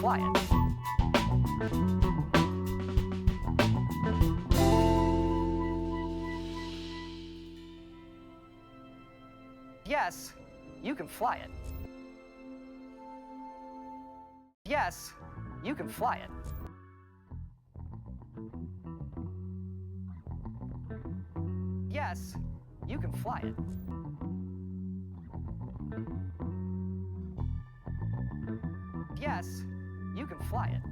Fly it. Yes, you can fly it. Yes, you can fly it. Yes, you can fly it. Yes, you can fly it.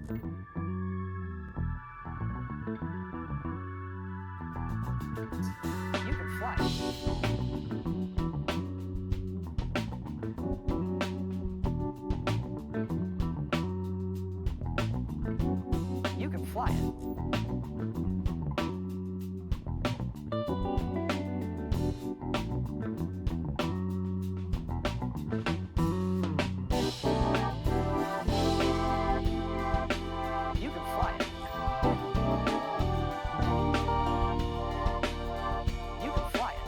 You can fly it. You can fly it. You can fly it. You can fly it.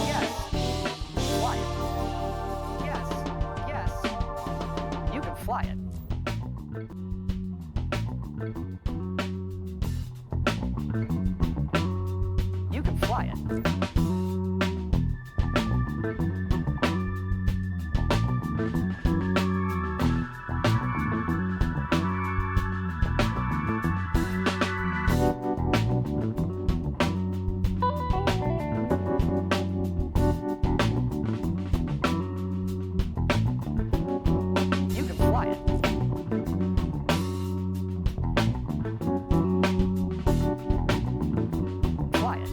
Yes, fly it. Yes, yes, you can fly it. You can fly it. You can fly it. Fly it.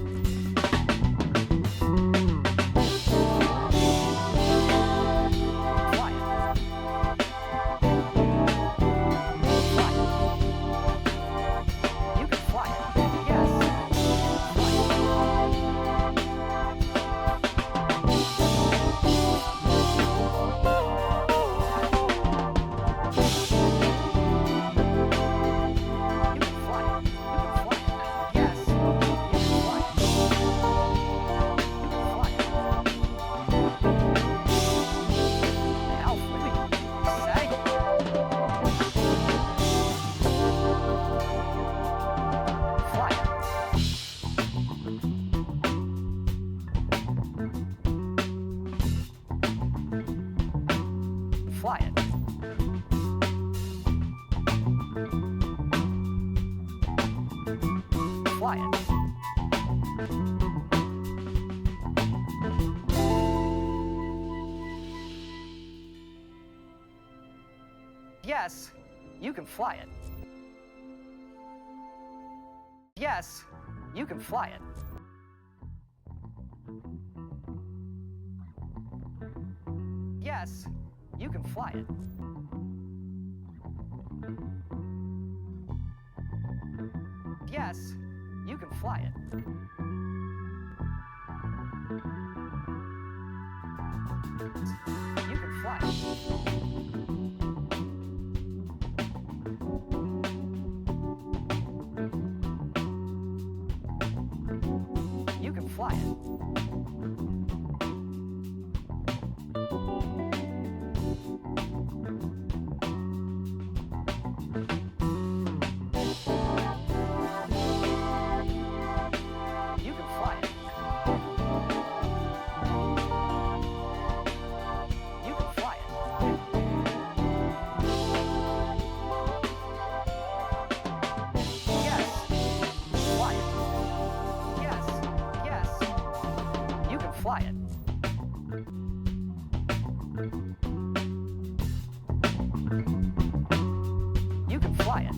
Fly it. Fly it. You can fly it. Yes. Fly it. You can fly it. You can fly it. Yes. You can fly it. You can fly it. How really say? Fly it. Fly it. Fly it. Yes, you can fly it. Yes, you can fly it. Yes, you can fly it. Yes, you can fly it. You can fly it. You can fly it. You can fly it. You can fly it. Yes, fly it. Yes, yes, you can fly it. You can fly it.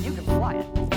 You can fly it.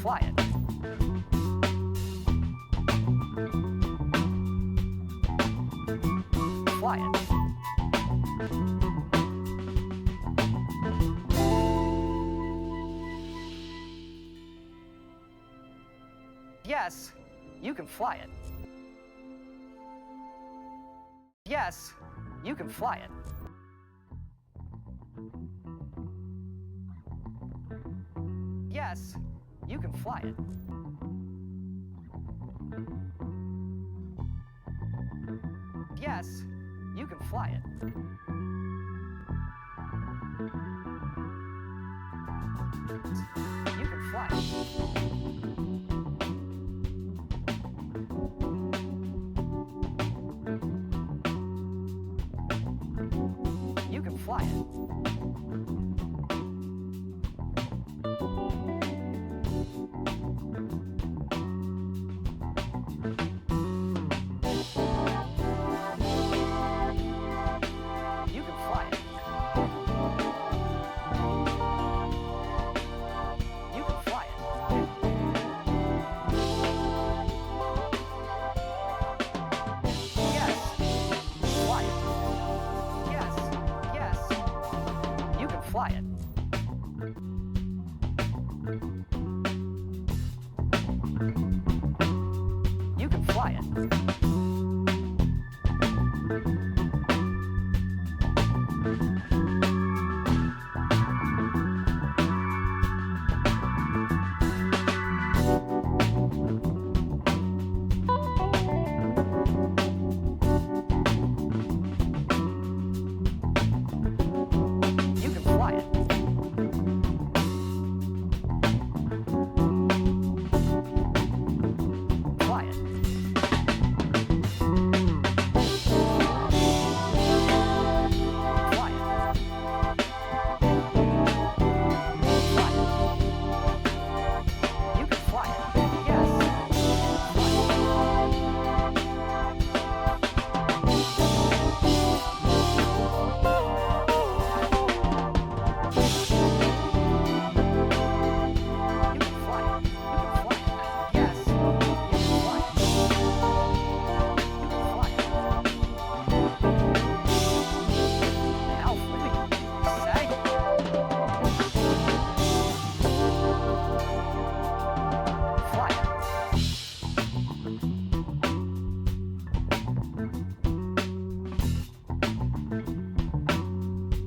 fly it. Fly it. Yes, you can fly it. Yes, you can fly it. Yes, you can fly it. Yes, you can fly it. You can fly it. You can fly it. You can fly it. You can fly it. Yes, fly it. Yes, yes, you can fly it. You can fly it. You can fly it. Fly it. Fly it. Fly it. You can fly it. Yes. Fly it. You can fly it. You can fly it. Yes. You can fly it. You can fly it. How really say? Fly it.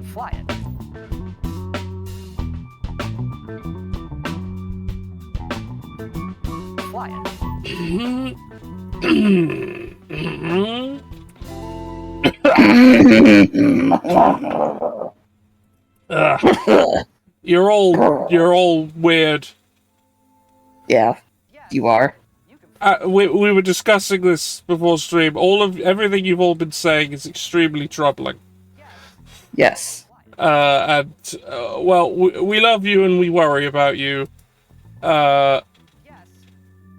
Fly it. Fly it. You're all weird. Yeah, Yes. you are. You can We were discussing this before stream. Everything you've all been saying is extremely troubling. Yes. And well, we love you and we worry about you. yes.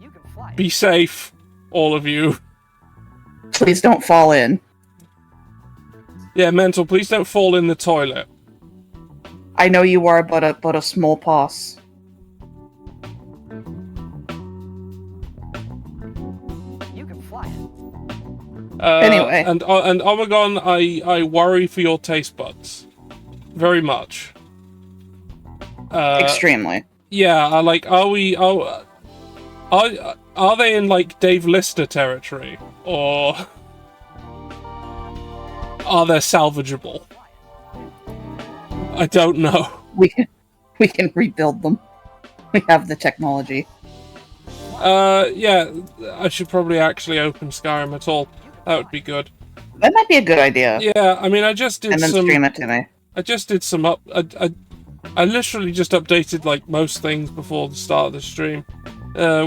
You can fly it. Be safe, all of you. Please don't fall in. Yeah, Mental, please don't fall in the toilet. I know you are but a small pass. You can fly it. Anyway. And Omegon, I worry for your taste buds, very much. Extremely. Yeah, are they in like Dave Lister territory, or are they salvageable? I don't know. We can rebuild them. We have the technology. Yeah, I should probably actually open Skyrim at all. That would be good. That might be a good idea. Yeah, I mean, I just did And then some. stream it to me. I just did some I literally just updated like most things before the start of the stream,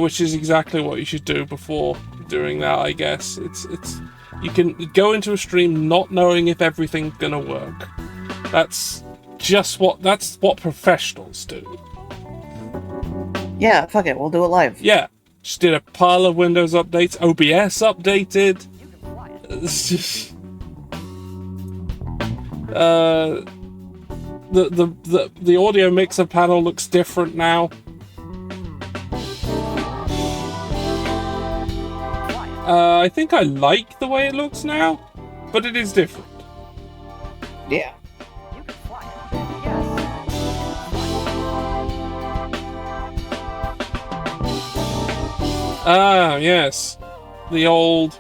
which is exactly what you should do before doing that. I guess it's you can go into a stream not knowing if everything's gonna work. That's what professionals do. Yeah, fuck it, we'll do it live. Yeah, just did a pile of Windows updates, OBS updated. You can fly it. It's just the audio mixer panel looks different now. I think I like the way it looks now, but it is different. Yeah. You can fly it. Yes. Ah, yes. The old,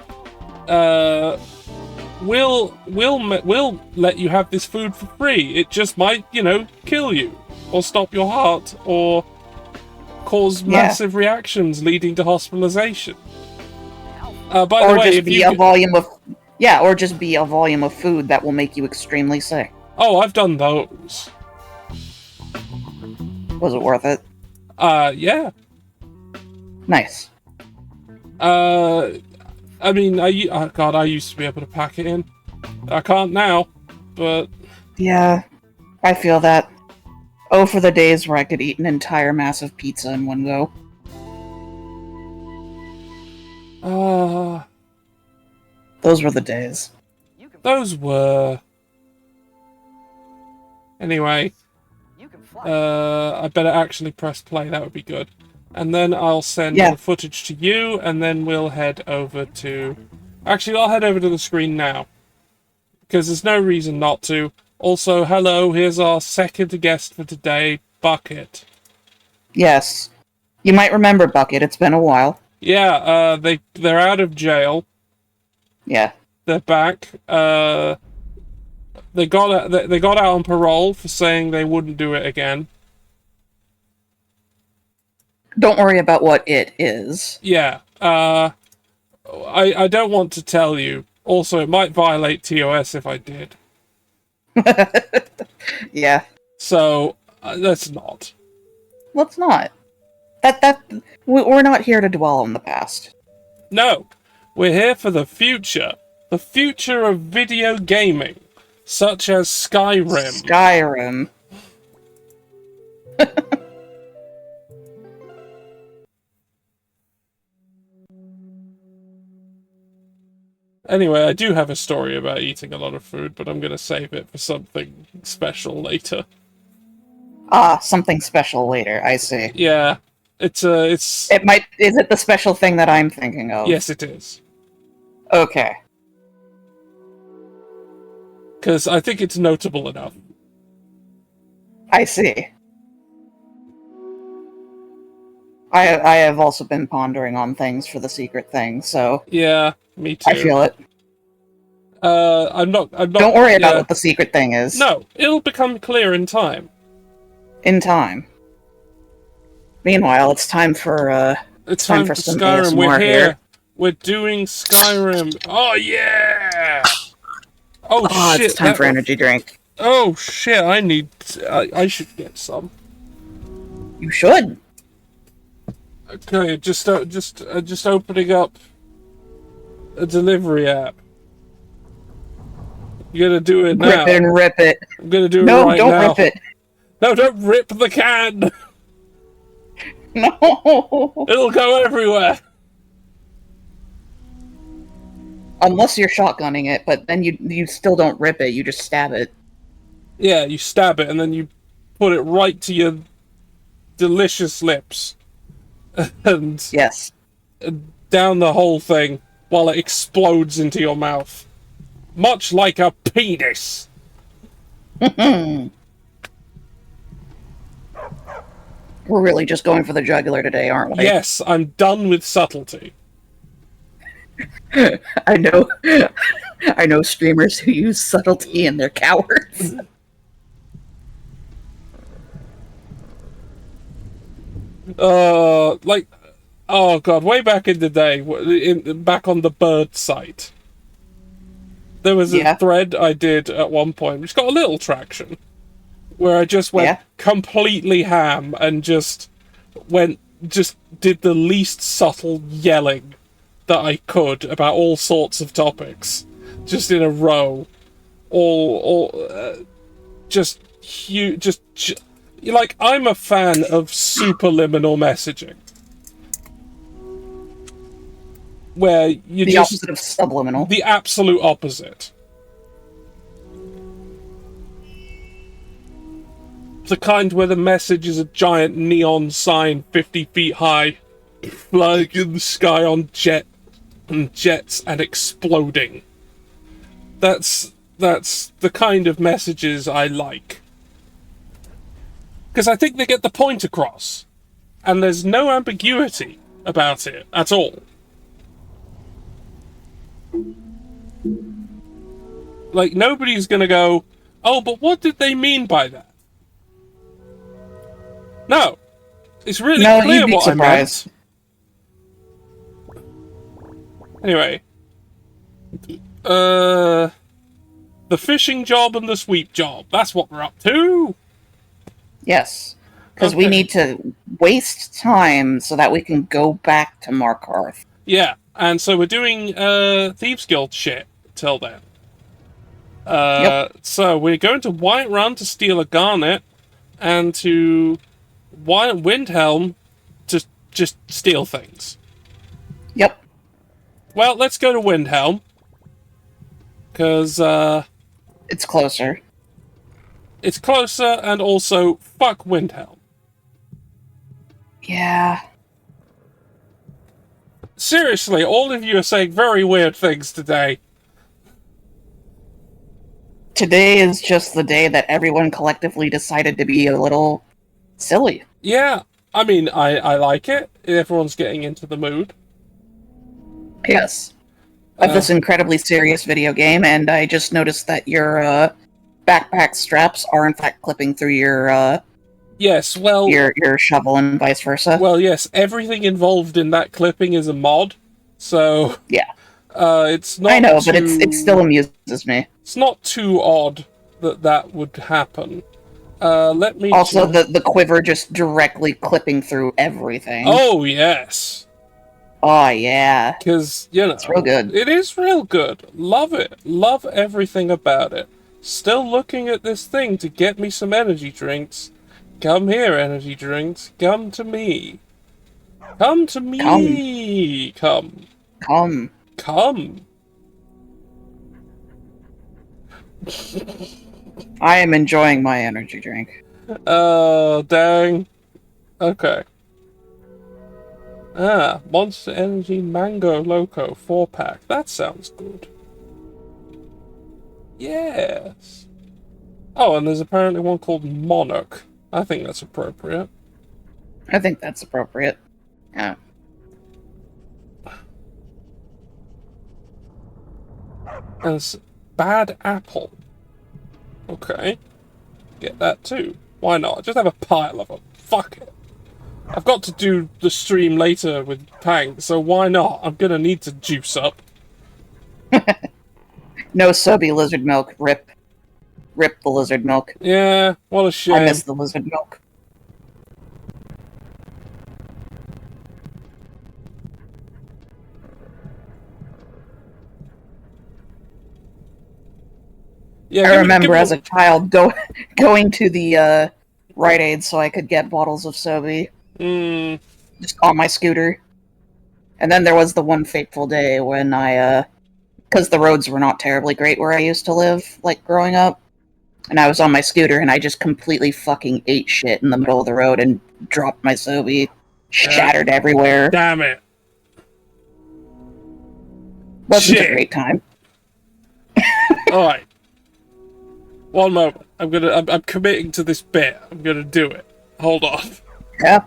we'll let you have this food for free. It just might, kill you, or stop your heart, or cause massive reactions leading to hospitalization. By the Or way, just if be you a volume of or just be a volume of food that will make you extremely sick. oh, I've done those. Was it worth it? Yeah. Nice. I mean, I used to be able to pack it in. I can't now, but Yeah, I feel that. Oh, for the days where I could eat an entire massive pizza in one go. Those were the days. those were. Anyway, You can fly. I better actually press play. That would be good. And then I'll send Yeah. the footage to you, and then we'll head over to. Actually, I'll head over to the screen now, because there's no reason not to. Also, hello. Here's our second guest for today, Bucket. Yes. You might remember Bucket, it's been a while. Yeah. They're out of jail. Yeah. They're back. They got out on parole for saying they wouldn't do it again. Don't worry about what it is. Yeah. I don't want to tell you. Also, it might violate TOS if I did. Yeah. So let's not. Let's not. We're not here to dwell on the past. No, we're here for the future. The future of video gaming, such as Skyrim. Skyrim. Anyway, I do have a story about eating a lot of food, but I'm going to save it for something special later. Ah, something special later, I see. Yeah, it's Is it the special thing that I'm thinking of? yes, it is. Okay. Because I think it's notable enough. I see. I have also been pondering on things for the secret thing, so Yeah, me too. I feel it. I'm not. Don't worry about what the secret thing is. No, it'll become clear in time. In time. Meanwhile, it's time for It's time for some Skyrim. We're ASMR here. here. We're doing Skyrim. Oh yeah! Oh shit! It's time for energy drink. Oh shit! I should get some. You should. Okay, just opening up a delivery app. You gotta do it now. Rip it and rip it. I'm gonna do it No, right don't now. rip it. No, don't rip the can. No. It'll go everywhere. Unless you're shotgunning it, but then you still don't rip it, you just stab it. Yeah, you stab it and then you put it right to your delicious lips. And Yes. down the whole thing while it explodes into your mouth. Much like a penis. We're really just going for the jugular today, aren't we? Yes, I'm done with subtlety. I know streamers who use subtlety and they're cowards. Oh god, way back in the day, back on the bird site, there was a thread I did at one point, which got a little traction, where I just went completely ham and just did the least subtle yelling that I could about all sorts of topics, just in a row, like, I'm a fan of superliminal messaging, where you the opposite of subliminal. The absolute opposite. The kind where the message is a giant neon sign 50 feet high, flying in the sky on jet and jets and exploding. That's the kind of messages I like. Because I think they get the point across. And there's no ambiguity about it at all. Like, nobody's gonna go, oh, but what did they mean by that? No. It's really No, clear you'd be what surprised. I meant. Anyway. The fishing job and the sweep job. That's what we're up to. Yes. Because we Okay. need to waste time so that we can go back to Markarth. Yeah, and so we're doing Thieves Guild shit till then. Yep. So we're going to Whiterun to steal a garnet, and to Windhelm to just steal things. Yep. Well, let's go to Windhelm, because It's closer. it's closer, and also, fuck Windhelm. Yeah. Seriously, all of you are saying very weird things today. Today is just the day that everyone collectively decided to be a little silly. Yeah, I mean, I like it. Everyone's getting into the mood. Yes. Of this incredibly serious video game, and I just noticed that your backpack straps are in fact clipping through your Yes, well... your shovel and vice versa. Well, yes, everything involved in that clipping is a mod, so... Yeah. It's not I know, too... but it still amuses me. It's not too odd that would happen. Let me... Also, the quiver just directly clipping through everything. Oh, yes. Oh, yeah. Because, you know... It's real good. It is real good. Love it. Love everything about it. Still looking at this thing to get me some energy drinks. Come here, energy drinks. Come to me. Come to me. Come. I am enjoying my energy drink. Oh, dang. Okay. Monster Energy Mango Loco 4-pack. That sounds good. Yes. Oh, and there's apparently one called Monarch. I think that's appropriate. I think that's appropriate. Yeah. And it's Bad Apple. Okay. Get that too. Why not? Just have a pile of them. Fuck it. I've got to do the stream later with Pang, so why not? I'm gonna need to juice up. No soapy lizard milk. Rip the lizard milk. Yeah, what a shame. I miss the lizard milk. Yeah, I remember as a child going to the Rite Aid so I could get bottles of Sobe. Just on my scooter. And then there was the one fateful day when I, because the roads were not terribly great where I used to live, like, growing up. And I was on my scooter and I just completely fucking ate shit in the middle of the road and dropped my Sobe. Shattered everywhere. Damn it. Wasn't Shit. a great time. Alright. One moment. I'm committing to this bit. I'm gonna do it. Hold on. Yeah.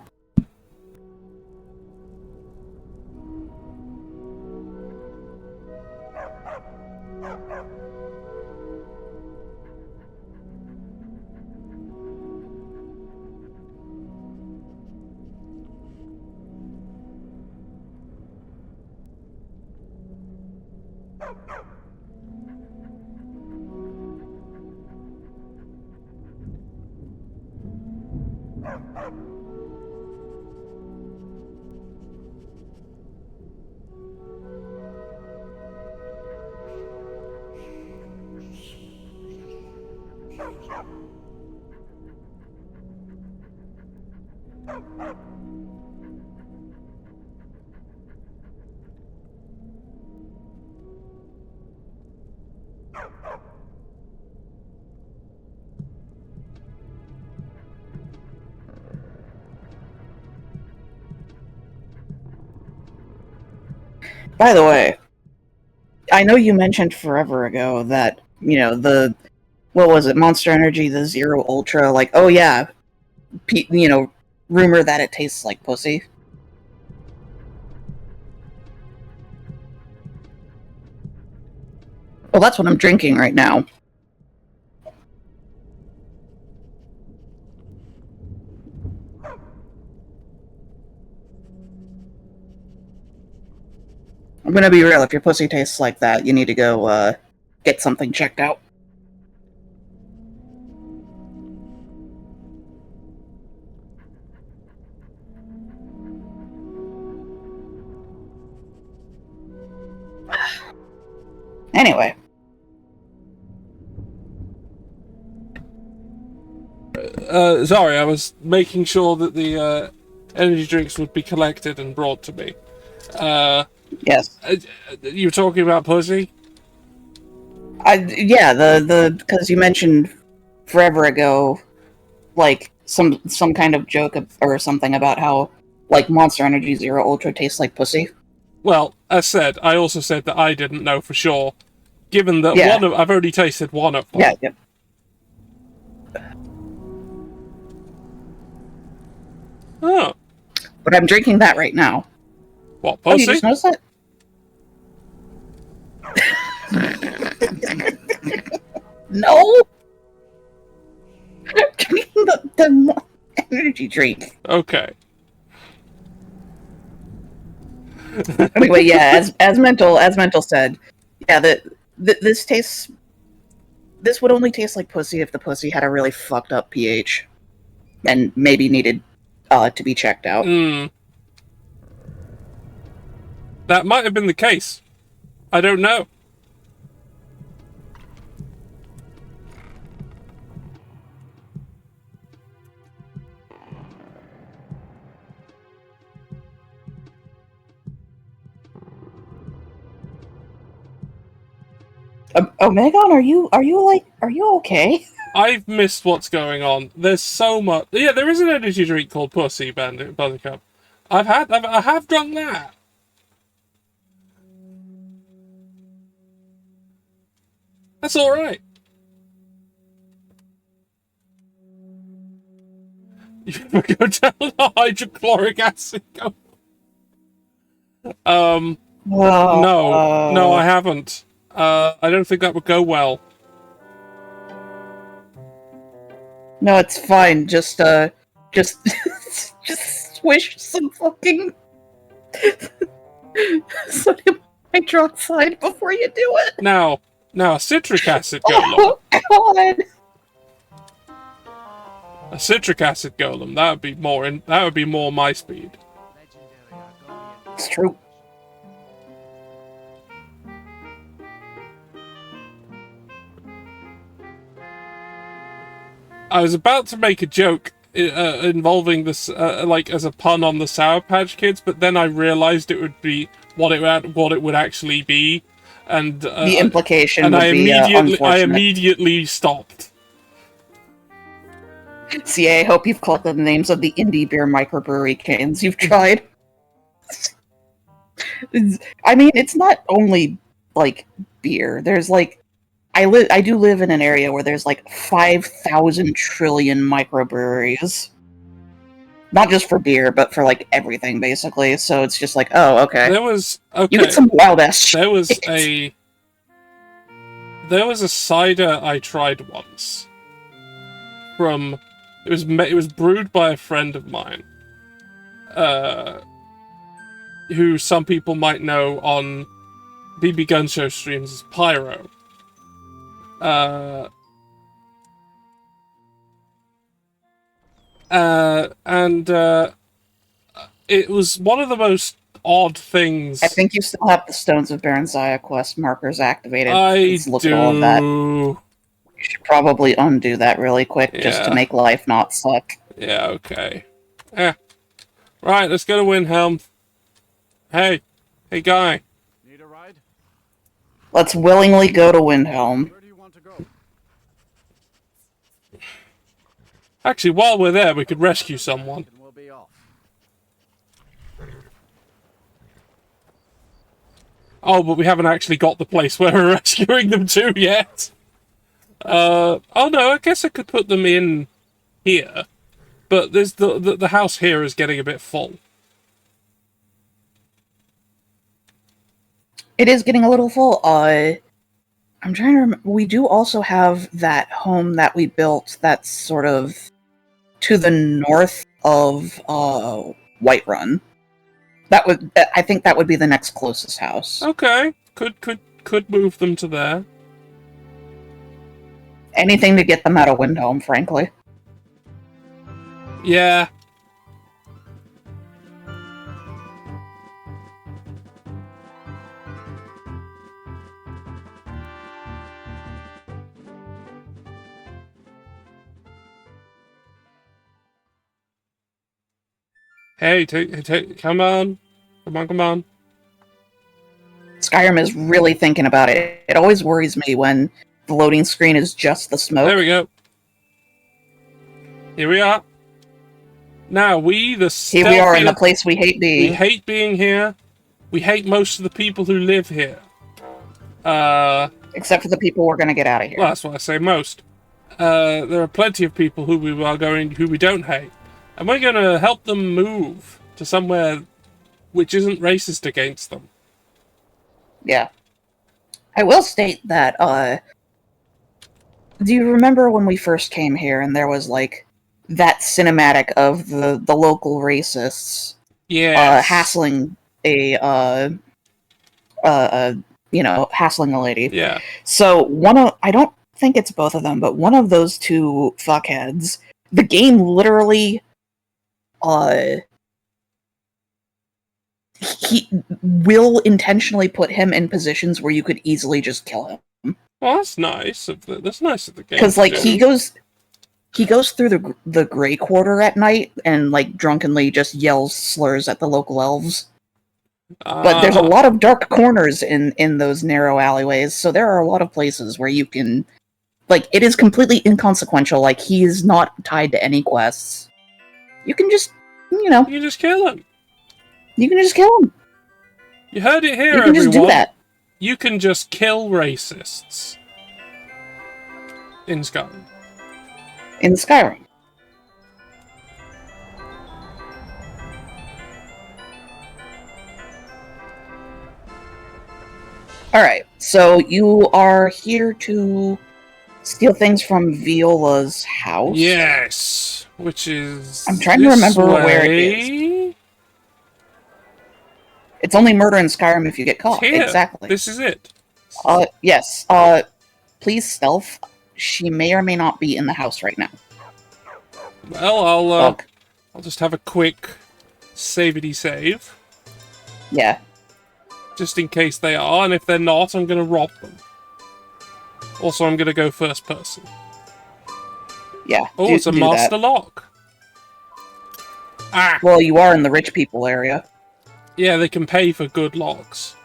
By the way, I know you mentioned forever ago that, what was it, Monster Energy, the Zero Ultra, like, oh yeah, rumor that it tastes like pussy. Well, that's what I'm drinking right now. I'm gonna be real, if your pussy tastes like that, you need to go, get something checked out. Anyway. Sorry, I was making sure that the energy drinks would be collected and brought to me. Yes. You were talking about pussy? Yeah, because you mentioned forever ago, like, some kind of joke or something about how, like, Monster Energy Zero Ultra tastes like pussy. Well, as said, I also said that I didn't know for sure, given that Yeah. I've already tasted one of them. Yeah, yep. Oh. But I'm drinking that right now. What, Oh, you pussy? just noticed that? No! I'm drinking the energy drink. Okay. Anyway, yeah, as mental said, yeah, this would only taste like pussy if the pussy had a really fucked up pH and maybe needed to be checked out. That might have been the case. I don't know. Omegon, are you okay? I've missed what's going on. There's so much. Yeah, there is an energy drink called Pussy, Buttercup. I have drunk that. That's alright. You ever go down the hydrochloric acid go? No, I haven't. I don't think that would go well. No, it's fine. Just just swish some fucking sodium hydroxide before you do it. Now, citric acid golem. Oh God! A citric acid golem. That would be more my speed. It's true. I was about to make a joke involving this, like as a pun on the Sour Patch Kids, but then I realized it would be what it would actually be, and The implication and would be unfortunate. I immediately stopped. See, I hope you've collected the names of the indie beer microbrewery chains you've tried. I mean, it's not only like beer. There's like I do live in an area where there's like 5,000 trillion microbreweries. Not just for beer, but for like everything basically. So it's just like, oh, okay. You get some wild ass shit. There was a cider I tried once. It was brewed by a friend of mine. Who some people might know on BB Gun Show streams as Pyro. It was one of the most odd things. I think you still have the Stones of Baranzaya quest markers activated. Let's look at all of that. You should probably undo that really quick just to make life not suck. Yeah, okay. Right, let's go to Windhelm. Hey guy. Need a ride? Let's willingly go to Windhelm. Where do you want to go? Actually, while we're there, we could rescue someone. We'll be off. Oh, but we haven't actually got the place where we're rescuing them to yet. Oh no, I guess I could put them in here. But there's the house here is getting a bit full. It is getting a little full. I'm trying to remember. We do also have that home that we built that's sort of to the north of Whiterun. I think that would be the next closest house. Okay, could move them to there. Anything to get them out of Windhelm, frankly. Yeah. Hey, come on. Come on. Skyrim is really thinking about it. It always worries me when the loading screen is just the smoke. There we go. Here we are. Now, the Here we are in the place we hate being. We hate being here. We hate most of the people who live here. Except for the people we're going to get out of here. Well, that's what I say most. There are plenty of people who we don't hate. And we're going to help them move to somewhere which isn't racist against them. Yeah. I will state that, do you remember when we first came here and there was, like, that cinematic of the local racists hassling hassling a lady? Yeah. So I don't think it's both of them, but one of those two fuckheads, the game literally he will intentionally put him in positions where you could easily just kill him. Well, that's nice. That's nice of the game. Because, like, he goes through the Grey Quarter at night and, like, drunkenly just yells slurs at the local elves. But there's a lot of dark corners in those narrow alleyways, so there are a lot of places where you can... Like, it is completely inconsequential. Like, he is not tied to any quests. You can just, You can just kill him. You can just kill him. You heard it here, You can everyone. just do that. You can just kill racists. In Skyrim. In Skyrim. Alright, so you are here to steal things from Viola's house? Yes! Which is... I'm trying to remember where it is. It's only murder in Skyrim if you get caught. Here. Exactly. This is it. Yes. Please stealth. She may or may not be in the house right now. Well, I'll just have a quick save. Yeah. Just in case they are, and if they're not, I'm going to rob them. Also, I'm going to go first person. Yeah. Oh, it's a master lock. Ah! Well, you are in the rich people area. Yeah, they can pay for good locks.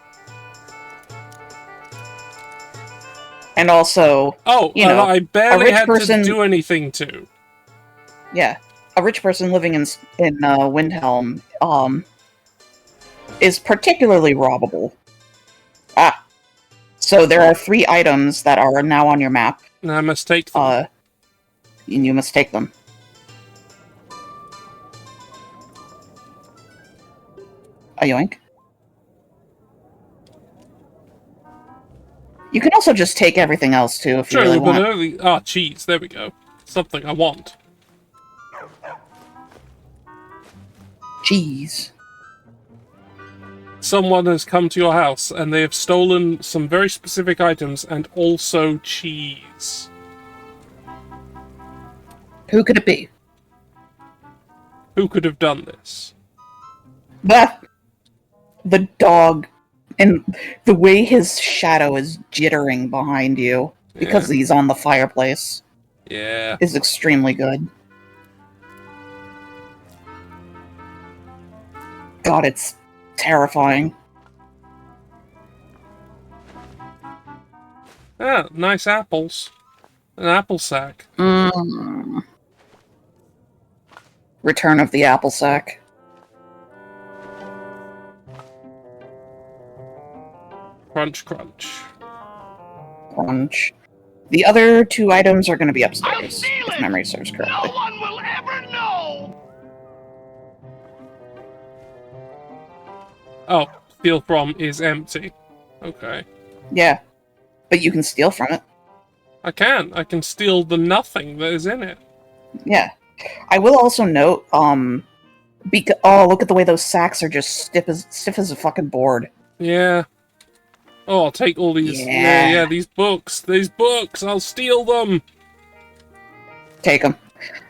And also, I barely had person... to do anything to. Yeah. A rich person living in Windhelm, is particularly robbable. Ah. So there are 3 items that are now on your map. And I must take them. And you must take them. A yoink. You can also just take everything else, too, if you really want. Cheese. There we go. Something I want. Cheese. Someone has come to your house, and they have stolen some very specific items, and also cheese. Who could it be? Who could have done this? The dog, and the way his shadow is jittering behind you, because he's on the fireplace, is extremely good. God, it's terrifying. Ah, nice apples. An apple sack. Return of the apple sack. Crunch, crunch. Crunch. The other 2 items are going to be upstairs, if memory serves correctly. No one will ever know! Oh, steal from is empty. Okay. Yeah, but you can steal from it. I can steal the nothing that is in it. Yeah. I will also note, oh, look at the way those sacks are just stiff as a fucking board. Yeah. Oh, I'll take all these. Yeah, these books. These books. I'll steal them. Take them.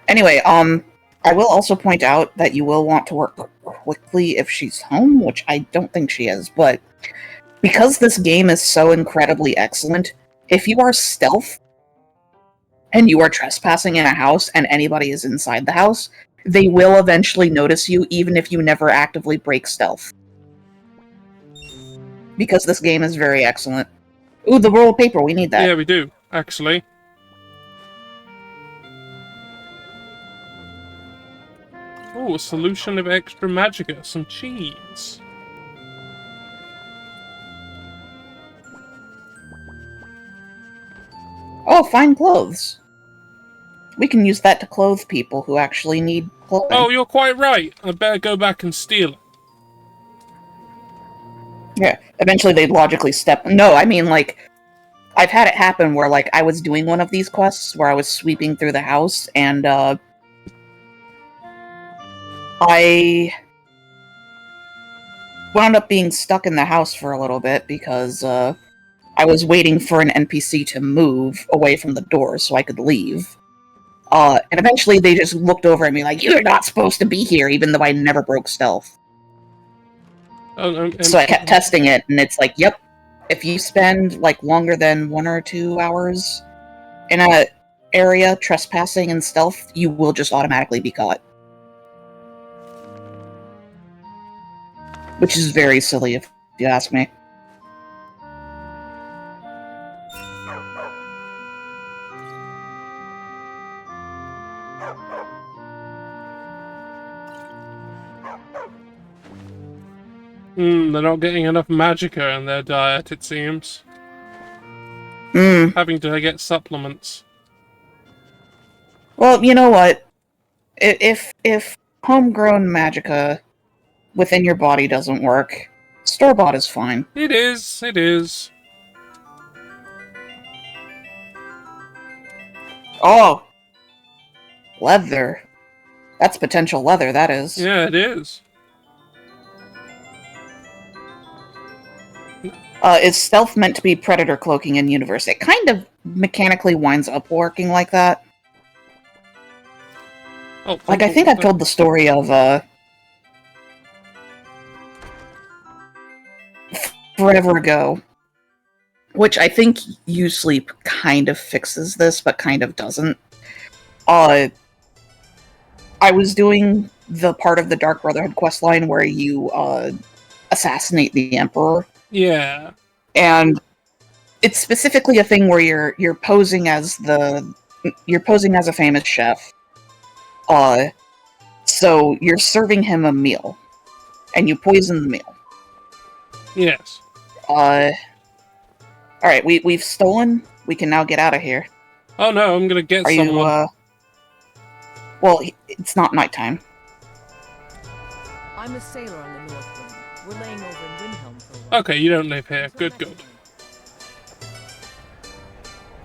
Anyway, I will also point out that you will want to work quickly if she's home, which I don't think she is, but because this game is so incredibly excellent, if you are stealth and you are trespassing in a house and anybody is inside the house, they will eventually notice you even if you never actively break stealth. Because this game is very excellent. Ooh, the roll of paper, we need that. Yeah, we do, actually. Oh, a solution of extra magicka, some cheese. Oh, fine clothes. We can use that to clothe people who actually need clothing. Oh, you're quite right. I better go back and steal it. Yeah, eventually they'd logically step... No, I mean, like, I've had it happen where, like, I was doing one of these quests where I was sweeping through the house, and, I wound up being stuck in the house for a little bit because, I was waiting for an NPC to move away from the door so I could leave. And eventually they just looked over at me like, "You're not supposed to be here," even though I never broke stealth. So I kept testing it, and it's like, yep, if you spend, like, longer than 1 or 2 hours in a area trespassing in stealth, you will just automatically be caught. Which is very silly, if you ask me. They're not getting enough magicka in their diet, it seems. Having to get supplements. Well, you know what? If homegrown magicka within your body doesn't work, store-bought is fine. It is, it is. Oh! Leather. That's potential leather, that is. Yeah, it is. Is stealth meant to be predator cloaking in universe? It kind of mechanically winds up working like that. Oh, like, I think I've told the story of, forever ago, which I think U-Sleep kind of fixes this, but kind of doesn't. I was doing the part of the Dark Brotherhood questline where you, assassinate the Emperor. Yeah. And it's specifically a thing where you're posing as a famous chef. So you're serving him a meal, and you poison the meal. Yes. Alright, we've stolen. We can now get out of here. Oh no, I'm gonna get Are someone. Well, it's not nighttime. I'm a sailor on the North Wind. We're laying over in Windhelm for a while. Okay, you don't live here. Good, good.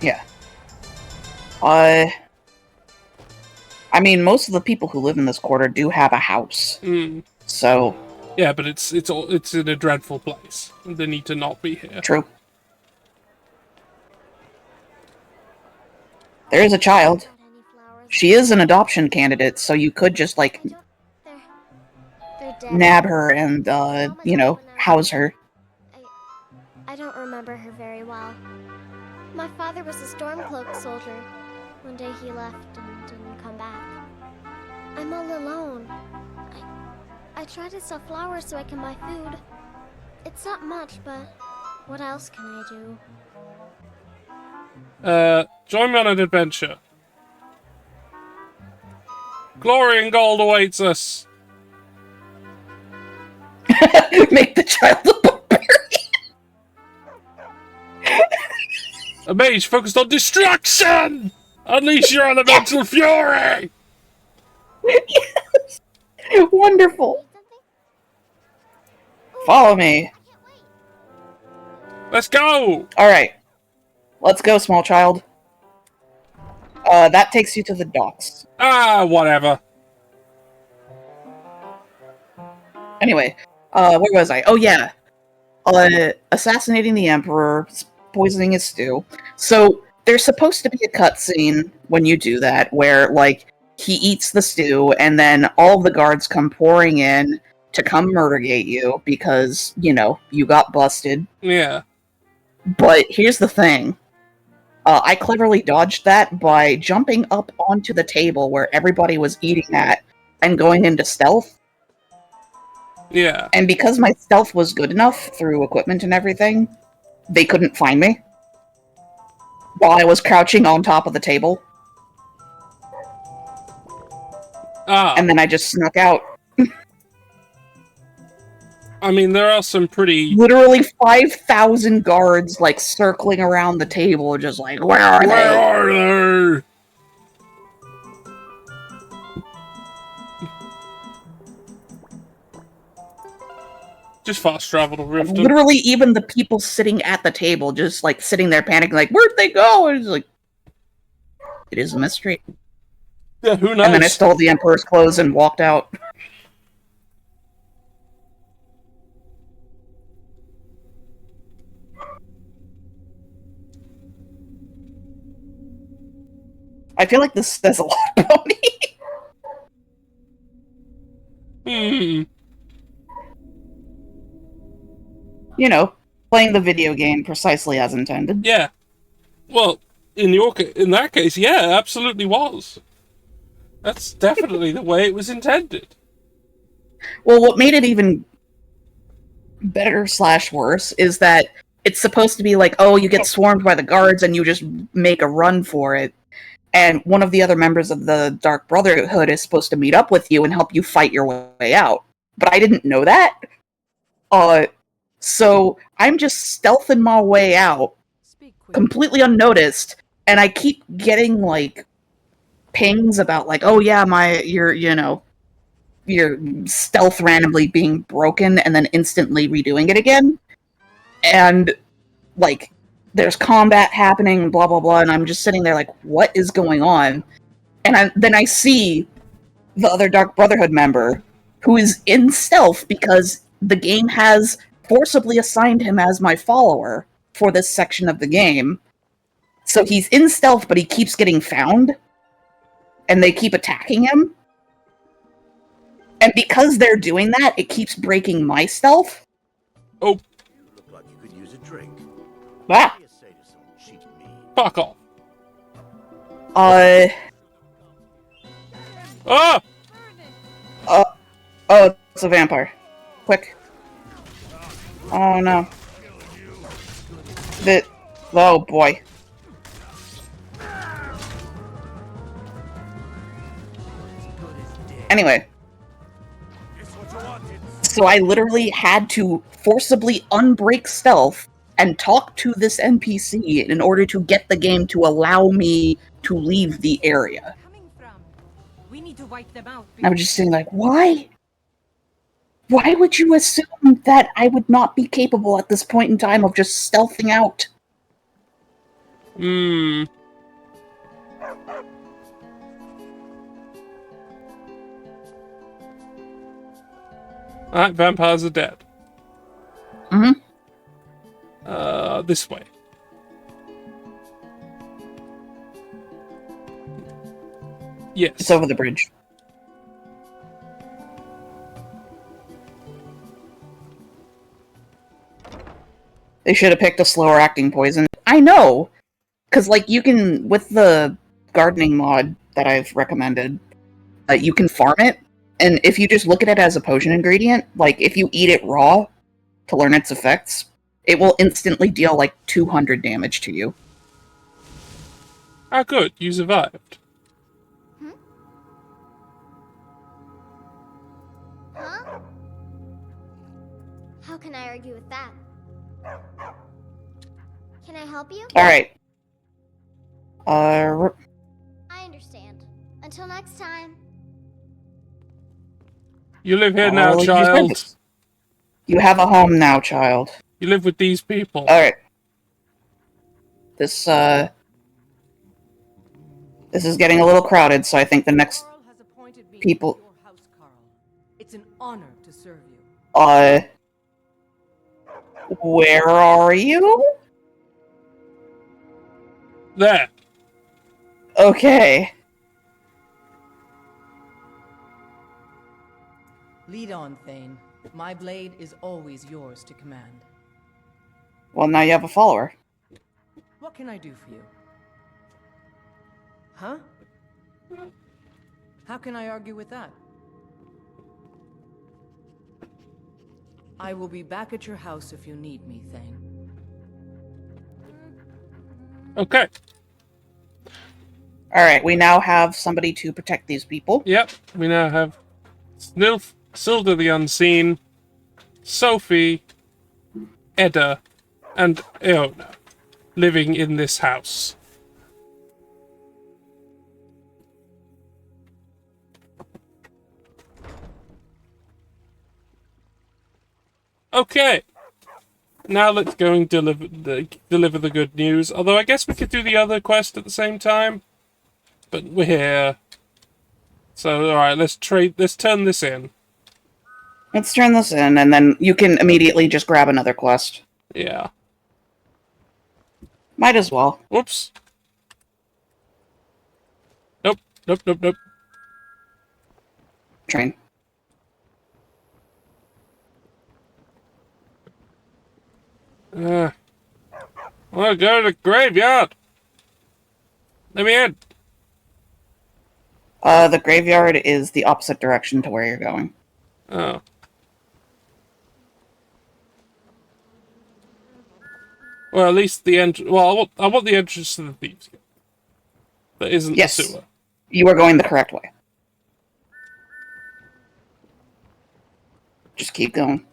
Yeah. I mean, most of the people who live in this quarter do have a house. So... Yeah, but it's in a dreadful place. They need to not be here. True. There is a child. She is an adoption candidate, so you could just, like, nab her and, you know, house her. I don't remember her very well. My father was a Stormcloak soldier. One day he left and didn't come back. I'm all alone. I try to sell flowers so I can buy food. It's not much, but what else can I do? Join me on an adventure. Glory and gold awaits us. Make the child a barbarian. A mage focused on destruction! Unleash your elemental fury! Yes! Wonderful! Follow me. Let's go! Alright. Let's go, small child. That takes you to the docks. Ah, whatever. Anyway, where was I? Oh, yeah. Assassinating the Emperor, poisoning his stew. So, there's supposed to be a cutscene when you do that, where, like, he eats the stew, and then all the guards come pouring in to come murdergate you, because, you know, you got busted. Yeah. But here's the thing. I cleverly dodged that by jumping up onto the table where everybody was eating at, and going into stealth. Yeah. And because my stealth was good enough through equipment and everything, they couldn't find me while I was crouching on top of the table. Ah. And then I just snuck out. I mean, there are some pretty... Literally 5,000 guards, like, circling around the table, just like, where are they? Where are they? Just fast travel to Riften. Literally, even the people sitting at the table, just, like, sitting there panicking, like, where'd they go? And it's like, it is a mystery. Yeah, who knows? And then I stole the Emperor's clothes and walked out. I feel like this says a lot about me. You know, playing the video game precisely as intended. Yeah. Well, in that case, yeah, it absolutely was. That's definitely the way it was intended. Well, what made it even better / worse is that it's supposed to be like, oh, you get swarmed by the guards and you just make a run for it. And one of the other members of the Dark Brotherhood is supposed to meet up with you and help you fight your way out. But I didn't know that. So I'm just stealthing my way out, completely unnoticed, and I keep getting, like, pings about, like, oh yeah, your stealth randomly being broken and then instantly redoing it again. And, like, there's combat happening, blah, blah, blah, and I'm just sitting there like, what is going on? And then I see the other Dark Brotherhood member, who is in stealth because the game has forcibly assigned him as my follower for this section of the game. So he's in stealth, but he keeps getting found, and they keep attacking him. And because they're doing that, it keeps breaking my stealth. Oh. You look like you could use a drink. Ah. What do you say to some cheap meat? Fuck off. Ah! Oh, it's a vampire. Quick. Oh no. Oh boy. Anyway. So I literally had to forcibly unbreak stealth and talk to this NPC in order to get the game to allow me to leave the area. We need to wipe them out. I was just saying, like, why? Why would you assume that I would not be capable at this point in time of just stealthing out? Alright, vampires are dead. Mm-hmm. This way. Yes. It's over the bridge. They should have picked a slower acting poison. I know! Because, like, you can, with the gardening mod that I've recommended, you can farm it, and if you just look at it as a potion ingredient, like, if you eat it raw to learn its effects, it will instantly deal, like, 200 damage to you. Ah, good. You survived. Huh? How can I argue with that? Can I help you? Alright, R- I understand. Until next time. You live here I'll now, leave you child. service. You have a home now, child. You live with these people. Alright. This is getting a little crowded, so I think the next Carl has appointed me people- to your house, Carl. It's an honor to serve you. Where are you? There. Okay. Lead on, Thane. My blade is always yours to command. Well, now you have a follower. What can I do for you? Huh? How can I argue with that? I will be back at your house if you need me, Thane. Okay. Alright, we now have somebody to protect these people. Yep. We now have Silda the Unseen, Sophie, Edda, and Iona living in this house. Okay. Now let's go and deliver the good news. Although I guess we could do the other quest at the same time. But we're here. So alright, let's turn this in. Let's turn this in, and then you can immediately just grab another quest. Yeah. Might as well. Whoops. Nope. Train. I'll go to the graveyard. Let me in. The graveyard is the opposite direction to where you're going. Oh. Well, at least the entrance. Well, I want the entrance to the thieves' guild. That isn't Yes. the sewer. You are going the correct way. Just keep going.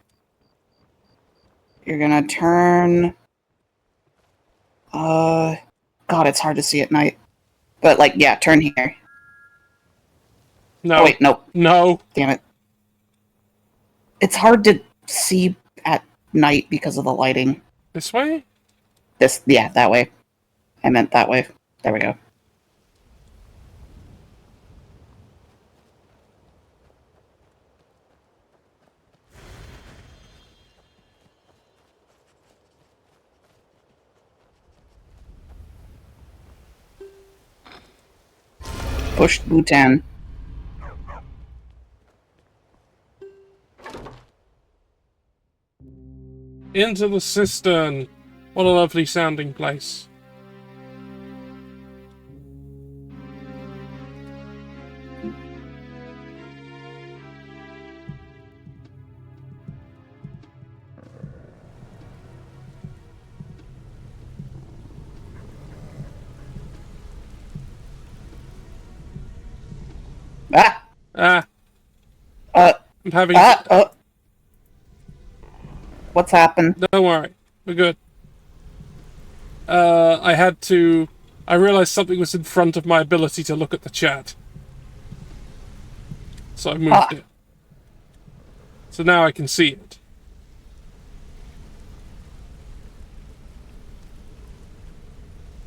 You're gonna turn... God, it's hard to see at night. But, like, yeah, turn here. No. Oh, wait, nope. No. Damn it. It's hard to see at night because of the lighting. This way? Yeah, that way. I meant that way. There we go. Pushed Bhutan. Into the cistern. What a lovely sounding place. Ah! Ah, Uh, I'm having... What's happened? Don't worry. We're good. I realized something was in front of my ability to look at the chat. So I moved it. So now I can see it.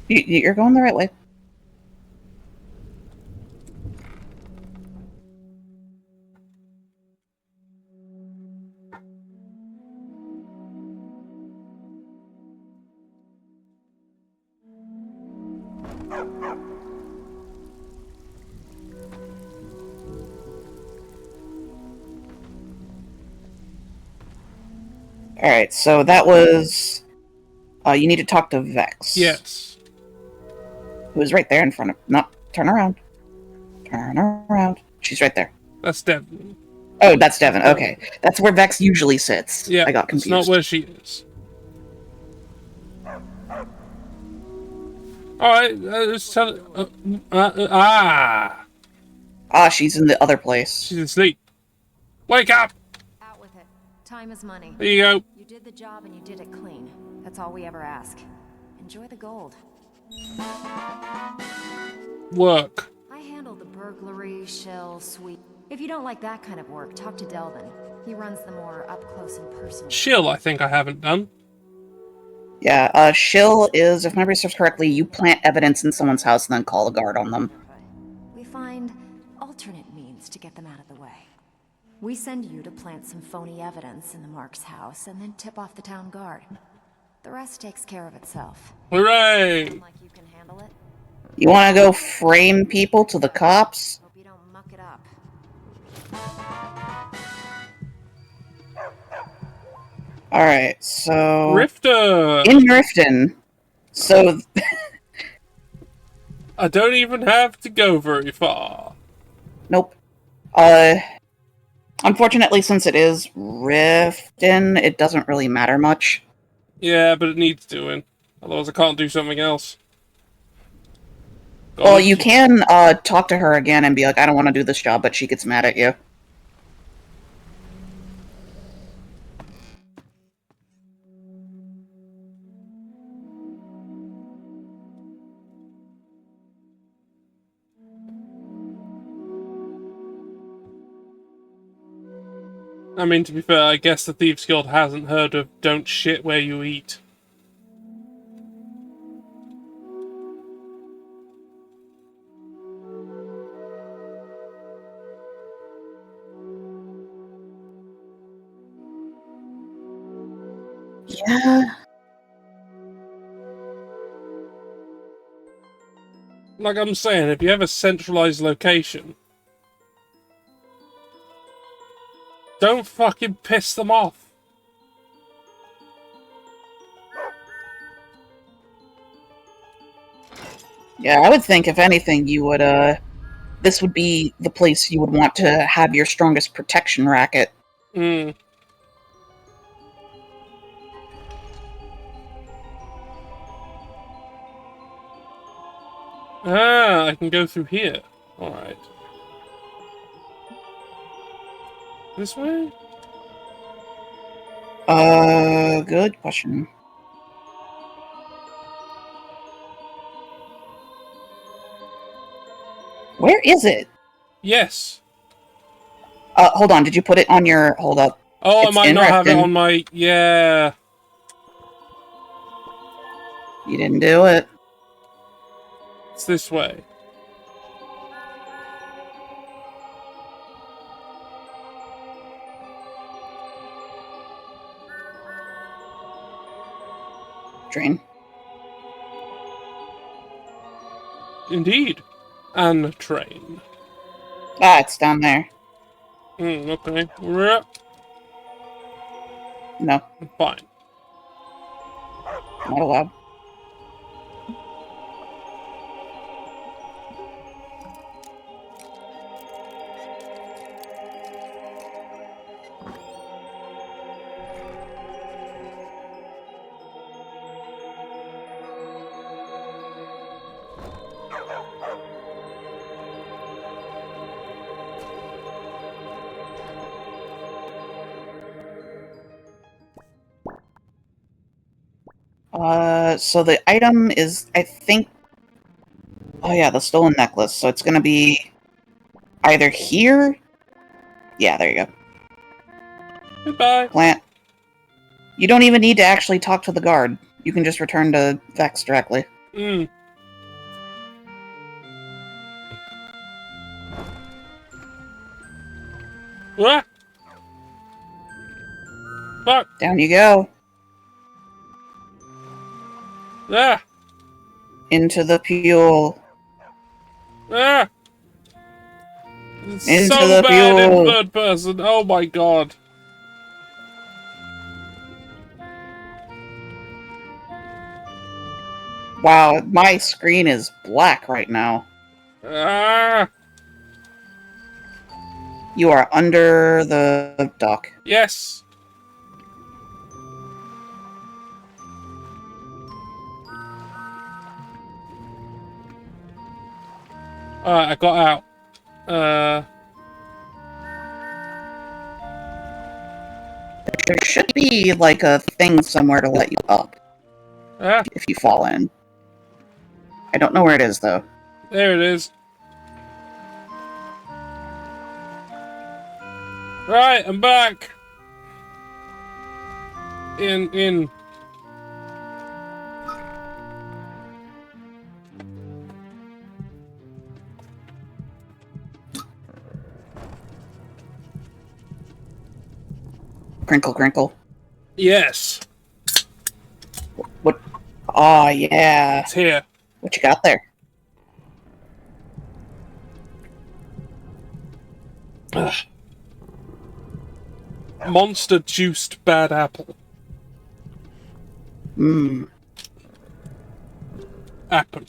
You're going the right way. Alright, so that was... you need to talk to Vex. Yes. Who is right there in front of... No, turn around. Turn around. She's right there. That's Devin. Oh, that's Devin. Okay. That's where Vex usually sits. Yeah, I got it's confused. not where she is. Alright, let's tell... she's in the other place. She's asleep. Wake up! Out with it. Time is money. There you go. You did the job and you did it clean. That's all we ever ask. Enjoy the gold. Work. I handle the burglary, shell, sweep. If you don't like that kind of work, talk to Delvin. He runs the more up-close and personal. Shill, I think I haven't done. Yeah, shill is, if memory serves correctly, you plant evidence in someone's house and then call a guard on them. We find alternate means to get them out of the way. We send you to plant some phony evidence in the Mark's house and then tip off the town guard. The rest takes care of itself. Hooray! Sound like you can handle it? You want to go frame people to the cops? Hope you don't muck it up. Alright, so... Rifter! In Riften. So... I don't even have to go very far. Nope. Unfortunately, since it is Riften, it doesn't really matter much. Yeah, but it needs doing. Otherwise I can't do something else. Well, you can talk to her again and be like, I don't want to do this job, but she gets mad at you. I mean, to be fair, I guess the Thieves Guild hasn't heard of don't shit where you eat. Yeah. Like I'm saying, if you have a centralized location, don't fucking piss them off. Yeah, I would think, if anything, you would, this would be the place you would want to have your strongest protection racket. Hmm. Ah, I can go through here. Alright. This way? Good question. Where is it? Yes. Hold on, did you put it on your... Hold up. Oh, It's I might in not have it Riften. on my... Yeah. You didn't do it. It's this way. Drain. Indeed. And train. Ah, it's down there. Okay. We're up. No, Fine. not allowed. So the item is, I think... Oh yeah, the stolen necklace. So it's gonna be either here... Yeah, there you go. Goodbye. Plant. You don't even need to actually talk to the guard. You can just return to Vex directly. Hmm. What? Fuck. Down you go. Ah. Into the fuel. Ah. It's Into so the bad in fuel. third person. Oh my god. Wow, my screen is black right now. Ah. You are under the dock. Yes. Alright, I got out. There should be, like, a thing somewhere to let you up Ah. if you fall in. I don't know where it is, though. There it is. Right, I'm back. In. Crinkle, crinkle. Yes. What? Oh, yeah. It's here. What you got there? Ugh. Monster juiced bad apple. Mmm. Apple.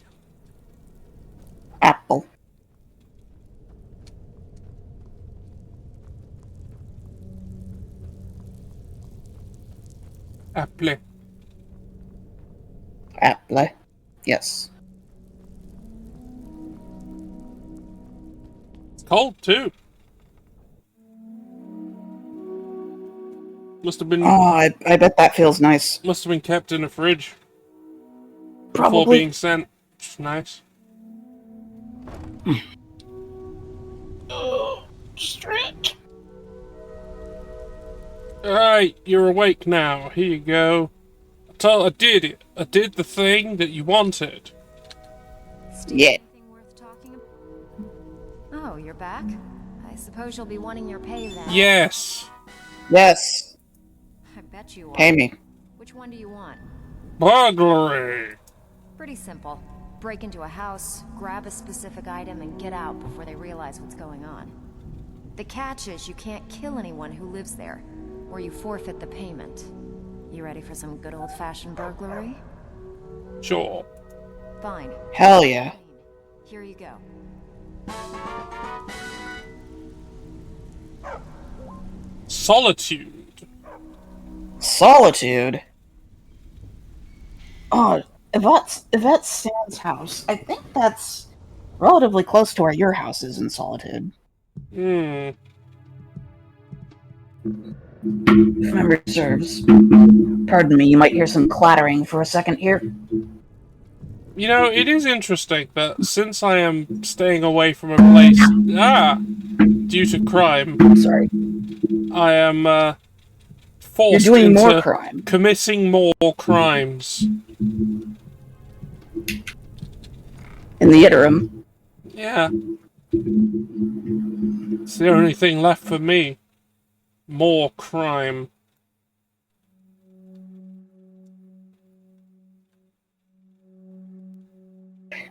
Apple. Apple. Apple. Yes. It's cold too. Must have been. Oh, I bet that feels nice. Must have been kept in a fridge before Probably. being sent. It's nice. Stretch. Alright, you're awake now. Here you go. I did it. I did the thing that you wanted. Steve, Yeah. anything worth talking about? Oh, you're back? I suppose you'll be wanting your pay then. Yes. Yes. I bet you are. Pay me. Which one do you want? Burglary. Pretty simple. Break into a house, grab a specific item, and get out before they realize what's going on. The catch is you can't kill anyone who lives there, or you forfeit the payment. You ready for some good old-fashioned burglary? Sure. Fine. Hell yeah. Here you go. Solitude. Solitude. Oh, Yvette's Sam's house. I think that's relatively close to where your house is in Solitude. Hmm. If memory serves. Pardon me, you might hear some clattering for a second here. You know, it is interesting that since I am staying away from a place, due to crime, Sorry. I am forced You're doing into more crime. committing more crimes. In the interim. Yeah. It's the only thing left for me. More crime.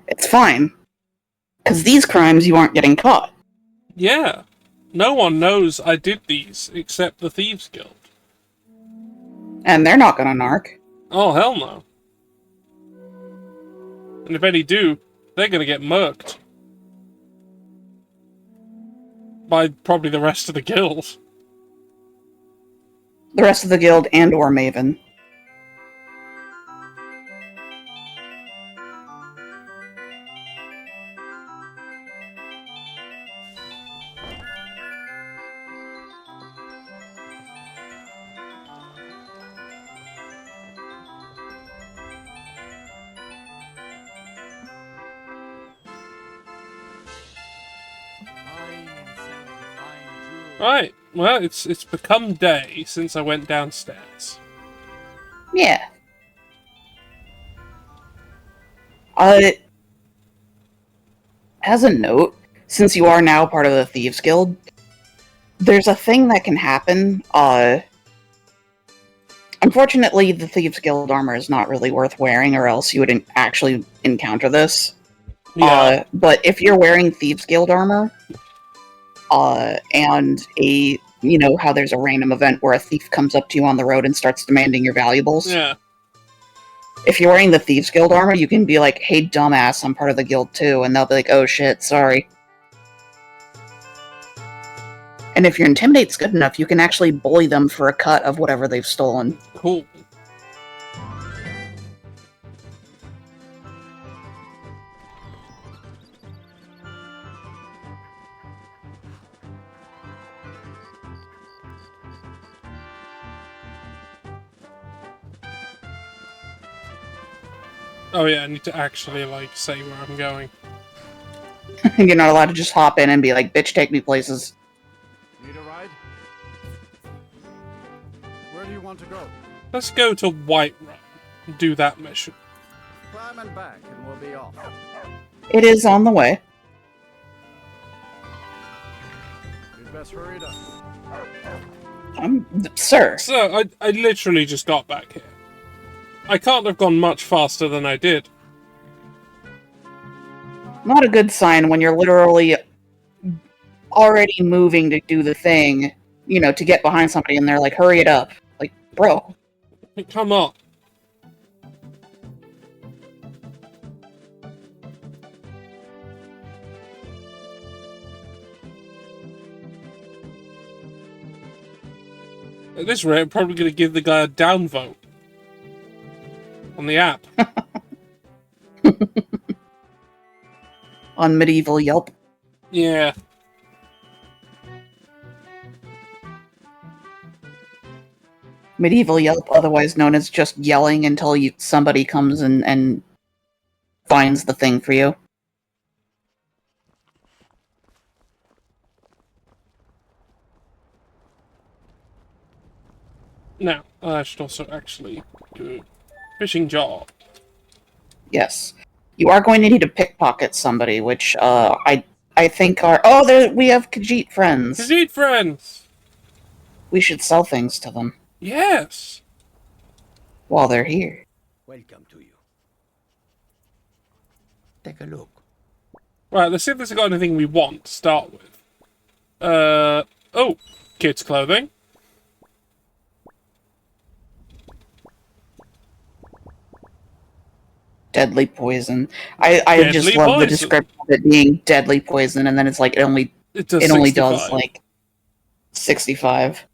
It's fine. Because these crimes you aren't getting caught. Yeah. No one knows I did these except the Thieves Guild. And they're not gonna narc. Oh, hell no. And if any do, they're gonna get murked. By probably the rest of the guild. The rest of the guild and or Maven. Right, well, it's become day since I went downstairs. Yeah. As a note, since you are now part of the Thieves Guild, there's a thing that can happen. Unfortunately, the Thieves Guild armor is not really worth wearing, or else you would actually encounter this. Yeah. But if you're wearing Thieves Guild armor, and you know how there's a random event where a thief comes up to you on the road and starts demanding your valuables? Yeah. If you're wearing the Thieves Guild armor, you can be like, hey, dumbass, I'm part of the guild too, and they'll be like, oh shit, sorry. And if your Intimidate's good enough, you can actually bully them for a cut of whatever they've stolen. Cool. Oh yeah, I need to actually, like, say where I'm going. You're not allowed to just hop in and be like, bitch, take me places. Need a ride? Where do you want to go? Let's go to Whiterun and do that mission. Climb and back, and we'll be off. It is on the way. You'd best hurry it up. Sir. So, I literally just got back here. I can't have gone much faster than I did. Not a good sign when you're literally already moving to do the thing, you know, to get behind somebody and they're like, hurry it up. Like, bro. Come on. At this rate, I'm probably going to give the guy a downvote on the app. On medieval Yelp. Yeah. Medieval Yelp, otherwise known as just yelling until somebody comes and finds the thing for you. Now, I should also actually do a fishing job. Yes. You are going to need to pickpocket somebody, which I think are... Oh, we have Khajiit friends. Khajiit friends! We should sell things to them. Yes! While they're here. Welcome to you. Take a look. Right, let's see if this has got anything we want to start with. Oh, kids' clothing. Deadly poison. I just love the description of it being deadly poison, and then it's like it only does like 65.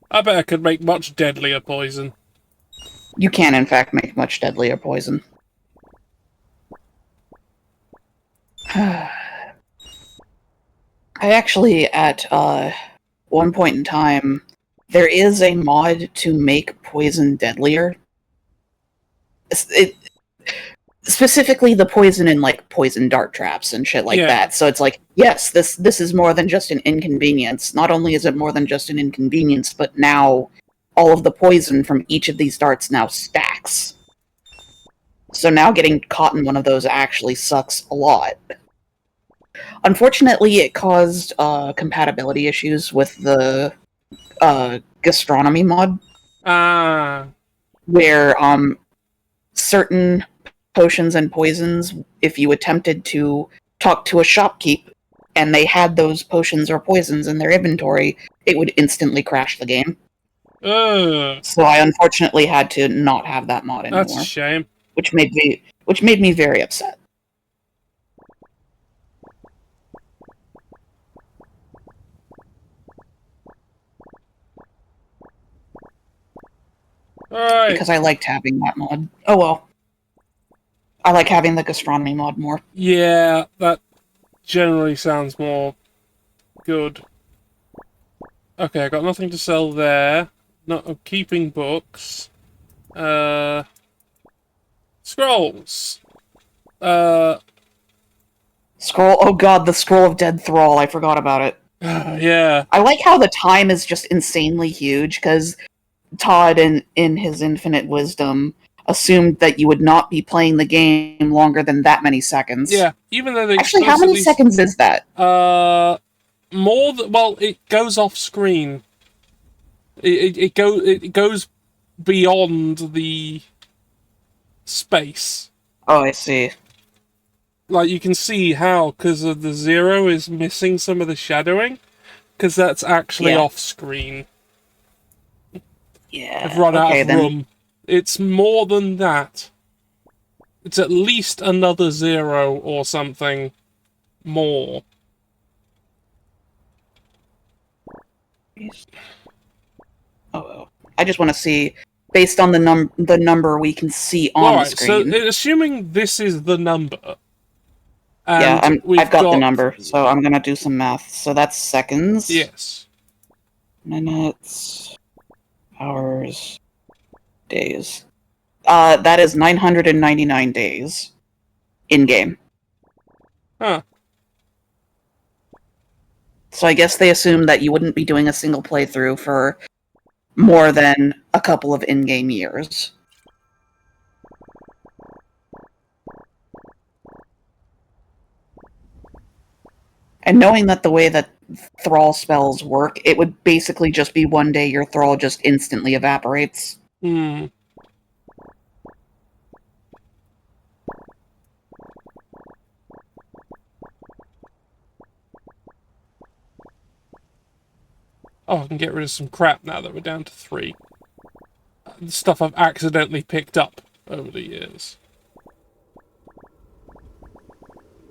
I bet I could make much deadlier poison. You can, in fact, make much deadlier poison. I actually, at one point in time, there is a mod to make poison deadlier. Specifically the poison in, like, poison dart traps and shit like that. So it's like, yes, this is more than just an inconvenience. Not only is it more than just an inconvenience, but now all of the poison from each of these darts now stacks. So now getting caught in one of those actually sucks a lot. Unfortunately, it caused compatibility issues with the gastronomy mod. Where certain potions and poisons, if you attempted to talk to a shopkeep and they had those potions or poisons in their inventory, it would instantly crash the game. So I unfortunately had to not have that mod anymore. That's a shame. Which made me very upset. Alright. Because I liked having that mod. Oh well. I like having the gastronomy mod more. Yeah, that generally sounds more good. Okay, I got nothing to sell there. I'm keeping books. Scrolls. Scroll. Oh god, the Scroll of Dead Thrall. I forgot about it. Yeah. I like how the time is just insanely huge, because Todd, in his infinite wisdom, assumed that you would not be playing the game longer than that many seconds. Yeah, even though they actually, how many seconds is that? More than, well, it goes off screen. It goes beyond the space. Oh, I see. Like, you can see how, because of the 0 is missing some of the shadowing, because that's actually off screen. Yeah. I've run out of room. It's more than that. It's at least another 0 or something more. Oh, I just want to see, based on the number we can see on the screen. So assuming this is the number. Yeah, I've got the number, so I'm gonna do some math. So that's seconds. Yes. Minutes. Hours. Days. That is 999 days in-game. Huh. So I guess they assumed that you wouldn't be doing a single playthrough for more than a couple of in-game years. And knowing that the way that thrall spells work, it would basically just be one day your thrall just instantly evaporates. Hmm. Oh, I can get rid of some crap now that we're down to 3. The stuff I've accidentally picked up over the years.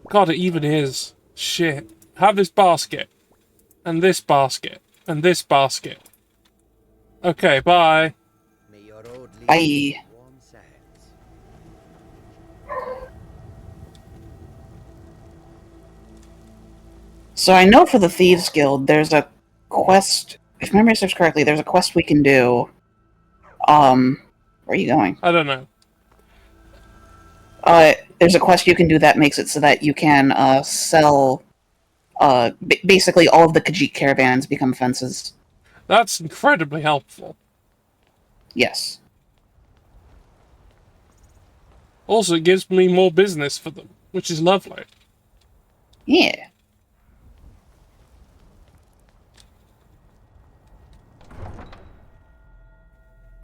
God, it even is. Shit. Have this basket. And this basket. And this basket. Okay, bye. May your road lead Bye. you to warm sands. So I know for the Thieves Guild, there's a quest. If memory serves correctly, there's a quest we can do. Where are you going? I don't know. There's a quest you can do that makes it so that you can sell. Basically, all of the Khajiit caravans become fences. That's incredibly helpful. Yes. Also, it gives me more business for them, which is lovely. Yeah.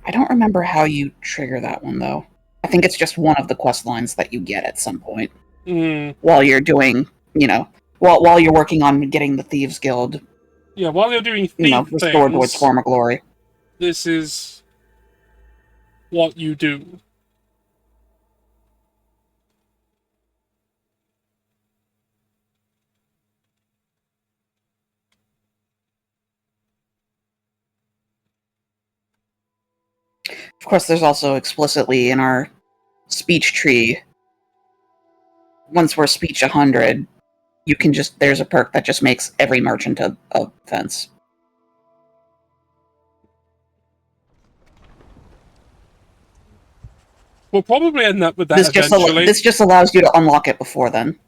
I don't remember how you trigger that one, though. I think it's just one of the quest lines that you get at some point. While you're doing, while you're working on getting the Thieves Guild, Yeah, while you're doing thief restored to its things, former glory. this is what you do. Of course, there's also explicitly in our speech tree, once we're speech 100, you can just, there's a perk that just makes every merchant a fence. We'll probably end up with that eventually. This just allows you to unlock it before then.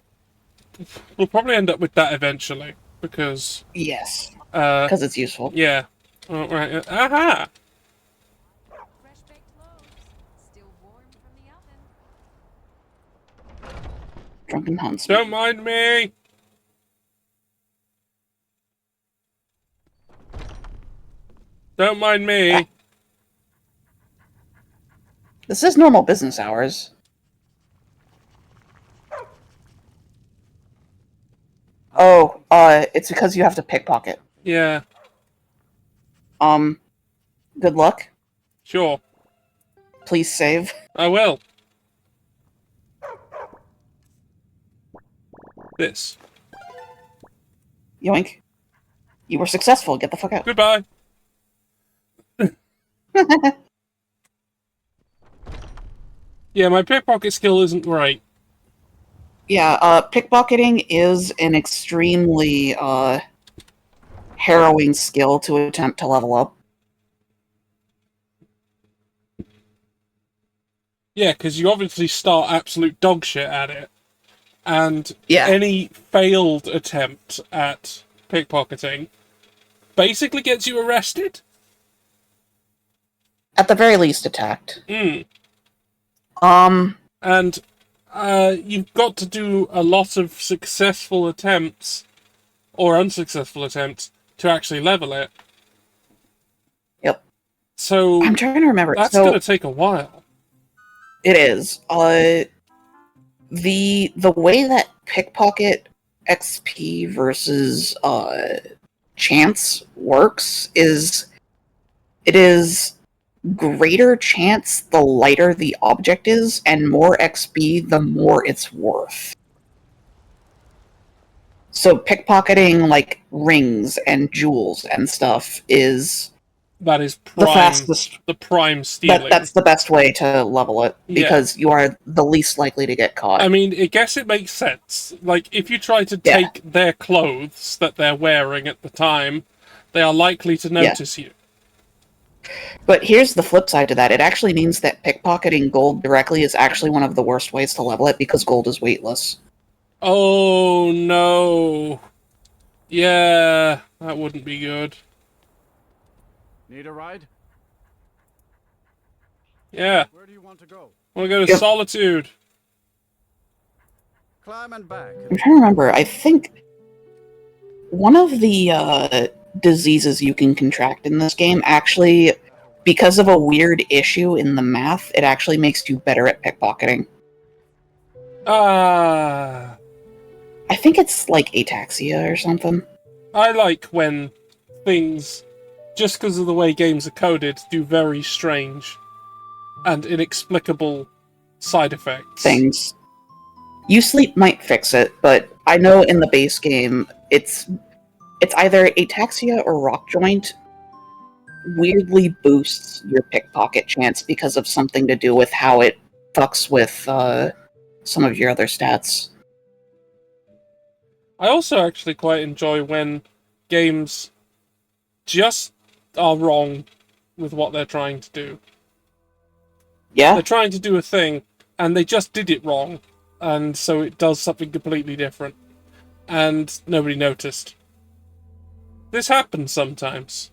We'll probably end up with that eventually, because... Yes. Because it's useful. Yeah. Oh, right. Aha! Fresh baked loaves, still warm from the oven. Drunken huntsman. Don't mind me! Don't mind me! This is normal business hours. Oh, it's because you have to pickpocket. Yeah. Good luck. Sure. Please save. I will. This. Yoink. You were successful. Get the fuck out. Goodbye. Yeah, my pickpocket skill isn't great. Yeah, pickpocketing is an extremely, harrowing skill to attempt to level up. Yeah, because you obviously start absolute dog shit at it. And Yeah. any failed attempt at pickpocketing basically gets you arrested. At the very least, attacked. And you've got to do a lot of successful attempts, or unsuccessful attempts, to actually level it. Yep. So I'm trying to remember. That's so, going to take a while. It is. The way that pickpocket XP versus chance works is it is greater chance the lighter the object is, and more XP the more it's worth. So pickpocketing like rings and jewels and stuff is That is prime, the fastest. the prime stealing. That's the best way to level it, because you are the least likely to get caught. I mean, I guess it makes sense. Like, if you try to take their clothes that they're wearing at the time, they are likely to notice you. But here's the flip side to that. It actually means that pickpocketing gold directly is actually one of the worst ways to level it because gold is weightless. Oh no. Yeah, that wouldn't be good. Need a ride? Yeah. Where do you want to go? I want to go to Yep. Solitude. Climb and back. I'm trying to remember. I think one of the diseases you can contract in this game actually, because of a weird issue in the math, it actually makes you better at pickpocketing. Ah. I think it's like ataxia or something. I like when things, just because of the way games are coded, do very strange and inexplicable side effects. Things. You Sleep might fix it, but I know in the base game it's either ataxia or rock joint weirdly boosts your pickpocket chance because of something to do with how it fucks with some of your other stats. I also actually quite enjoy when games just are wrong with what they're trying to do. Yeah? They're trying to do a thing, and they just did it wrong, and so it does something completely different, and nobody noticed. This happens sometimes.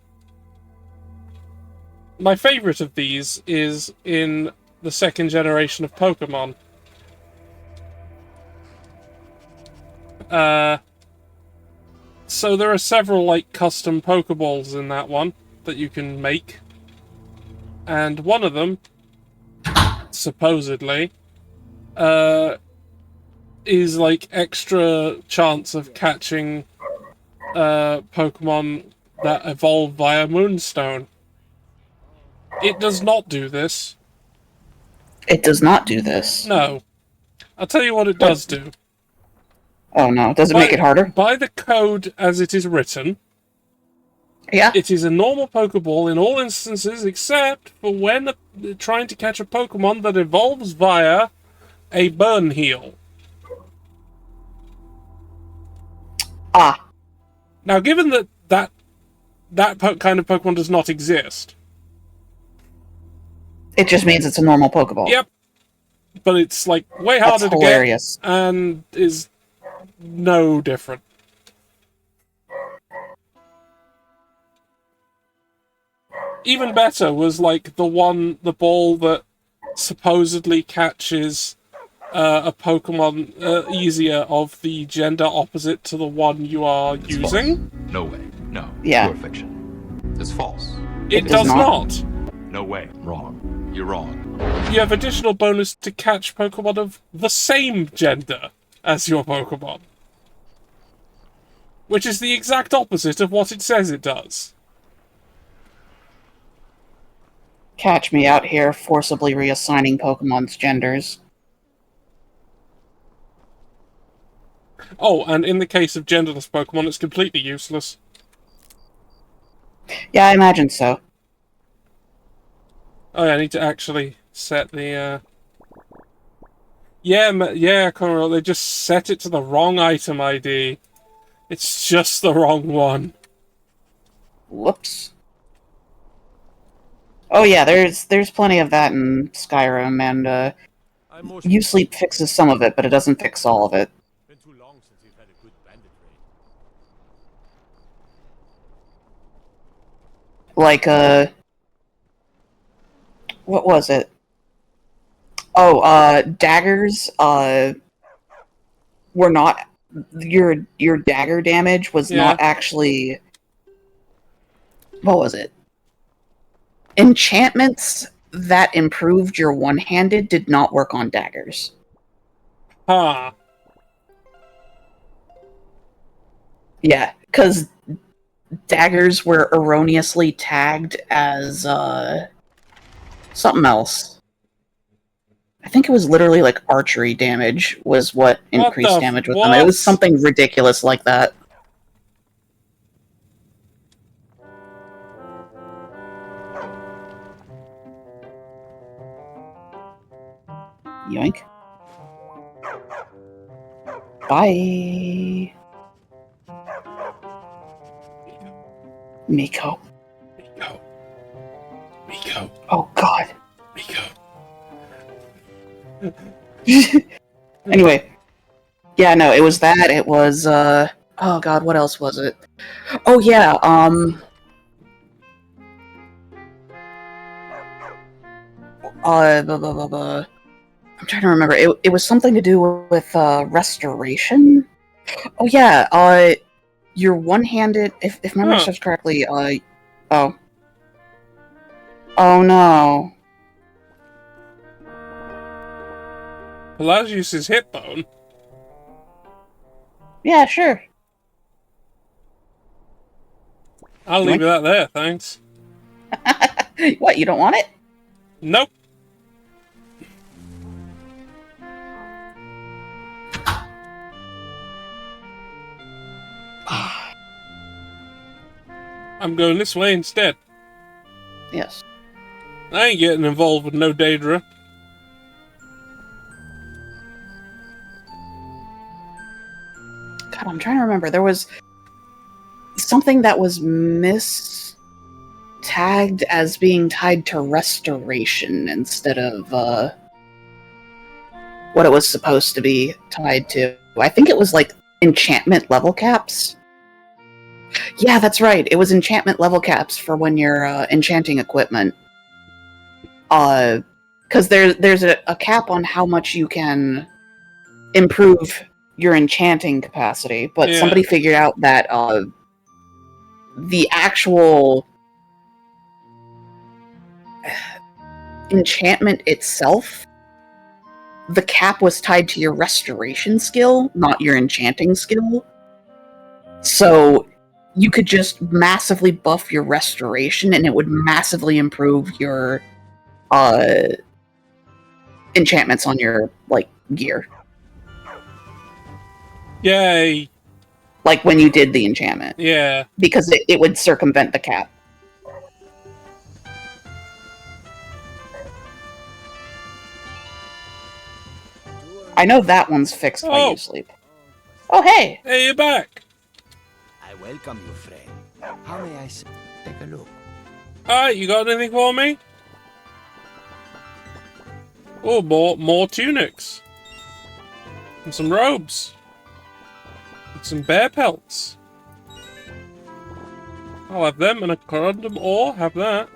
My favourite of these is in the second generation of Pokemon. So there are several, like, custom Pokeballs in that one that you can make. And one of them, supposedly, is, like, extra chance of catching Pokemon that evolve via Moonstone. It does not do this. It does not do this. No. I'll tell you what it does do. Oh no, does it make it harder? By the code as it is written, Yeah. it is a normal Pokeball in all instances except for when trying to catch a Pokemon that evolves via a burn heal. Ah. Now, given that kind of Pokemon does not exist. It just means it's a normal Pokeball. Yep. But it's, like, way harder to hilarious. get and is no different. Even better was, like, the ball that supposedly catches a Pokemon easier of the gender opposite to the one you are It's using. False. No way. No. Yeah. Pure fiction. It's false. It does not. No way. Wrong. You're wrong. You have additional bonus to catch Pokemon of the same gender as your Pokemon. Which is the exact opposite of what it says it does. Catch me out here forcibly reassigning Pokemon's genders. Oh, and in the case of genderless Pokemon, it's completely useless. Yeah, I imagine so. Oh yeah, I need to actually set the, Yeah, Conrad, they just set it to the wrong item ID. It's just the wrong one. Whoops. Oh yeah, there's plenty of that in Skyrim, and You Sleep fixes some of it, but it doesn't fix all of it. Been too long since we've had a good bandit raid. Like, what was it? Oh, daggers, were not... Your dagger damage was not actually... What was it? Enchantments that improved your one-handed did not work on daggers. Huh. Yeah, because daggers were erroneously tagged as, something else. I think it was literally, like, archery damage was what increased damage with them. It was something ridiculous like that. Yoink. Bye. Miko. Miko. Oh God. Miko. Anyway, yeah, no, it was that. It was oh God, what else was it? Oh yeah, blah, blah, blah, blah. I'm trying to remember. It was something to do with restoration. Oh yeah, you're one-handed. If memory serves correctly, oh, oh no. Pelagius' hip bone. Yeah, sure. I'll leave that there, thanks. What, you don't want it? Nope. I'm going this way instead. Yes. I ain't getting involved with no Daedra. God, I'm trying to remember. There was something that was tagged as being tied to restoration instead of what it was supposed to be tied to. I think it was like enchantment level caps. Yeah, that's right. It was enchantment level caps for when you're enchanting equipment. Because there's a cap on how much you can improve your enchanting capacity, but somebody figured out that the actual enchantment itself, the cap was tied to your restoration skill, not your enchanting skill. So you could just massively buff your restoration and it would massively improve your enchantments on your gear. Yay. Like when you did the enchantment. Yeah. Because it would circumvent the cap. I know that one's fixed while you sleep. Oh, hey! Hey, you're back! I welcome you, friend. How may I say? Take a look. Alright, you got anything for me? Oh, more tunics. And some robes. And some bear pelts. I'll have them and a corundum ore, have that.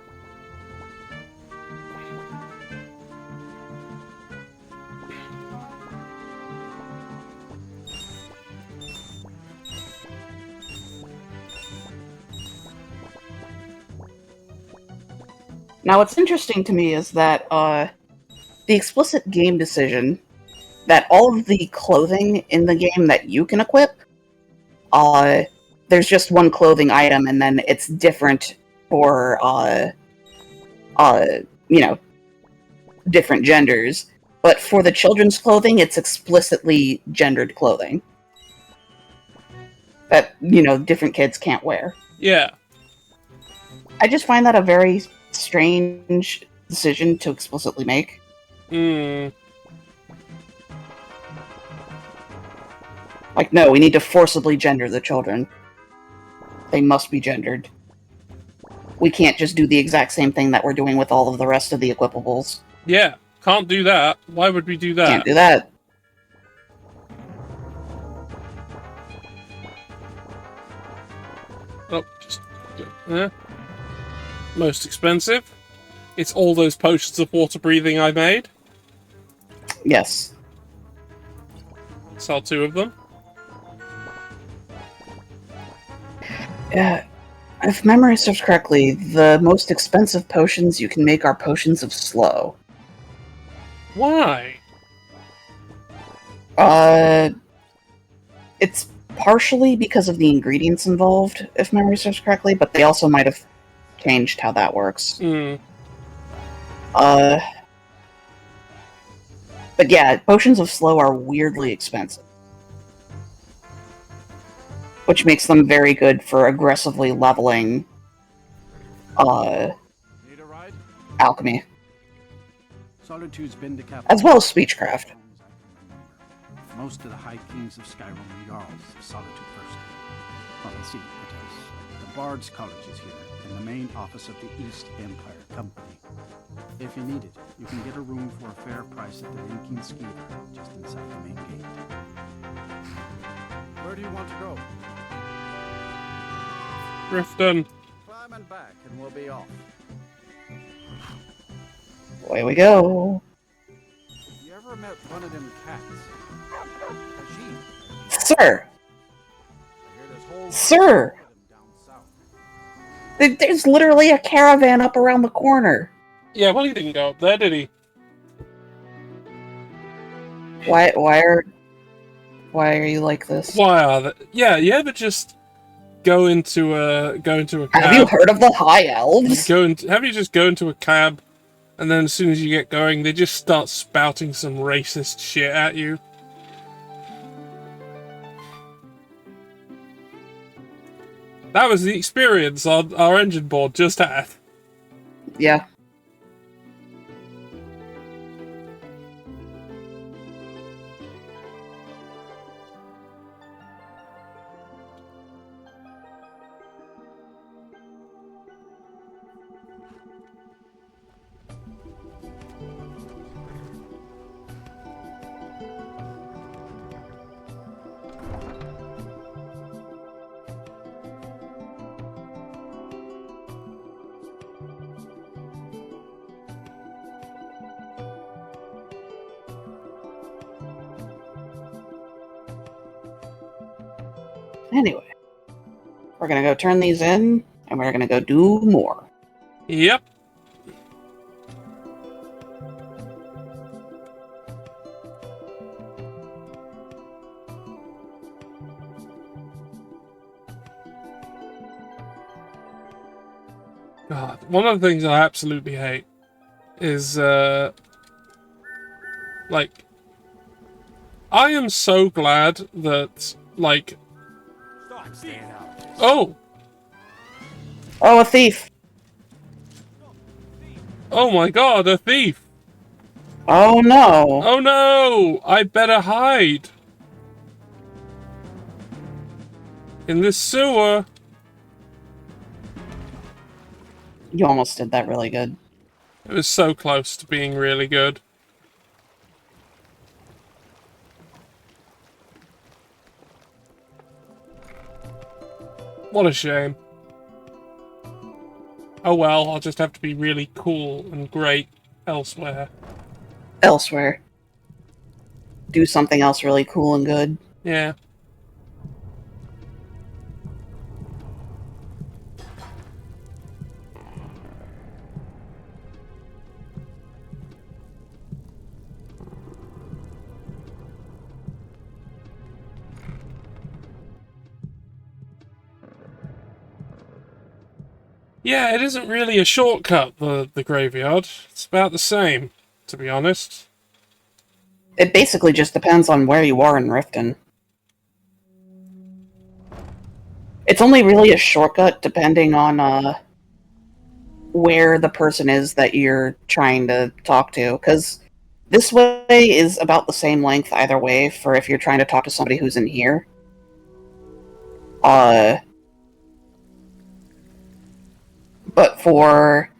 Now, what's interesting to me is that the explicit game decision that all of the clothing in the game that you can equip, there's just one clothing item, and then it's different for different genders. But for the children's clothing, it's explicitly gendered clothing that different kids can't wear. Yeah. I just find that a very strange decision to explicitly make. Like, no, we need to forcibly gender the children. They must be gendered. We can't just do the exact same thing that we're doing with all of the rest of the equipables. Yeah, can't do that. Why would we do that? Can't do that. Oh, just... Most expensive? It's all those potions of water breathing I made? Yes. Sell 2 of them. Yeah. If memory serves correctly, the most expensive potions you can make are potions of slow. Why? It's partially because of the ingredients involved, if memory serves correctly, but they also might have changed how that works. But yeah, potions of slow are weirdly expensive. Which makes them very good for aggressively leveling alchemy. Solitude's been decapitated. As well as speechcraft. Most of the High Kings of Skyrim were Jarls of Solitude first. Well, let's see, it is. The Bard's College is here, in the main office of the East Empire Company. If you need it, you can get a room for a fair price at the Linking Ski, just inside the main gate. Where do you want to go? Riften. Climb and back, and we'll be off. Away we go. You ever met one of them cats? A sheep? Sir! I hear there's whole Sir! of them down south. There's literally a caravan up around the corner. Yeah, well, he didn't go up there, did he? Why are you like this? Why are they? Yeah, you ever just go into a cab? Have you heard of the High Elves? Have you just go into a cab, and then as soon as you get going, they just start spouting some racist shit at you? That was the experience our engine board just had. Yeah. Anyway, we're gonna go turn these in, and we're gonna go do more. Yep. God, one of the things I absolutely hate is, like, I am so glad that, like, oh! Oh, a thief! Oh my god, a thief! Oh no! Oh no! I better hide! In this sewer! You almost did that really good. It was so close to being really good. What a shame. Oh well, I'll just have to be really cool and great elsewhere. Elsewhere. Do something else really cool and good. Yeah. Yeah, it isn't really a shortcut, the graveyard. It's about the same, to be honest. It basically just depends on where you are in Riften. It's only really a shortcut depending on where the person is that you're trying to talk to, because this way is about the same length either way for if you're trying to talk to somebody who's in here. But for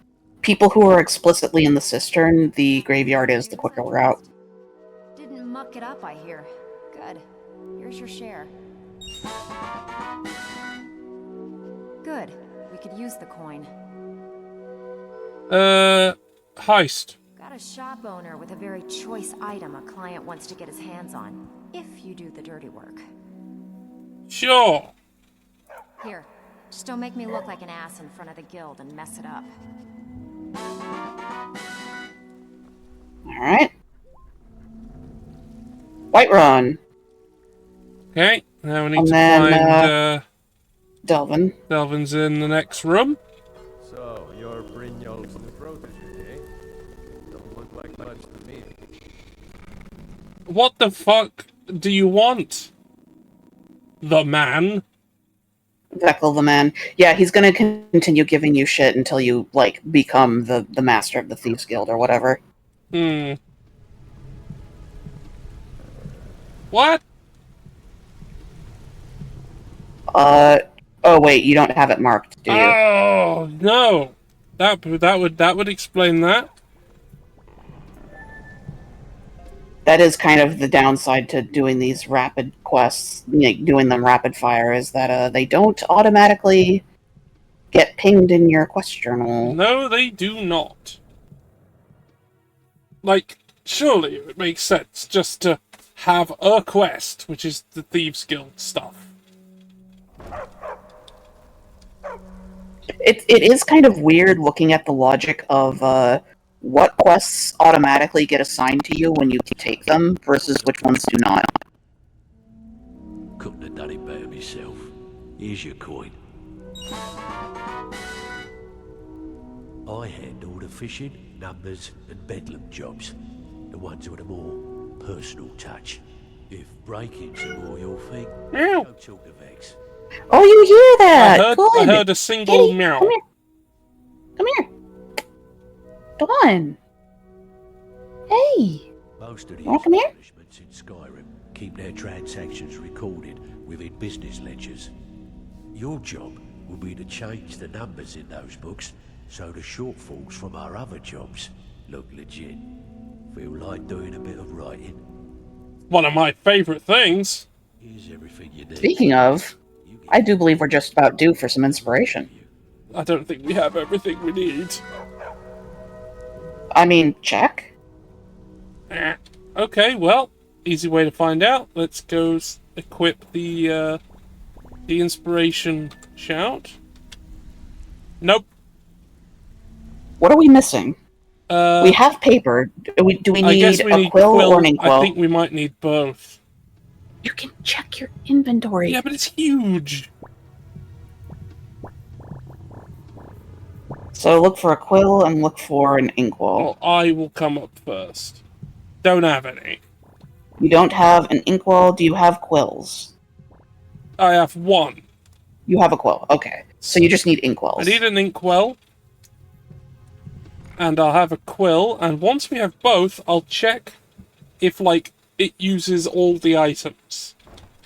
people who are explicitly in the cistern, the graveyard is the quicker route. Didn't muck it up, I hear. Good. Here's your share. Good. We could use the coin. Heist. Got a shop owner with a very choice item a client wants to get his hands on, if you do the dirty work. Sure. Here, just don't make me look like an ass in front of the guild and mess it up. Alright. Whiterun. Okay, now we need And to then, find, Delvin. Delvin's in the next room. So, you're Brynjolf's new protege, eh? Don't look like much to me. What the fuck do you want? The man? Vekel the man. Yeah, he's gonna continue giving you shit until you, like, become the master of the Thieves Guild or whatever. What? Oh wait, you don't have it marked, do you? Oh, no. That would explain that. that is kind of the downside to doing these rapid quests, doing them rapid fire, is that they don't automatically get pinged in your quest journal. No, they do not. Like, surely it would make sense just to have a quest, which is the Thieves Guild stuff. It is kind of weird looking at the logic of what quests automatically get assigned to you when you take them versus which ones do not. Couldn't have done it better myself. Here's your coin. I handle the fishing, numbers, and bedlam jobs. The ones with a more personal touch. If breaking's more your thing, Meow. don't talk to Vex. Oh, you hear that? I heard a single Kitty, meow. Come here. Come here. Dawn. Hey. Most of the Wanna come here? establishments in Skyrim keep their transactions recorded within business ledgers. Your job will be to change the numbers in those books so the shortfalls from our other jobs look legit. Feel like doing a bit of writing? One of my favourite things. Here's everything you need. Speaking of, I do believe we're just about due for some inspiration. I don't think we have everything we need. I mean, check. Okay, well, easy way to find out. Let's go equip the inspiration shout. Nope. What are we missing? We have paper. Do we I guess need we a need quill or an inkwell? I think we might need both. You can check your inventory. Yeah, but it's huge. So look for a quill and look for an inkwell. Well, I will come up first. Don't have any. You don't have an inkwell. Do you have quills? I have one. You have a quill. Okay. So you just need inkwells. I need an inkwell. And I'll have a quill. And once we have both, I'll check if, like, it uses all the items.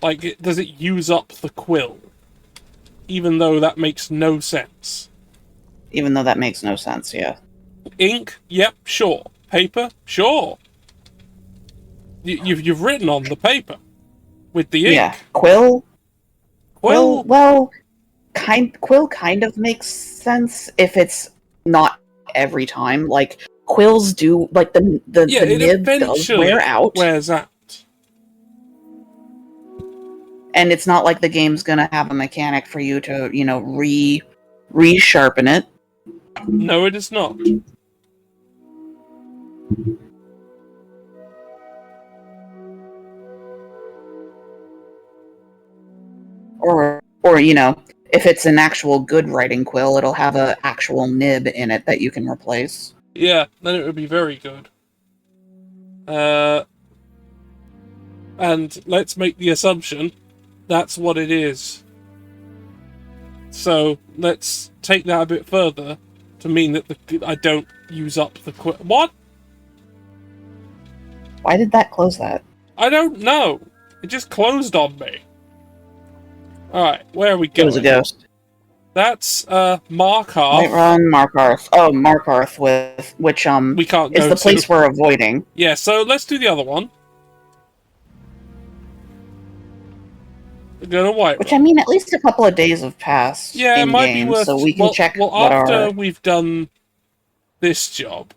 Like, does it use up the quill? Even though that makes no sense. Even though that makes no sense, yeah. Ink? Yep, sure. Paper? Sure. You've written on the paper. With the ink. Yeah. Quill? Well, quill kind of makes sense if it's not every time. Like, quills do, like, the nib does wear out. Wears out. And it's not like the game's gonna have a mechanic for you to, re-sharpen it. No, it is not. Or if it's an actual good writing quill, it'll have an actual nib in it that you can replace. Yeah, then it would be very good. And let's make the assumption that's what it is. So let's take that a bit further to mean that I don't use up the quill. What? Why did that close that? I don't know. It just closed on me. Alright, where are we going? It was a ghost. That's Markarth. Whiterun, Markarth. Oh, Markarth, which we can't is go the to. place we're avoiding. Yeah, so let's do the other one. We're going to Whiterun. Which, I mean, at least a couple of days have passed. Yeah, it might game, be worth. So we can check what after we've done this job,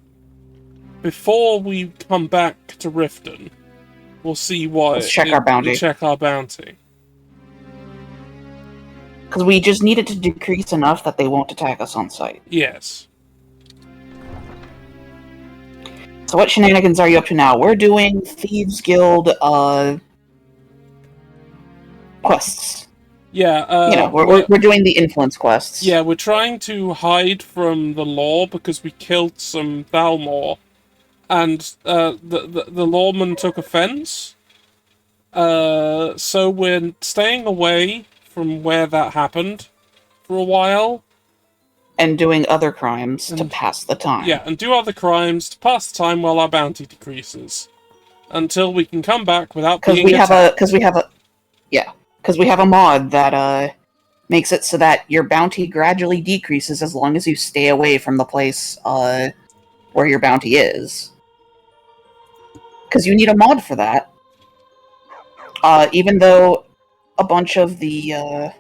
before we come back to Riften, we'll see what. Let's check our bounty. We'll check our bounty. Because we just need it to decrease enough that they won't attack us on sight. Yes. So what shenanigans are you up to now? We're doing Thieves Guild quests. Yeah, we're doing the influence quests. Yeah, we're trying to hide from the law because we killed some Thalmor, and the lawman took offense. So we're staying away from where that happened for a while. And doing other crimes to pass the time. Yeah, and do other crimes to pass the time while our bounty decreases. Until we can come back without being attacked. Because we have a mod that makes it so that your bounty gradually decreases as long as you stay away from the place where your bounty is. because you need a mod for that. Even though a bunch of the,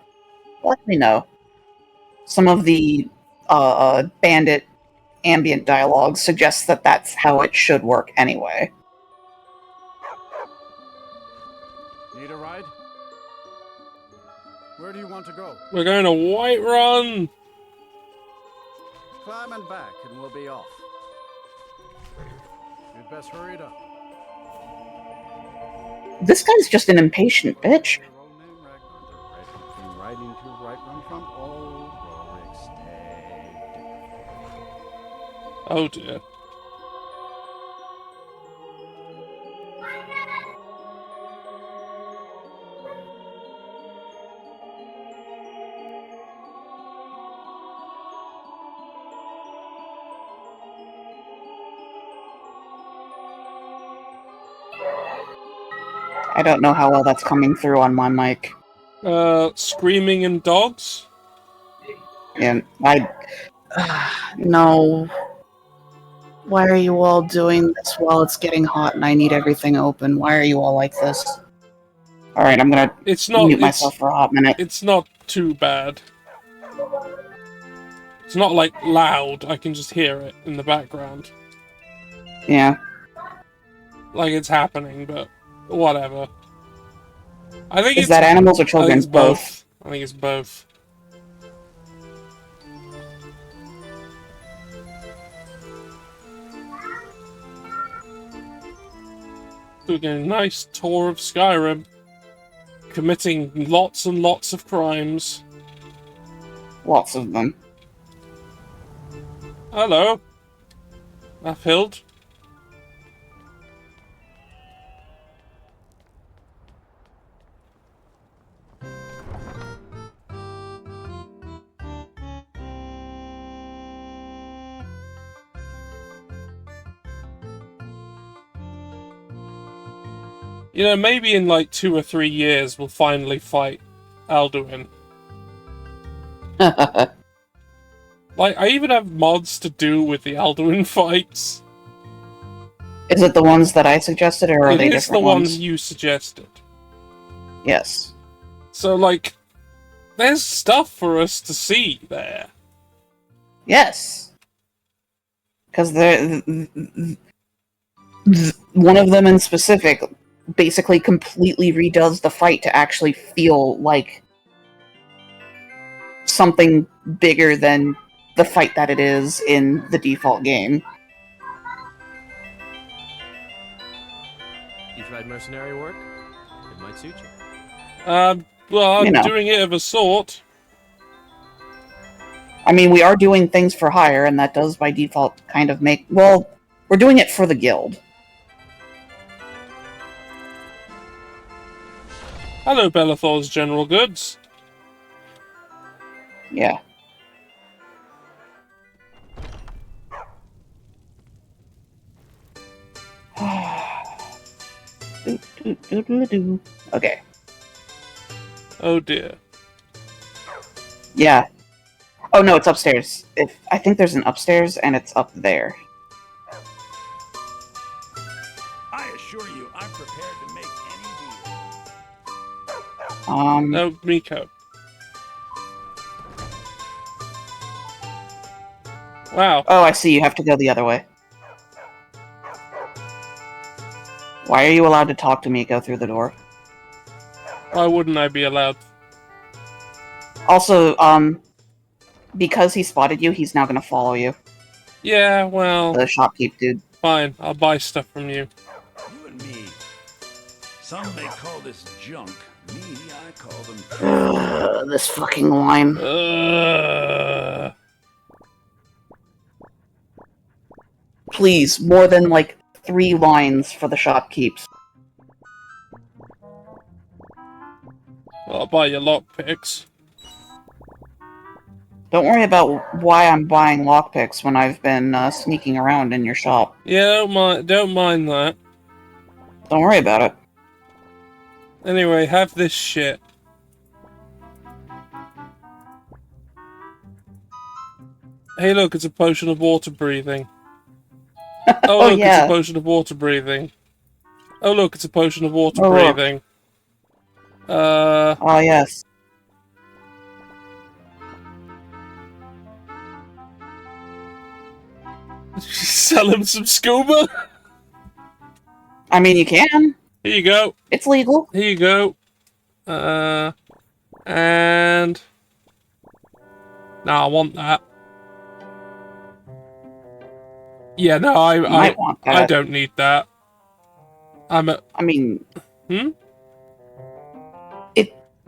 let me know, some of the bandit ambient dialogue suggests that that's how it should work anyway. Need a ride? Where do you want to go? We're going to Whiterun! Climb and back, and we'll be off. You'd best hurry it up. This guy's just an impatient bitch. From riding to Whiterun from old Rorikstead. Oh dear. I don't know how well that's coming through on my mic. Screaming and dogs? And no. Why are you all doing this while it's getting hot and I need everything open? Why are you all like this? Alright, I'm gonna mute myself for a hot minute. It's not too bad. It's not, like, loud. I can just hear it in the background. Yeah. Like it's happening, but whatever. I think Is that animals or children? I think it's both. I think it's both. Doing a nice tour of Skyrim. Committing lots and lots of crimes. Lots of them. Hello. Afhild. You know, maybe in like 2 or 3 years we'll finally fight Alduin. Like, I even have mods to do with the Alduin fights. Is it the ones that I suggested, or are they different ones? It's the ones you suggested. Yes. So, like, there's stuff for us to see there. Yes. Because one of them in specific basically completely redoes the fight to actually feel like something bigger than the fight that it is in the default game. You tried mercenary work? It might suit you. Well, I'm You know. doing it of a sort. I mean, we are doing things for hire, and that does by default kind of make... Well, we're doing it for the guild. Hello, Bellathor's General Goods. Yeah. Okay. Oh dear. Yeah. Oh no, it's upstairs. I think there's an upstairs, and it's up there. I assure you, I'm prepared to make any deal. No, Miko. Wow. Oh, I see. You have to go the other way. Why are you allowed to talk to me? Go through the door. Why wouldn't I be allowed? Also, because he spotted you, he's now gonna follow you. Yeah, well... The shopkeep dude. Fine, I'll buy stuff from you. You and me. Some may call this junk. Me, I call them... This fucking line. Please, more than, like, 3 lines for the shopkeeps. Well, I'll buy your lockpicks. Don't worry about why I'm buying lockpicks when I've been sneaking around in your shop. Yeah, don't mind that. Don't worry about it. Anyway, have this shit. Hey look, it's a potion of water breathing. Oh look, yeah. it's a potion of water breathing. Oh look, it's a potion of water Oh, look. breathing. Oh, yes. Sell him some scuba? I mean, you can. Here you go. It's legal. Here you go. And... Nah, I want that. Yeah, no, might want that. I don't need that. I mean... Hmm?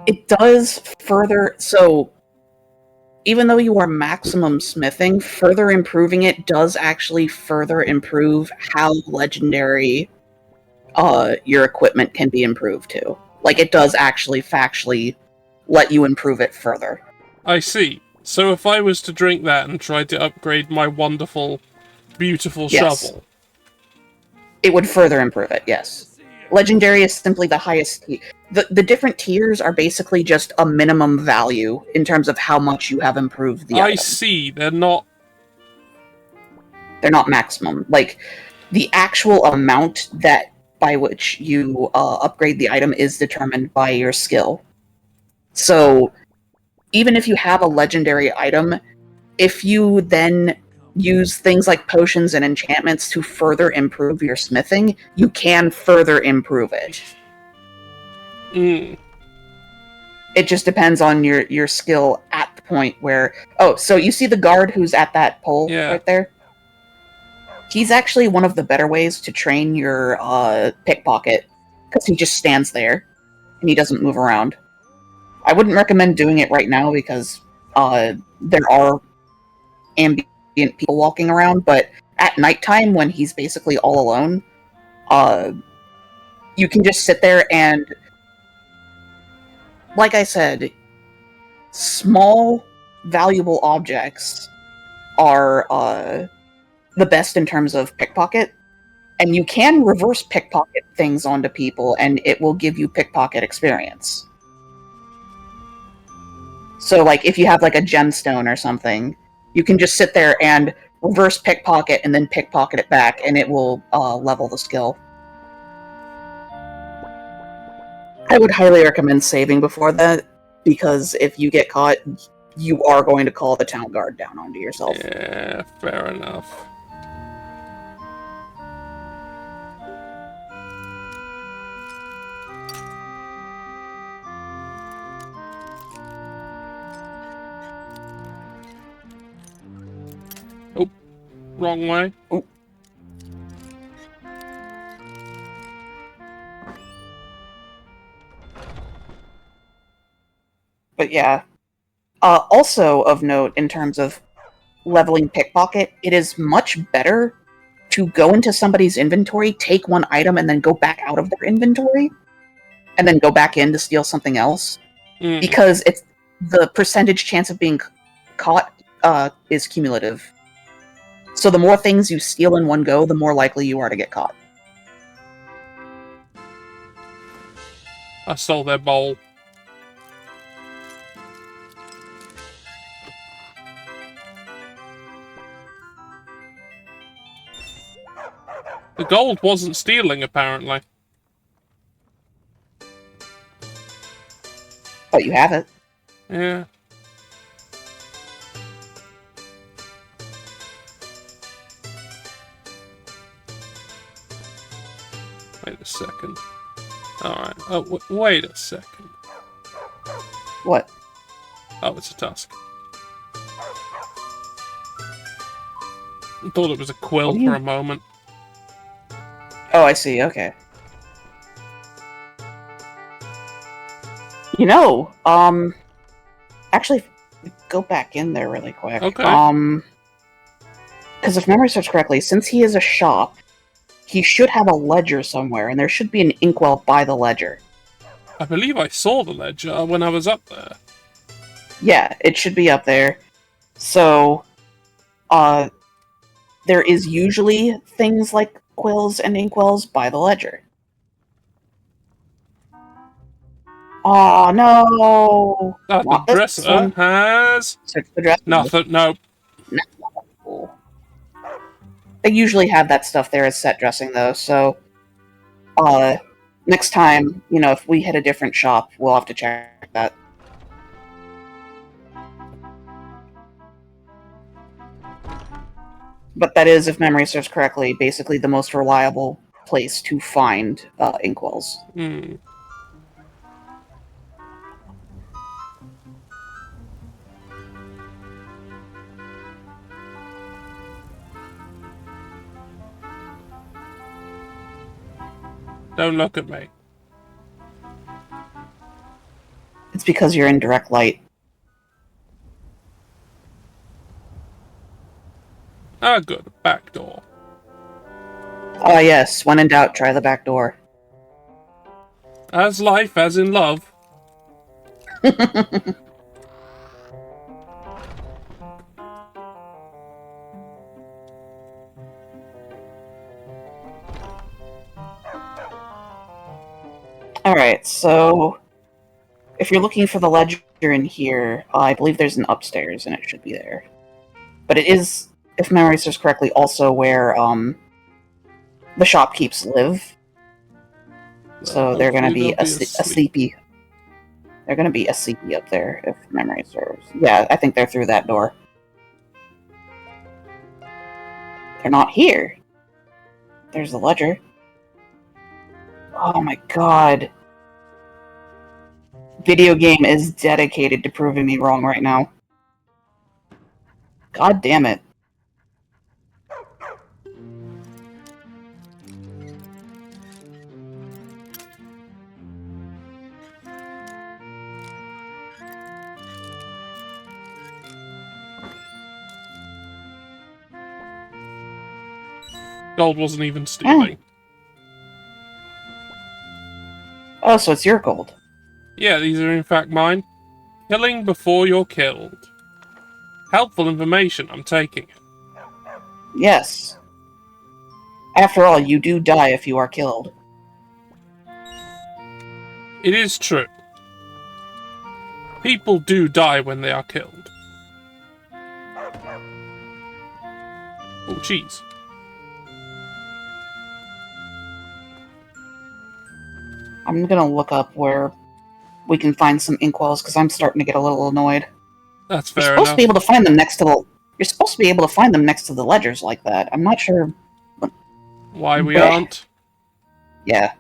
It does further... So, even though you are maximum smithing, further improving it does actually further improve how legendary your equipment can be improved to. Like, it does actually factually let you improve it further. I see. So if I was to drink that and try to upgrade my wonderful, beautiful shovel... It would further improve it, yes. Legendary is simply the highest tier. The different tiers are basically just a minimum value in terms of how much you have improved the item. see, they're not... They're not maximum. Like, the actual amount that by which you upgrade the item is determined by your skill. So, even if you have a legendary item, if you then use things like potions and enchantments to further improve your smithing, you can further improve it. Mm. It just depends on your skill at the point where... Oh, so you see the guard who's at that pole right there? He's actually one of the better ways to train your pickpocket, because he just stands there, and he doesn't move around. I wouldn't recommend doing it right now, because there are ambient people walking around, but at nighttime, when he's basically all alone, you can just sit there and... Like I said, small, valuable objects are the best in terms of pickpocket, and you can reverse pickpocket things onto people, and it will give you pickpocket experience. So, like, if you have, like, a gemstone or something, you can just sit there and reverse pickpocket and then pickpocket it back, and it will level the skill. I would highly recommend saving before that, because if you get caught, you are going to call the town guard down onto yourself. Yeah, fair enough. Oh, wrong way. Oh. But yeah. Also of note, in terms of leveling pickpocket, it is much better to go into somebody's inventory, take one item, and then go back out of their inventory, and then go back in to steal something else. Mm. Because it's the percentage chance of being caught is cumulative. So the more things you steal in one go, the more likely you are to get caught. I stole their bowl. The gold wasn't stealing, apparently. But you have it. Yeah. Wait a second. Alright. Oh, wait a second. What? Oh, it's a tusk. I thought it was a quill for a moment. Oh, I see, okay. You know, actually, go back in there really quick. Okay. Because if memory serves correctly, since he is a shop, he should have a ledger somewhere, and there should be an inkwell by the ledger. I believe I saw the ledger when I was up there. Yeah, it should be up there. So, there is usually things like quills and inkwells by the ledger. Oh no! The dresser has... Search the dresser. Nothing, nope. No. They usually have that stuff there as set dressing, though, so... next time, if we hit a different shop, we'll have to check that. But that is, if memory serves correctly, basically the most reliable place to find inkwells. Hmm. Don't look at me. It's because you're in direct light. Ah, good. Back door. Ah, yes. When in doubt, try the back door. As life, as in love. Alright, so if you're looking for the ledger in here, I believe there's an upstairs, and it should be there. But it is, if memory serves correctly, also where the shopkeeps live. So they're going to be a sleepy. They're going to be a sleepy up there, if memory serves. Yeah, I think they're through that door. They're not here. There's the ledger. Oh my god. Video game is dedicated to proving me wrong right now. God damn it. Gold wasn't even stealing. Oh, so it's your gold. Yeah, these are in fact mine. Killing before you're killed. Helpful information, I'm taking it. Yes. After all, you do die if you are killed. It is true. People do die when they are killed. Oh, jeez. I'm gonna look up where we can find some inkwells, because I'm starting to get a little annoyed. That's fair You're supposed enough. to be able to find them next to the... You're supposed to be able to find them next to the ledgers like that. I'm not sure... Why we aren't? Yeah.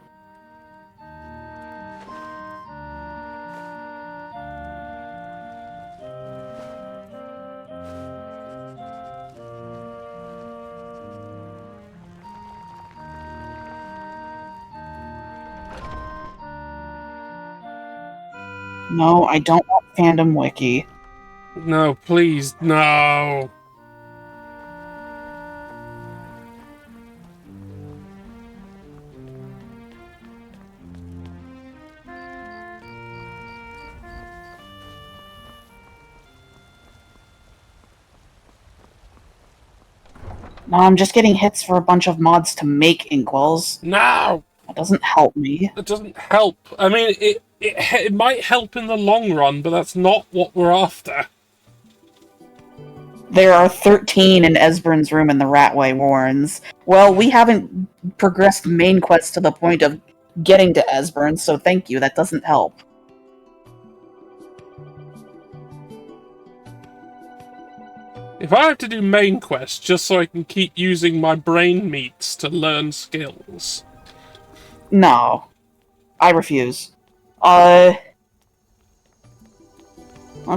No, I don't want Fandom Wiki. No, please, no. No, I'm just getting hits for a bunch of mods to make inkwells. No! That doesn't help me. That doesn't help. I mean, it might help in the long run, but that's not what we're after. There are 13 in Esbern's room in the Ratway Warrens. Well, we haven't progressed the main quest to the point of getting to Esbern, so thank you, that doesn't help. If I have to do main quests just so I can keep using my brain meats to learn skills... No. I refuse. Let's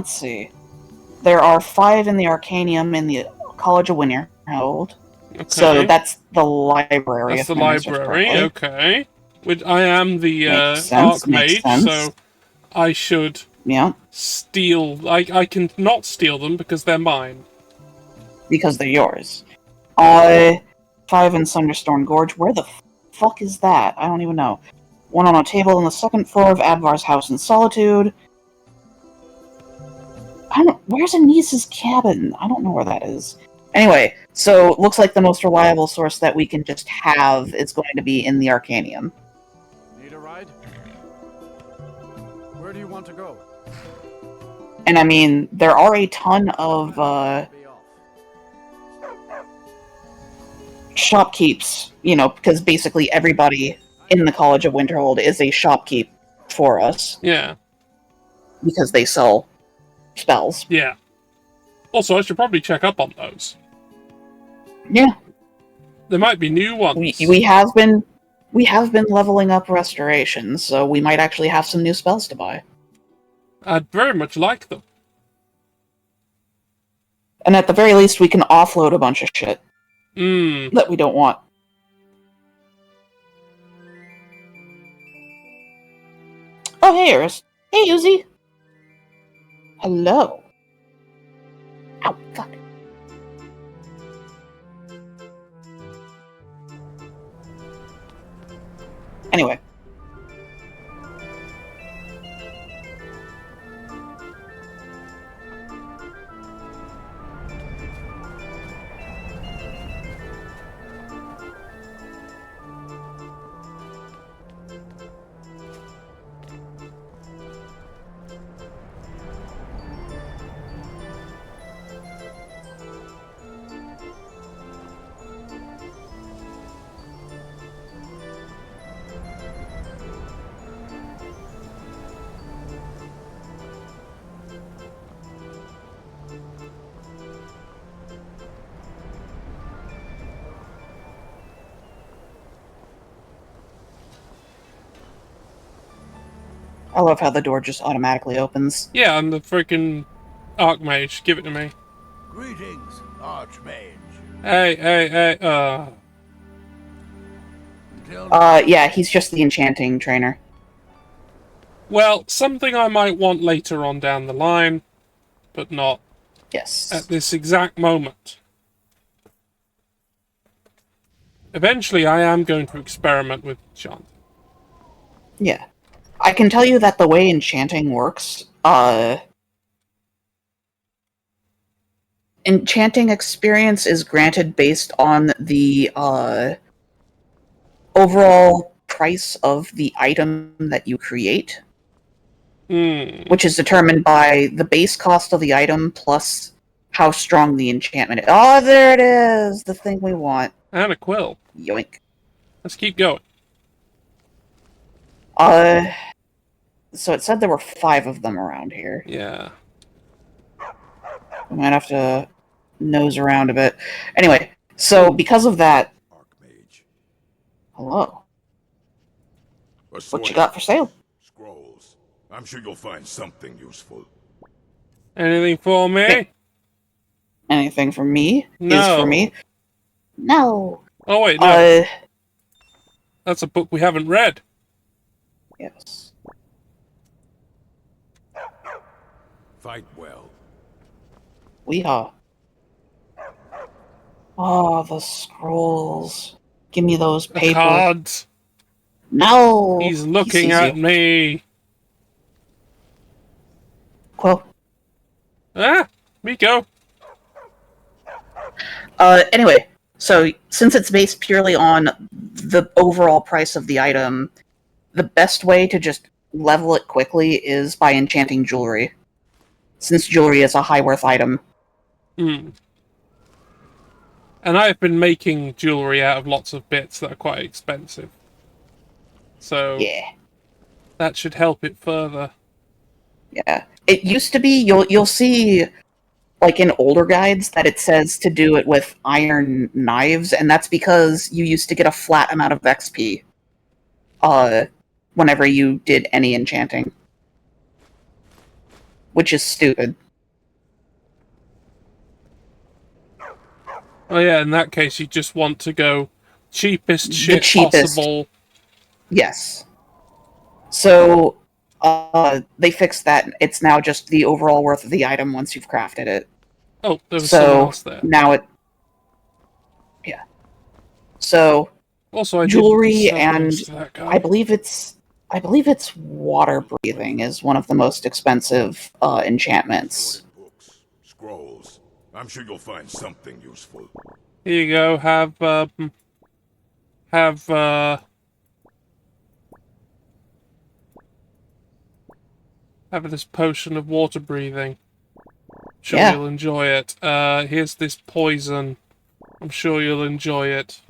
see. There are 5 in the Arcanium in the College of Winterhold. Okay. So that's the library. That's the library, okay. Which I am the Archmage, so I should steal... I can not steal them because they're mine. Because they're yours. 5 in Thunderstorm Gorge. Where the fuck is that? I don't even know. 1 on a table on the 2nd floor of Advar's house in Solitude. Where's Anis's cabin? I don't know where that is. Anyway, so looks like the most reliable source that we can just have is going to be in the Arcanium. Need a ride? Where do you want to go? And I mean, there are a ton of shopkeeps, because basically everybody in the College of Winterhold is a shopkeep for us. Yeah. Because they sell spells. Yeah. Also, I should probably check up on those. Yeah. There might be new ones. We have been leveling up restoration, so we might actually have some new spells to buy. I'd very much like them. And at the very least, we can offload a bunch of shit that we don't want. Oh, hey, Iris. Hey, Uzi. Hello. Ow, fuck. Anyway. I love how the door just automatically opens. Yeah, I'm the freaking Archmage. Give it to me. Greetings, Archmage. Hey. Yeah, he's just the enchanting trainer. Well, something I might want later on down the line, but not at this exact moment. Eventually, I am going to experiment with enchanting. Yeah. I can tell you that the way enchanting works, enchanting experience is granted based on the, overall price of the item that you create. Which is determined by the base cost of the item plus how strong the enchantment is. Oh, there it is! The thing we want. And a quill. Yoink. Let's keep going. So it said there were 5 of them around here. Yeah. I might have to nose around a bit. Anyway, so because of that... Hello. What you got for sale? Scrolls. I'm sure you'll find something useful. Anything for me? Yeah. Anything for me? No. Is for me? No. Oh, wait, no. That's a book we haven't read. Yes. Fight well. Weehaw. Oh, the scrolls. Give me those The paper. cards. No! He's looking at me. Quill. Ah, Miko. Anyway, so since it's based purely on the overall price of the item, the best way to just level it quickly is by enchanting jewelry. Since jewelry is a high worth item. And I've been making jewelry out of lots of bits that are quite expensive. So yeah, that should help it further. Yeah. It used to be, you'll see, like in older guides, that it says to do it with iron knives, and that's because you used to get a flat amount of XP whenever you did any enchanting. Which is stupid. Oh yeah, in that case you just want to go cheapest shit possible. Yes. So, they fixed that. It's now just the overall worth of the item once you've crafted it. Oh, there was someone else there. Now it... Yeah. So, also, jewelry and... I believe it's water breathing is one of the most expensive enchantments. Scrolls. I'm sure you'll find something useful. Here you go. Have this potion of water breathing. Sure, you'll enjoy it. Here's this poison. I'm sure you'll enjoy it.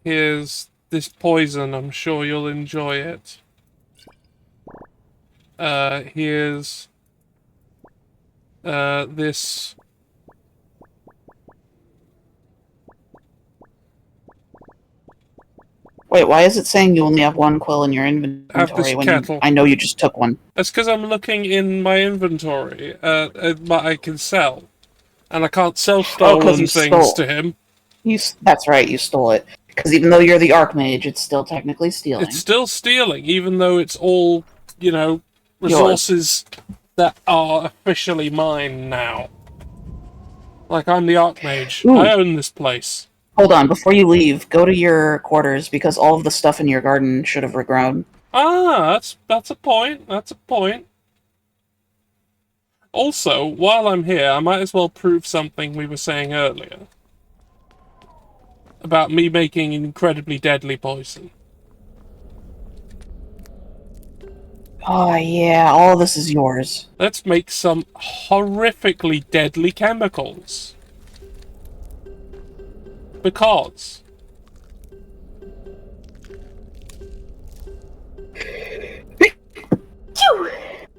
Here's this poison. I'm sure you'll enjoy it. Here's this. Wait, why is it saying you only have one quill in your inventory when kettle. I know you just took one? That's because I'm looking in my inventory at what I can sell. And I can't sell stolen things to him. That's right, you stole it. Because even though you're the Archmage, it's still technically stealing. It's still stealing, even though it's all, you know, resources that are officially mine now. Like, I'm the Archmage. Ooh. I own this place. Hold on, before you leave, go to your quarters, because all of the stuff in your garden should have regrown. Ah, that's a point. That's a point. Also, while I'm here, I might as well prove something we were saying earlier. About me making incredibly deadly poison. Oh yeah, all this is yours. Let's make some horrifically deadly chemicals. Because...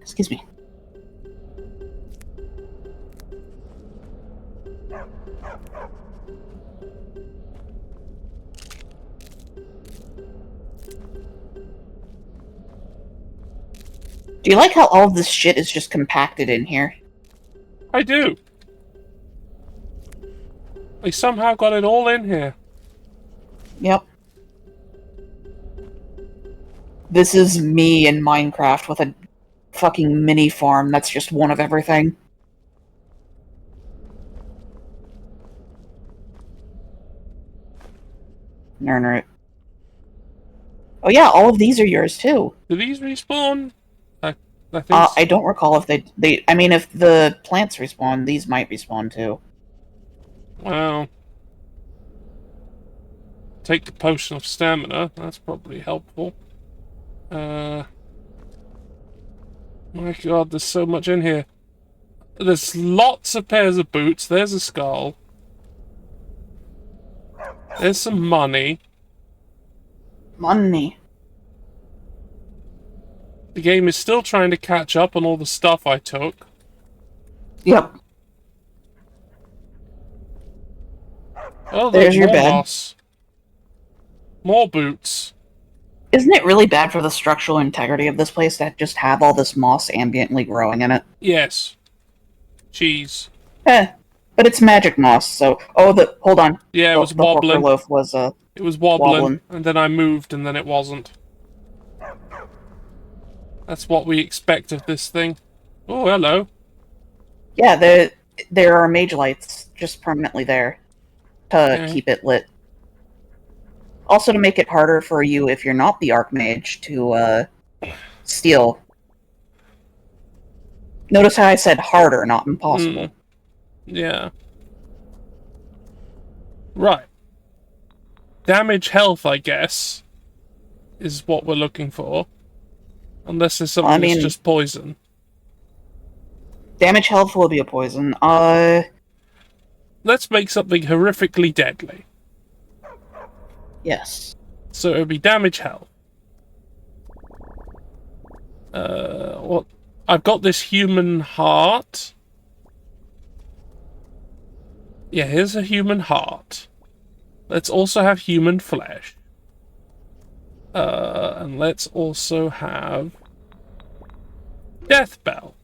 Excuse me. Do you like how all of this shit is just compacted in here? I do. They somehow got it all in here. Yep. This is me in Minecraft with a fucking mini farm that's just one of everything. Nernert. Oh yeah, all of these are yours too. Do these respawn? I think I don't recall if they I mean, if the plants respawn, these might respawn too. Well, take the potion of stamina. That's probably helpful. My god, there's so much in here. There's lots of pairs of boots. There's a skull. There's some money. Money. The game is still trying to catch up on all the stuff I took. Yep. Oh, there's your more bed. moss. More boots. Isn't it really bad for the structural integrity of this place to just have all this moss ambiently growing in it? Yes. Cheese. But it's magic moss, so... Oh, hold on. Yeah, it was the wobbling. Horker loaf was, it was wobbling, and then I moved, and then it wasn't. That's what we expect of this thing. Oh, hello. Yeah, there are mage lights just permanently there to keep it lit. Also to make it harder for you, if you're not the Archmage, to steal. Notice how I said harder, not impossible. Yeah. Right. Damage health, I guess, is what we're looking for. Unless there's something that's just poison. Damage health will be a poison. Let's make something horrifically deadly. Yes. So it would be damage health. What? I've got this human heart. Yeah, here's a human heart. Let's also have human flesh. And let's also have Death Bell.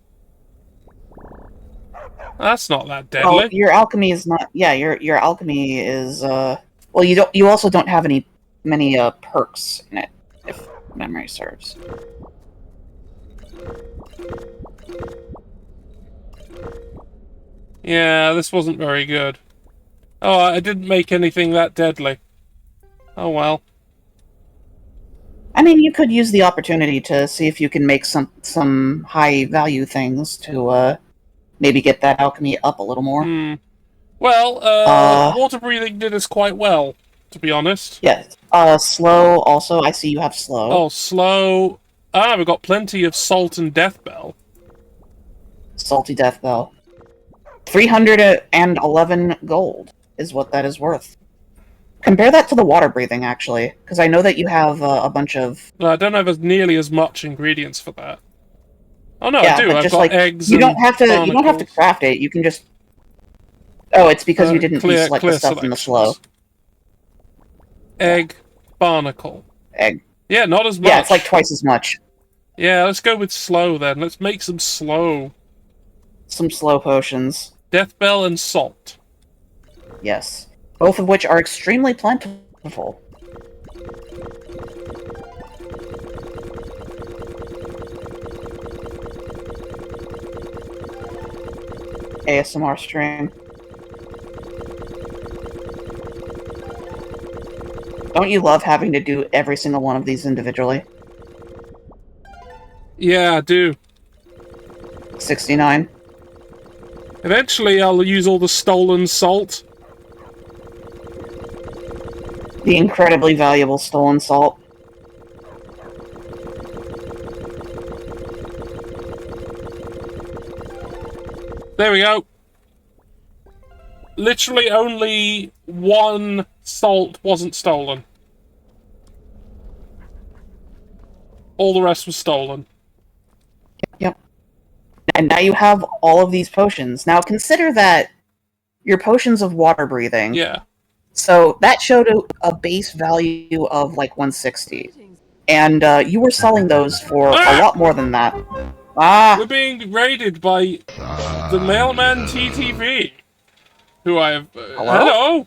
That's not that deadly. Well, your alchemy is not. Yeah, your alchemy is. Well, you don't. You also don't have many perks in it, if memory serves. Yeah, this wasn't very good. Oh, I didn't make anything that deadly. Oh well. I mean, you could use the opportunity to see if you can make some high value things to maybe get that alchemy up a little more. Well, water breathing did us quite well, to be honest. Yes. Slow also. I see you have slow. Oh, slow. Ah, we've got plenty of salt and death bell. Salty death bell. 311 gold is what that is worth. Compare that to the water breathing, actually, because I know that you have a bunch of. I don't have nearly as much ingredients for that. Oh no, yeah, I do. but I've just got like eggs. you and don't have to. You don't have to barnacles. craft it. You can just. Oh, it's because you didn't Clear deselect the stuff in the slow. Egg, barnacle. Egg. Yeah, not as much. Yeah, it's like twice as much. Yeah, let's go with slow then. Let's make some slow. Some slow potions. Death bell and salt. Yes. Both of which are extremely plentiful. ASMR stream. Don't you love having to do every single one of these individually? Yeah, I do. 69. Eventually, I'll use all the stolen salt. The incredibly valuable stolen salt. There we go. Literally only one salt wasn't stolen. All the rest was stolen. Yep. And now you have all of these potions. Now consider that your potions of water breathing. Yeah. So that showed a base value of like 160. And you were selling those for a lot more than that. We're being raided by the mailman TTV, who I have. Hello.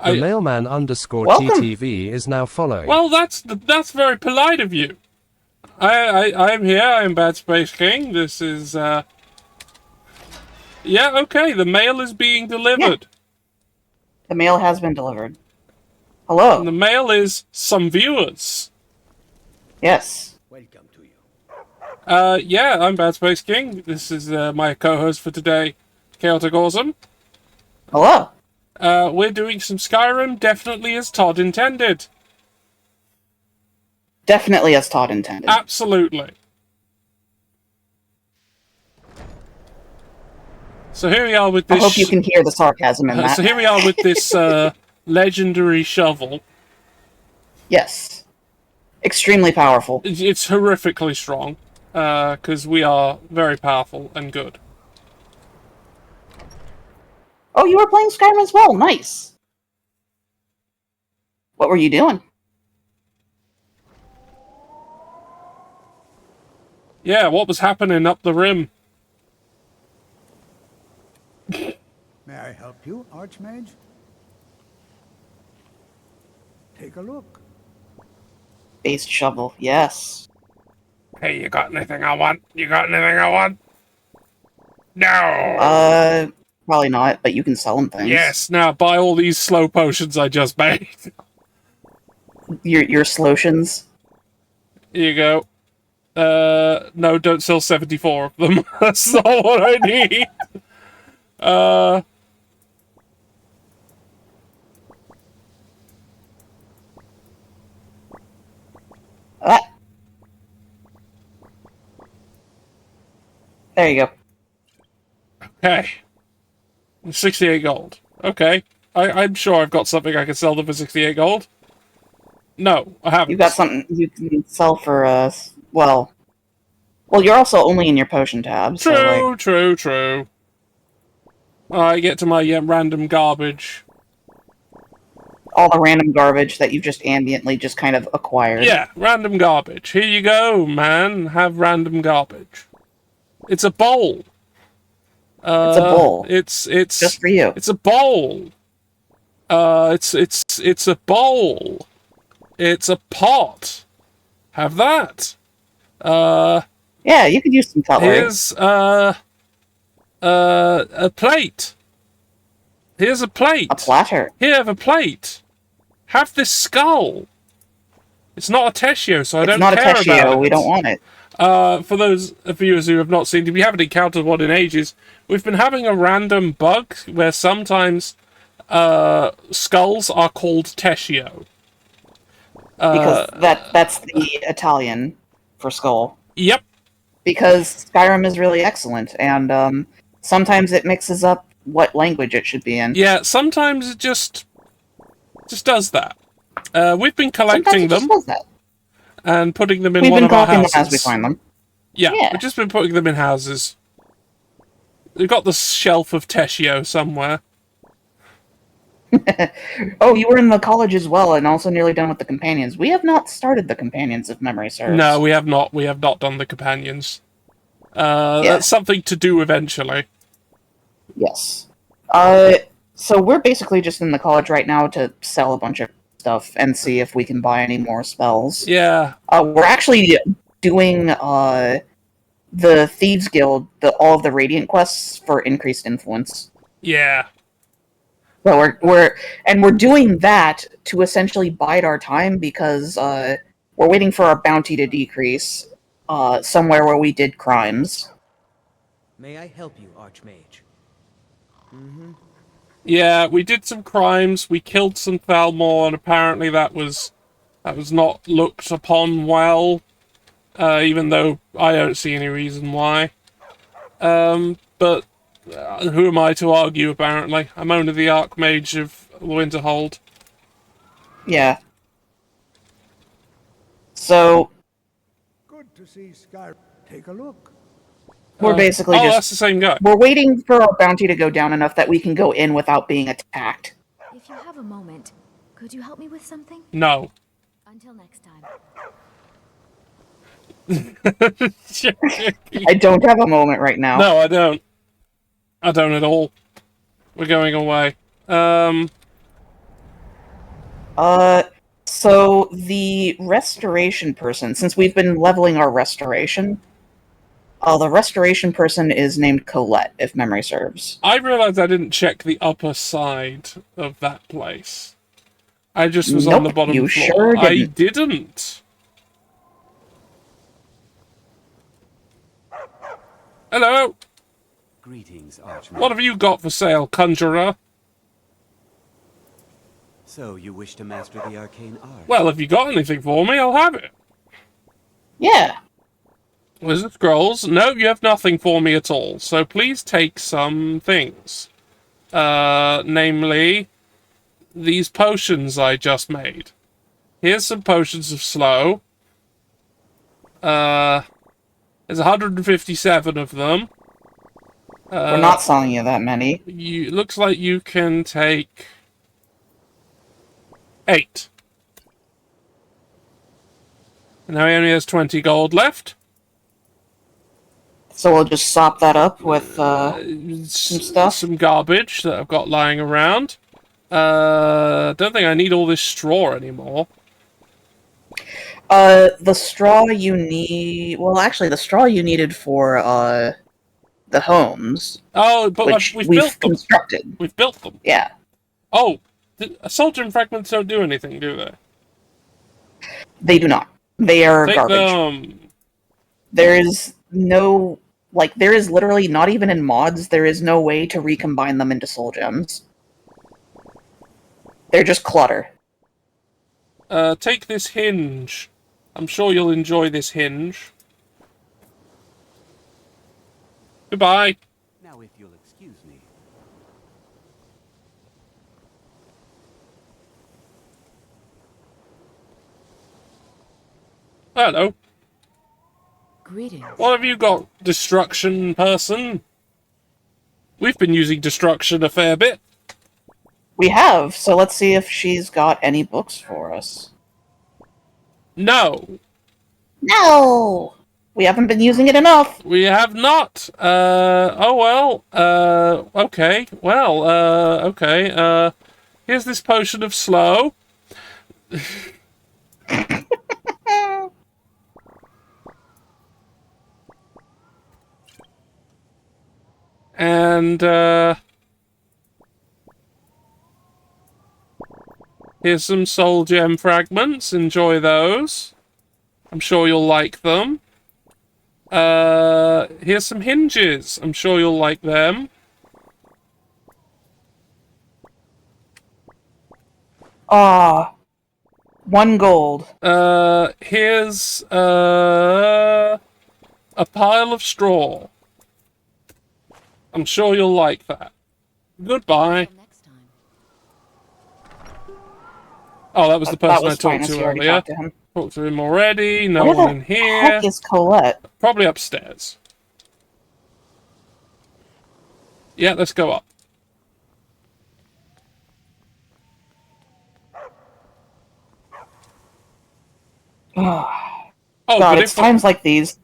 The mailman underscore Welcome. TTV is now following. Well, that's very polite of you. I'm here. I'm BadSpaceKing. This is yeah, okay. The mail is being delivered. Yeah. The mail has been delivered. Hello. And the mail is some viewers. Yes. Welcome to you. Yeah, I'm BadSpaceKing. This is my co-host for today, chaoticawesome. Hello. We're doing some Skyrim, definitely as Todd intended. Definitely as Todd intended. Absolutely. So here we are with this. I hope you can hear the sarcasm in that. So here we are with this legendary shovel. Yes. Extremely powerful. It's horrifically strong, because we are very powerful and good. Oh, you were playing Skyrim as well. Nice. What were you doing? Yeah, what was happening up the rim? May I help you, Archmage? Take a look. Based shovel, yes. Hey, you got anything I want? You got anything I want? No! Probably not, but you can sell them things. Yes, now buy all these slow potions I just made. Your slotions? Here you go. No, don't sell 74 of them. That's not what I need. There you go. Okay. 68 gold. Okay. I'm sure I've got something I can sell them for 68 gold. No, I haven't. You got something you can sell for, well, you're also only in your potion tab, True, so, like... true. I get to my random garbage. All the random garbage that you've just ambiently just kind of acquired. Yeah, random garbage. Here you go, man. Have random garbage. It's a bowl. It's a bowl. It's just for you. It's a bowl. It's a bowl. It's a pot. Have that. Yeah, you could use some cutlery. Here's a plate. Here's a plate. A platter. Here, have a plate. Have this skull. It's not a Teshio, so I don't care about it. It's not a Teshio. We don't want it. For those viewers who have not seen it, we haven't encountered one in ages. We've been having a random bug where sometimes skulls are called Teshio. Because that's the Italian for skull. Yep. Because Skyrim is really excellent, and sometimes it mixes up what language it should be in. Yeah, sometimes it just Just does that. We've been Sometimes collecting it just them does that. and putting them in We've one been of our collecting houses. them as we find them. Yeah, Yeah. we've just been putting them in houses. We've got the shelf of Teshio somewhere. Oh, you were in the college as well, and also nearly done with the companions. We have not started the companions, if memory serves. No, we have not. We have not done the companions. That's something to do eventually. Yes. So we're basically just in the college right now to sell a bunch of stuff and see if we can buy any more spells. Yeah. We're actually doing the Thieves Guild, all of the Radiant quests for increased influence. Yeah. So we're doing that to essentially bide our time because we're waiting for our bounty to decrease somewhere where we did crimes. May I help you, Archmage? Yeah, we did some crimes. We killed some Thalmor, and apparently that was not looked upon well. Even though I don't see any reason why. But who am I to argue? Apparently, I'm only the Archmage of Winterhold. Yeah. So Good to see Sky. Take a look. we're basically just... that's the same guy. We're waiting for our bounty to go down enough that we can go in without being attacked. If you have a moment, could you help me with something? No. Until next time. I don't have a moment right now. No, I don't. I don't at all. We're going away. So the restoration person, since we've been leveling our restoration, the restoration person is named Colette, if memory serves. I realized I didn't check the upper side of that place. I just was on the bottom you floor. Sure didn't. I didn't. Hello. Greetings, Archmage. What have you got for sale, conjurer? So, you wish to master the arcane art? Well, if you got anything for me, I'll have it. Yeah. Wizard Scrolls? No, you have nothing for me at all. So please take some things. Namely, these potions I just made. Here's some potions of slow. There's 157 of them. We're not selling you that many. Looks like you can take 8. And now he only has 20 gold left. So we'll just sop that up with some stuff. Some garbage that I've got lying around. Don't think I need all this straw anymore. The straw you need... Well, actually, the straw you needed for, the homes. Oh, but we've built them. Constructed. We've built them. Yeah. Oh, soldier fragments don't do anything, do they? They do not. They are Take garbage. them. There is no... Like, there is literally, not even in mods, there is no way to recombine them into soul gems. They're just clutter. Take this hinge. I'm sure you'll enjoy this hinge. Goodbye. Now, if you'll excuse me. Hello. Greetings. What have you got, destruction person? We've been using destruction a fair bit. We have, so let's see if she's got any books for us. No. No! We haven't been using it enough! We have not. Oh well. Okay. Well, okay. Here's this potion of slow. And, here's some soul gem fragments. Enjoy those. I'm sure you'll like them. Here's some hinges. I'm sure you'll like them. Ah, 1 gold. Here's, a pile of straw. I'm sure you'll like that. Goodbye. Oh, that was the person I was fine, talked as to you already earlier. talked to him. Talked to him already. No Where one the in here. heck is Colette? Probably upstairs. Yeah, let's go up. Oh, Oh, God, but it's if times like these.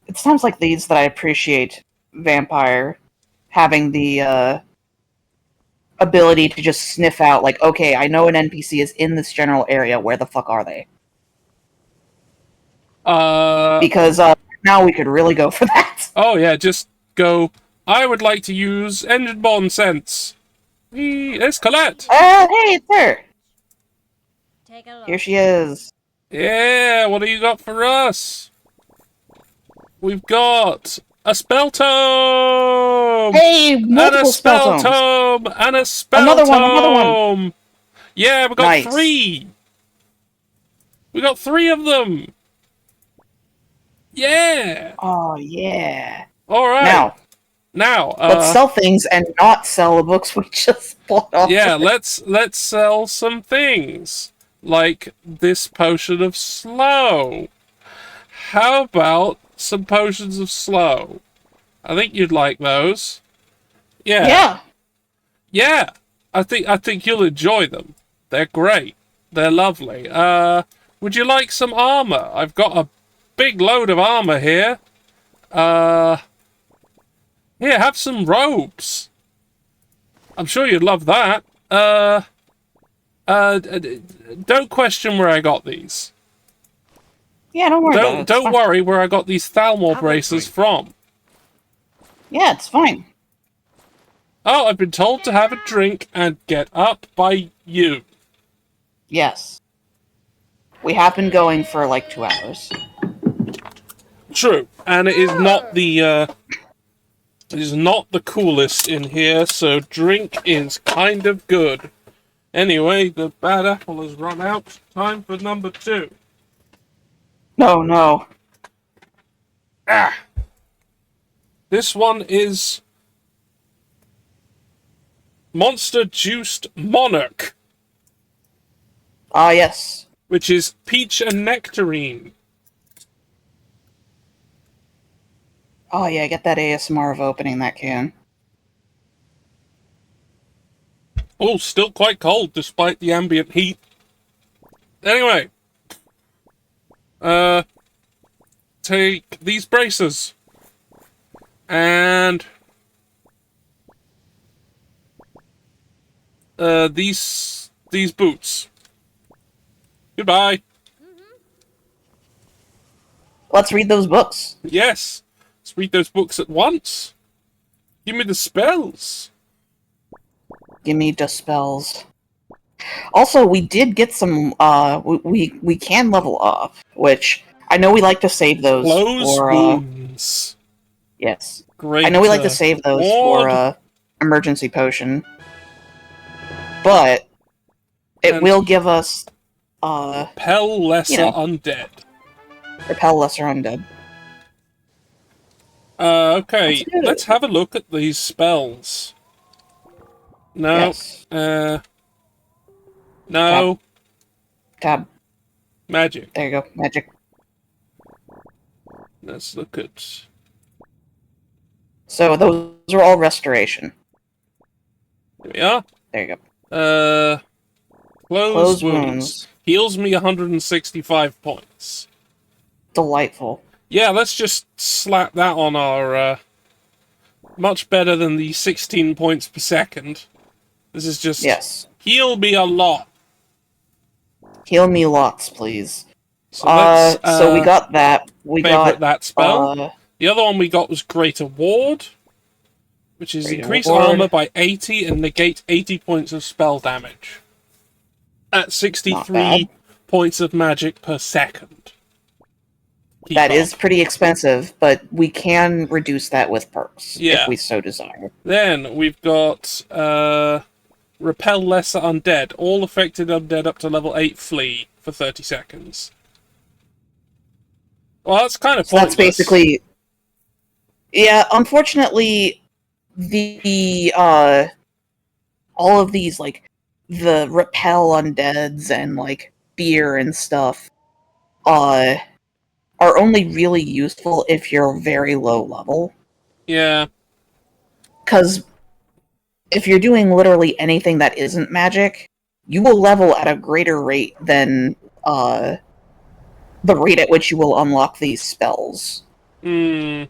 It's times like these that I appreciate Vampire having the ability to just sniff out, like, okay, I know an NPC is in this general area. Where the fuck are they? Because now we could really go for that. Oh yeah, just go. I would like to use engine bomb sense. It's Colette. Hey, it's her. Take a look. Here she is. Yeah, what do you got for us? We've got a spell tome. Hey, multiple spell tome and a spell another tome. one. Yeah, we got Nice. 3. We got 3 of them. Yeah. Oh yeah. All right. Now, let's sell things and not sell the books we just bought off. Yeah, let's sell some things like this potion of slow. How about some potions of slow? I think you'd like those. Yeah. Yeah. I think you'll enjoy them. They're great. They're lovely. Would you like some armor? I've got a big load of armor here. Here, have some robes. I'm sure you'd love that. Don't question where I got these. Yeah, don't worry about it. Don't worry where I got these Thalmor braces from. Yeah, it's fine. Oh, I've been told to have a drink and get up by you. Yes. We have been going for like 2 hours. True, and it is not the coolest in here, so drink is kind of good. Anyway, the bad apple has run out. Time for number 2. No. This one is Monster Juiced Monarch. Ah, yes. Which is peach and nectarine. Oh yeah, get that ASMR of opening that can. Oh, still quite cold despite the ambient heat. Anyway. Take these braces. And these boots. Goodbye. Let's read those books. Yes. Let's read those books at once. Give me the spells. Give me the spells. Also, we did get some, we can level up, which I know we like to save those Close for, wounds. Yes. Great. I know we like to save those for, emergency potion. But it will give us, Repel lesser undead. Repel lesser undead. Okay, let's have a look at these spells. No. Yes. No. Tab. Magic. There you go. Magic. Let's look at... So those are all restoration. There we are. There you go. Close wounds. Heals me 165 points. Delightful. Yeah, let's just slap that on our, much better than the 16 points per second. This is just... Yes. Heal me a lot. Heal me lots, please. So, so we got that. We got that spell. The other one we got was Greater Ward, which is increase armor by 80 and negate 80 points of spell damage. At 63 points of magic per second. That is pretty expensive, but we can reduce that with perks, if we so desire. Then we've got Repel Lesser Undead. All affected undead up to level 8 flee for 30 seconds. Well, that's kind of pointless. That's basically... Yeah, unfortunately, the all of these, like, the repel undeads and like fear and stuff are only really useful if you're very low level. Yeah. Because if you're doing literally anything that isn't magic, you will level at a greater rate than the rate at which you will unlock these spells. Hmm.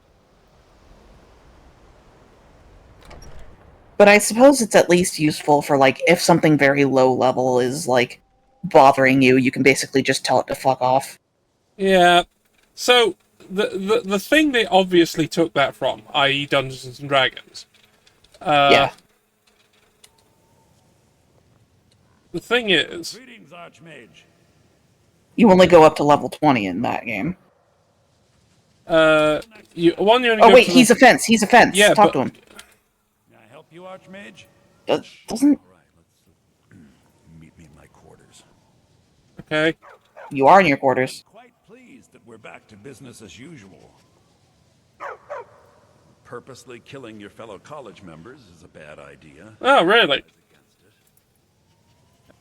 But I suppose it's at least useful for, like, if something very low level is, like, bothering you, you can basically just tell it to fuck off. Yeah. So, the thing they obviously took that from, i.e. Dungeons and Dragons. Yeah. The thing is... Greetings, Archmage. You only go up to level 20 in that game. You only oh, wait, he's a fence. He's a fence. Yeah, Talk but... to him. Can I help you, Archmage? Doesn't... Meet me in my quarters. Okay. You are in your quarters. Quite pleased that we're back to business as usual. Purposely killing your fellow college members is a bad idea. Oh, really?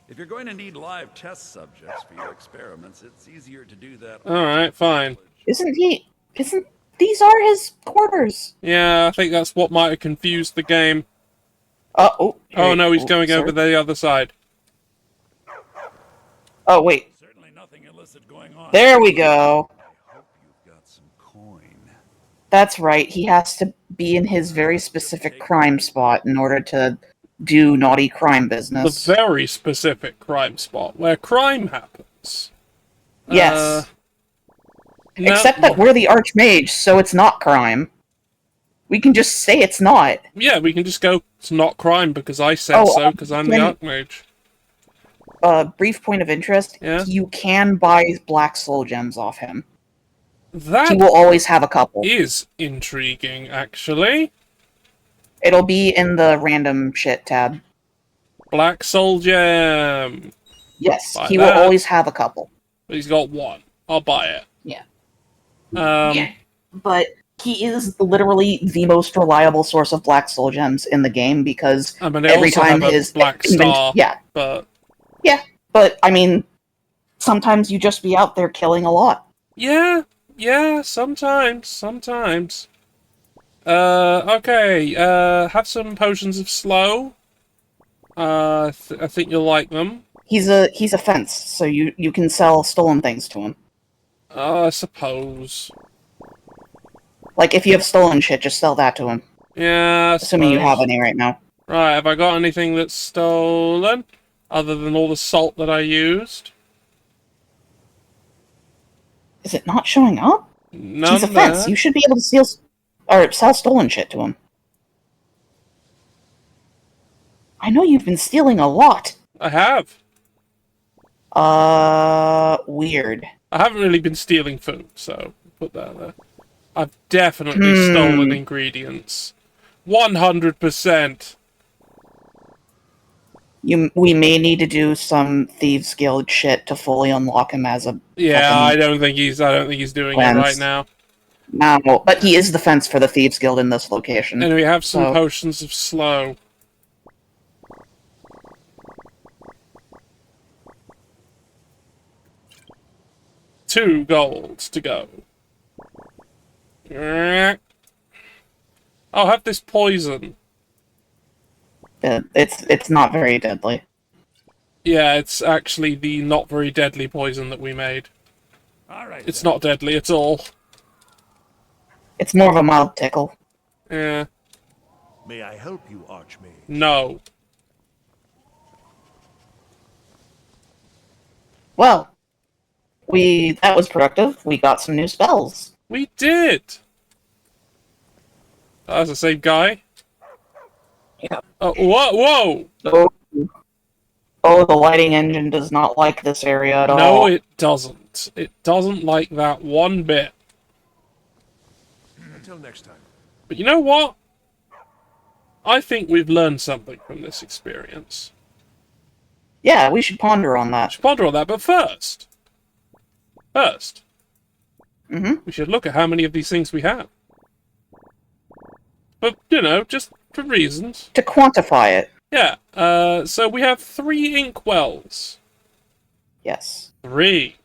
If you're going to need live test subjects for your experiments, it's easier to do that. Alright, fine. These are his quarters. Yeah, I think that's what might have confused the game. Oh no, he's going over the other side. Oh, wait. Certainly nothing illicit going on. There we go. I hope you've got some coin. That's right. He has to be in his very specific crime spot in order to do naughty crime business. The very specific crime spot where crime happens. Yes. No. Except that we're the Archmage, so it's not crime. We can just say it's not. Yeah, we can just go, it's not crime because I said so, because I'm the Archmage. Brief point of interest, yeah? You can buy black soul gems off him. That he will always have a couple. Is intriguing, actually. It'll be in the random shit tab. Black soul gem. Yes, buy he that. will always have a couple. But he's got one. I'll buy it. Yeah. Yeah. But he is literally the most reliable source of black soul gems in the game because every time his black star. But I mean, sometimes you just be out there killing a lot. Yeah, sometimes. Okay, have some potions of slow. I think you'll like them. He's a fence, so you can sell stolen things to him. I suppose. Like, if you have stolen shit, just sell that to him. Yeah, assuming you have any right now. Right, have I got anything that's stolen? Other than all the salt that I used? Is it not showing up? None He's a fence. there. You should be able to sell stolen shit to him. I know you've been stealing a lot. I have. Weird. I haven't really been stealing food, so put that there. I've definitely stolen ingredients. 100%. We may need to do some Thieves Guild shit to fully unlock him as a. Yeah, I don't think he's doing it right now. No, but he is the fence for the Thieves Guild in this location. And we have some potions of slow. $2 gold to go. I'll have this poison. It's not very deadly. Yeah, it's actually the not very deadly poison that we made. Alright. It's not deadly at all. It's more of a mild tickle. Yeah. May I help you, Archmage? No. Well, that was productive. We got some new spells. We did! That's the same guy? Yeah. Whoa! Oh, the lighting engine does not like this area at all. No, it doesn't. It doesn't like that one bit. Until next time. But you know what? I think we've learned something from this experience. Yeah, we should ponder on that. But first, we should look at how many of these things we have. But, you know, just for reasons. To quantify it. Yeah, so we have 3 inkwells. Yes. 3.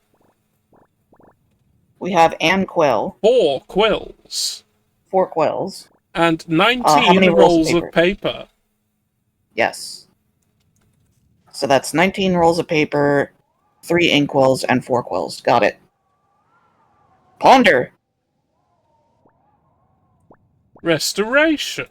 We have an quill. 4 quills. 4 quills. And how 19 many rolls of paper. Yes. So that's 19 rolls of paper, 3 inkwells, and 4 quills. Got it. Ponder! Restoration.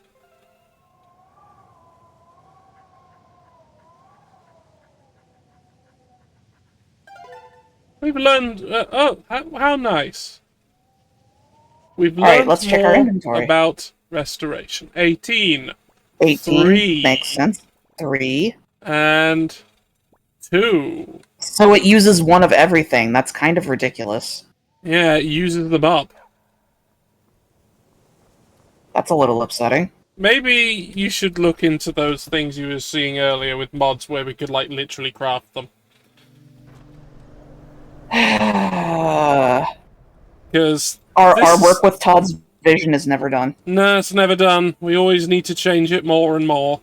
We've learned... how nice. We've learned let's check our more inventory. about restoration. 18. 18 3. makes sense. 3. And 2. So it uses 1 of everything. That's kind of ridiculous. Yeah, it uses them up. That's a little upsetting. Maybe you should look into those things you were seeing earlier with mods where we could, like, literally craft them. Because our work with Todd's vision is never done. No, it's never done. We always need to change it more and more.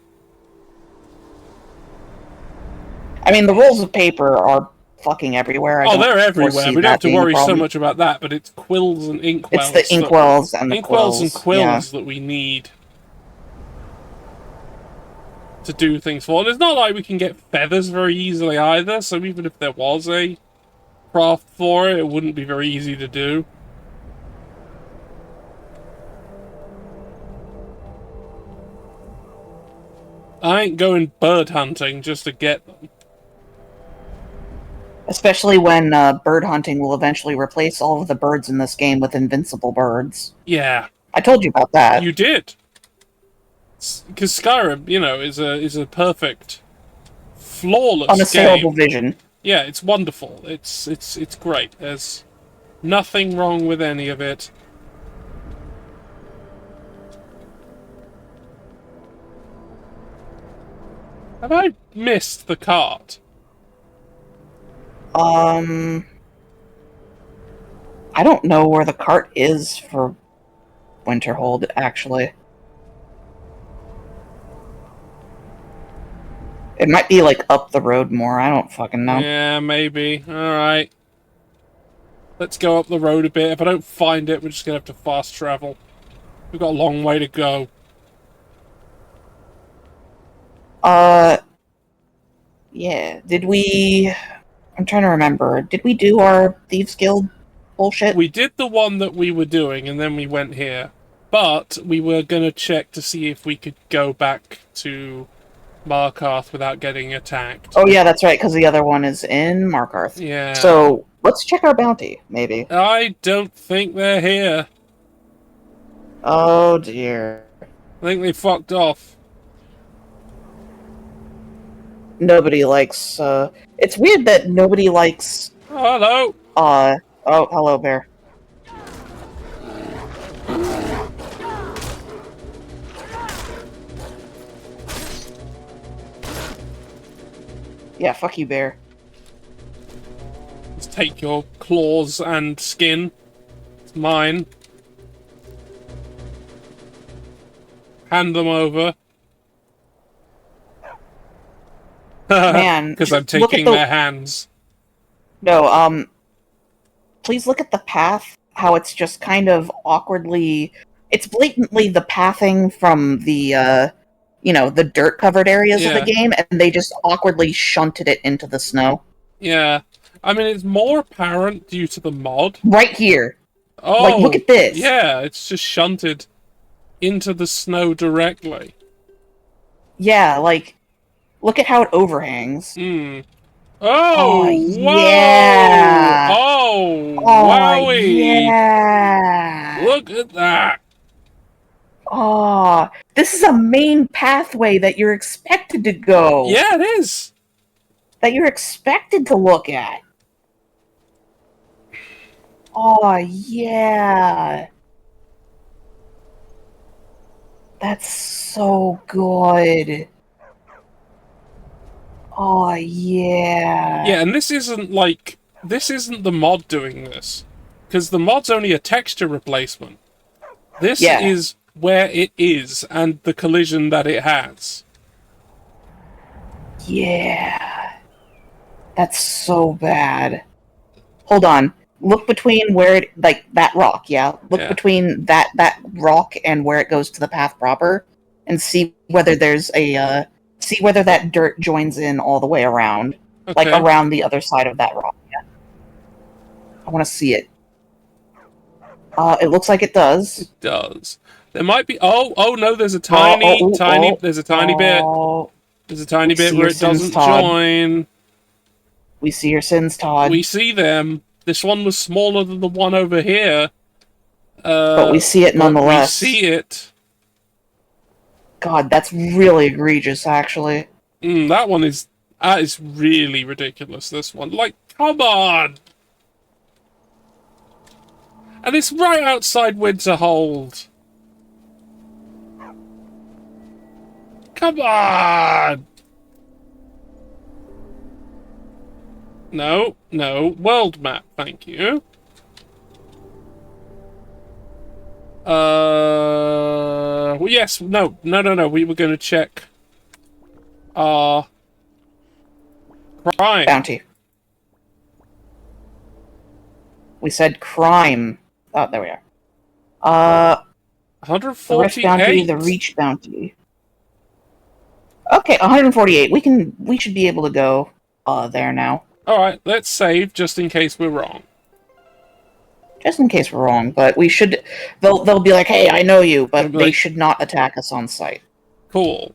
I mean, the rolls of paper are fucking everywhere. They're everywhere. We don't have to worry so much about that, but it's quills and inkwells. It's the inkwells and the quills. Inkwells and quills that we need to do things for. And it's not like we can get feathers very easily either, so even if there was a craft for it, it wouldn't be very easy to do. I ain't going bird hunting just to get them. Especially when bird hunting will eventually replace all of the birds in this game with invincible birds. Yeah. I told you about that. You did. Because Skyrim, you know, is a perfect, flawless unassailable game. Vision. Yeah, it's wonderful. It's great. There's nothing wrong with any of it. Have I missed the cart? I don't know where the cart is for Winterhold, actually. It might be, like, up the road more. I don't fucking know. Yeah, maybe. Alright. Let's go up the road a bit. If I don't find it, we're just gonna have to fast travel. We've got a long way to go. Yeah. Did we... I'm trying to remember. Did we do our Thieves Guild bullshit? We did the one that we were doing, and then we went here. But we were gonna check to see if we could go back to Markarth without getting attacked. Oh yeah, that's right, because the other one is in Markarth. Yeah. So, let's check our bounty, maybe. I don't think they're here. Oh dear. I think they fucked off. Nobody likes, It's weird that nobody likes... Oh, hello! Oh, hello, Bear. Yeah, fuck you, Bear. Let's take your claws and skin. It's mine. Hand them over. Man, because I'm taking their hands. No, please look at the path, how it's just kind of awkwardly... It's blatantly the pathing from the, you know, the dirt-covered areas of the game, and they just awkwardly shunted it into the snow. Yeah. I mean, it's more apparent due to the mod. Right here. Oh, like, look at this. Yeah, it's just shunted into the snow directly. Yeah, like, look at how it overhangs. Hmm. Oh, whoa! Yeah! Oh, wowie! Yeah! Look at that! Oh, this is a main pathway that you're expected to go. Yeah, it is. That you're expected to look at. Oh, yeah. That's so good. Oh, yeah. Yeah, and this isn't the mod doing this. Because the mod's only a texture replacement. This is where it is, and the collision that it has. Yeah. That's so bad. Hold on. Look between where it, like, that rock, yeah? Look between that rock and where it goes to the path proper, and see whether there's a, see whether that dirt joins in all the way around. Like, Okay. around the other side of that rock, yeah. I want to see it. It looks like it does. It does. There might be... Oh, no, there's a tiny bit. There's a tiny bit where it doesn't join. We see your sins, Todd. We see them. This one was smaller than the one over here. But we see it nonetheless. We see it. God, that's really egregious, actually. That one is... That is really ridiculous, this one. Like, come on! And it's right outside Winterhold. Come on! No, world map, thank you. Well, yes, no, we were going to check our crime. Bounty. We said crime. Oh, there we are. 148. The Rift bounty, the Reach bounty. Okay, 148. We should be able to go there now. Alright, let's save just in case we're wrong. Just in case we're wrong, but we should... They'll be like, hey, I know you, but they should not attack us on sight. Cool.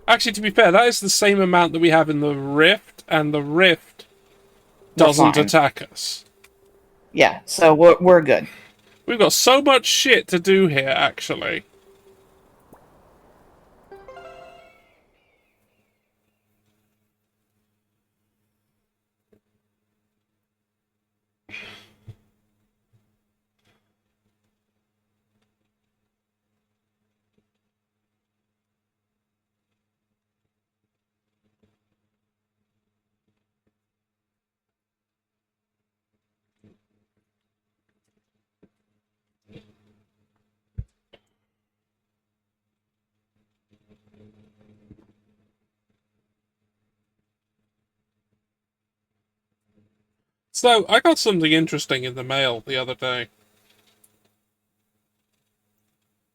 Actually, to be fair, that is the same amount that we have in the Rift, and the Rift doesn't attack us. Yeah, so we're good. We've got so much shit to do here, actually. So, I got something interesting in the mail the other day.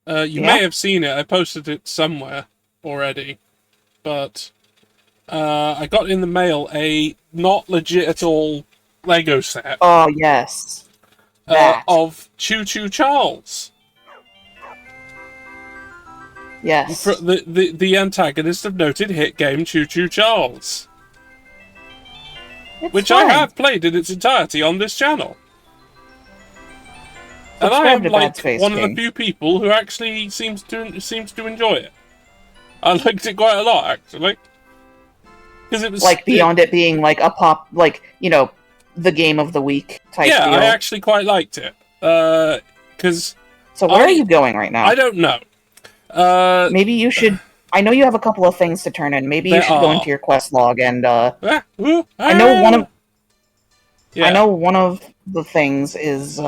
You may have seen it. I posted it somewhere already. But I got in the mail a not legit at all Lego set. Oh, yes. Of Choo Choo Charles. Yes. The antagonist of noted hit game Choo Choo Charles. Which I have played in its entirety on this channel. And I am like one of the few people who actually seems to enjoy it. I liked it quite a lot, actually. Because it was like beyond it being like a pop, like, you know, the game of the week type deal. I actually quite liked it. Because so where are you going right now? I don't know. Maybe you should. I know you have a couple of things to turn in. Maybe you should go into your quest log and. I know one of. Yeah. I know one of the things is.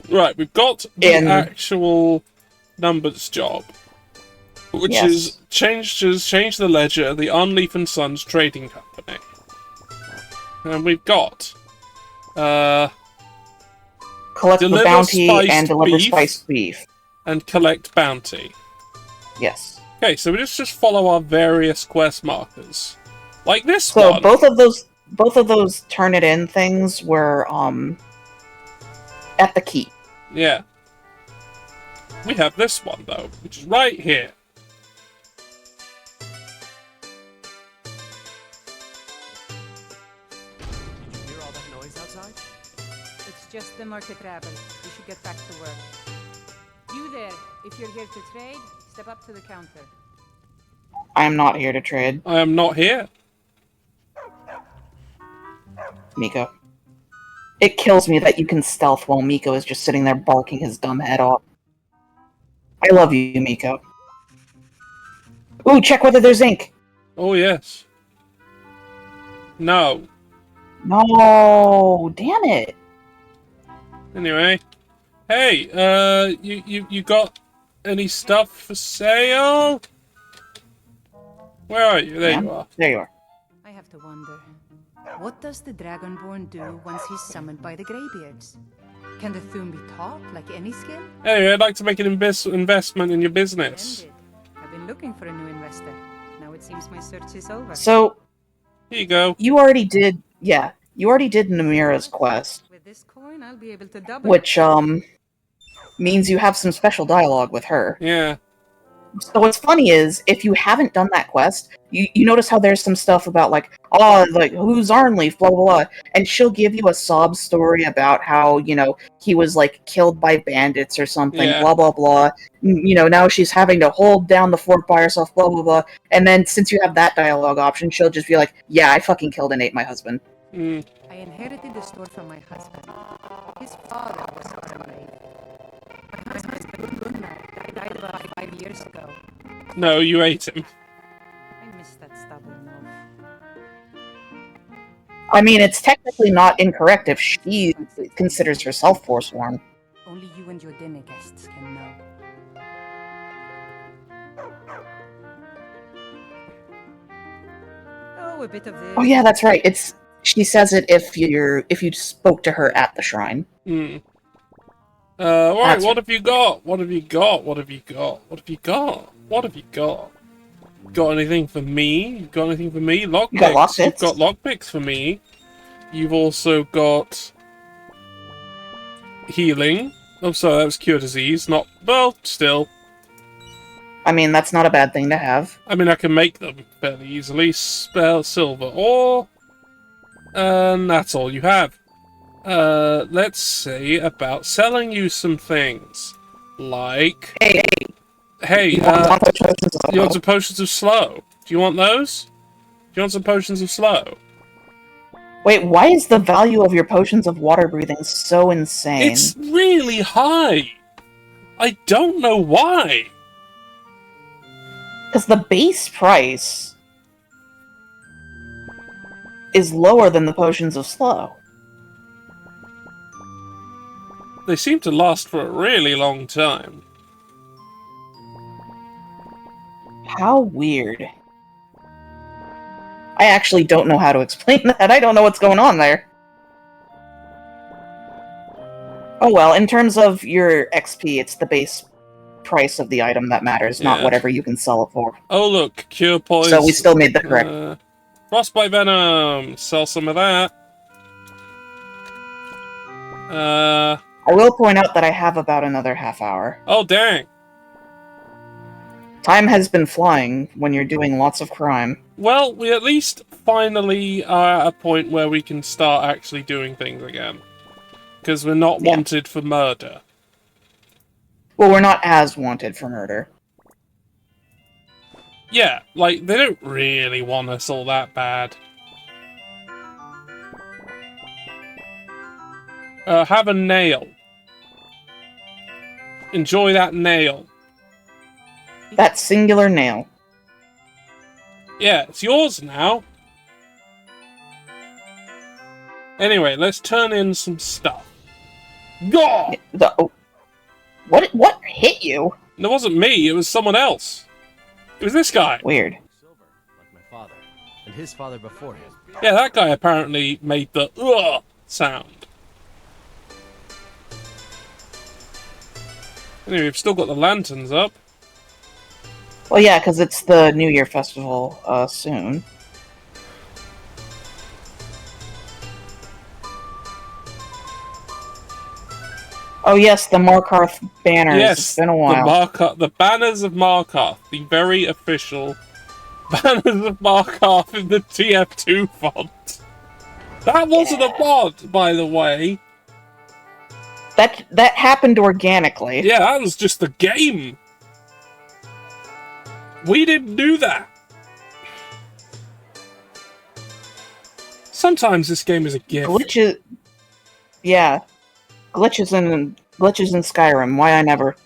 Right, we've got the actual numbers job, which is change the ledger of the Unleaf and Sons Trading Company, and we've got collect the bounty and deliver spiced beef, and collect bounty. Yes. Okay, so we just follow our various quest markers, like this one. So both of those turn it in things were at the keep. Yeah. We have this one though, which is right here. Did you hear all that noise outside? It's just the market rabble. We should get back to work. You there, if you're here to trade, step up to the counter. I am not here to trade. I am not here. Miko. It kills me that you can stealth while Miko is just sitting there barking his dumb head off. I love you, Miko. Ooh, check whether there's ink! Oh, yes. No. No, damn it. Anyway. Hey, you got any stuff for sale? Where are you? There you are. There you are. I have to wonder. What does the Dragonborn do once he's summoned by the Greybeards? Can the Thune be taught like any skill? Hey, I'd like to make an investment in your business. Splendid. I've been looking for a new investor. Now it seems my search is over. So, here you go. You already did, yeah. You already did Namira's quest. With this coin, I'll be able to double Which, means you have some special dialogue with her. Yeah. So what's funny is, if you haven't done that quest, you notice how there's some stuff about, like, oh, like, who's Arnleaf, blah, blah, blah. And she'll give you a sob story about how, you know, he was, like, killed by bandits or something, blah, blah, blah. You know, now she's having to hold down the fort by herself, blah, blah, blah. And then, since you have that dialogue option, she'll just be like, yeah, I fucking killed and ate my husband. Mm. I inherited the store from my husband. His father was Arnleif. My husband, Gunnar, died about 5 years ago. No, you ate him. I miss that stubborn wolf. I mean, it's technically not incorrect if she considers herself forsworn. Only you and your dinner guests can know. Oh, a bit of this. Oh yeah, that's right. She says it if you spoke to her at the shrine. Hmm. Alright, what have you got? What have you got? What have you got? What have you got? What have you got? Got anything for me? You got anything for me? Lockpicks. You got lockpicks? You've got lockpicks for me. You've also got healing. Oh, sorry, that was cure disease. Not, well, still. I mean, that's not a bad thing to have. I mean, I can make them fairly easily. Spell silver ore. And that's all you have. Let's see about selling you some things. Like... Hey, you want some potions of slow? Do you want those? Do you want some potions of slow? Wait, why is the value of your potions of water breathing so insane? It's really high! I don't know why! Because the base price is lower than the potions of slow. They seem to last for a really long time. How weird. I actually don't know how to explain that. I don't know what's going on there. Oh well, in terms of your XP, it's the base price of the item that matters, not whatever you can sell it for. Oh look, cure poison. So we still made the correct... Frostbite venom! Sell some of that. I will point out that I have about another half hour. Oh dang! Time has been flying when you're doing lots of crime. Well, we at least finally are at a point where we can start actually doing things again. Because we're not wanted for murder. Well, we're not as wanted for murder. Yeah, like, they don't really want us all that bad. Have a nail. Enjoy that nail. That singular nail. Yeah, it's yours now. Anyway, let's turn in some stuff. Gah! What hit you? It wasn't me, it was someone else. It was this guy. Weird. Silver, like my father, and his father before him. Yeah, that guy apparently made the ugh sound. Anyway, we've still got the lanterns up. Well, yeah, because it's the New Year festival, soon. Oh yes, the Markarth banners. Yes, it's been a while. The banners of Markarth, the very official banners of Markarth in the TF2 font. That wasn't a mod, by the way. That happened organically. Yeah, that was just the game. We didn't do that. Sometimes this game is a gift. Glitches. Yeah. Glitches in Skyrim. Why I never.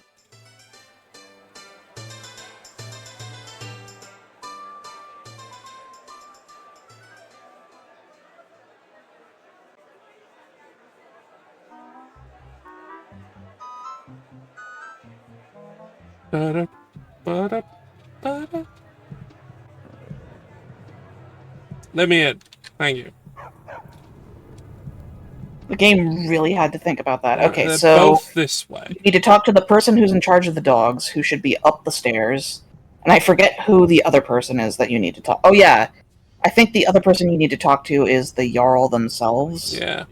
Let me in. Thank you. The game really had to think about that. Okay, They're so both this way. you need to talk to the person who's in charge of the dogs, who should be up the stairs. And I forget who the other person is that you need to talk. Oh yeah, I think the other person you need to talk to is the Jarl themselves. Yeah.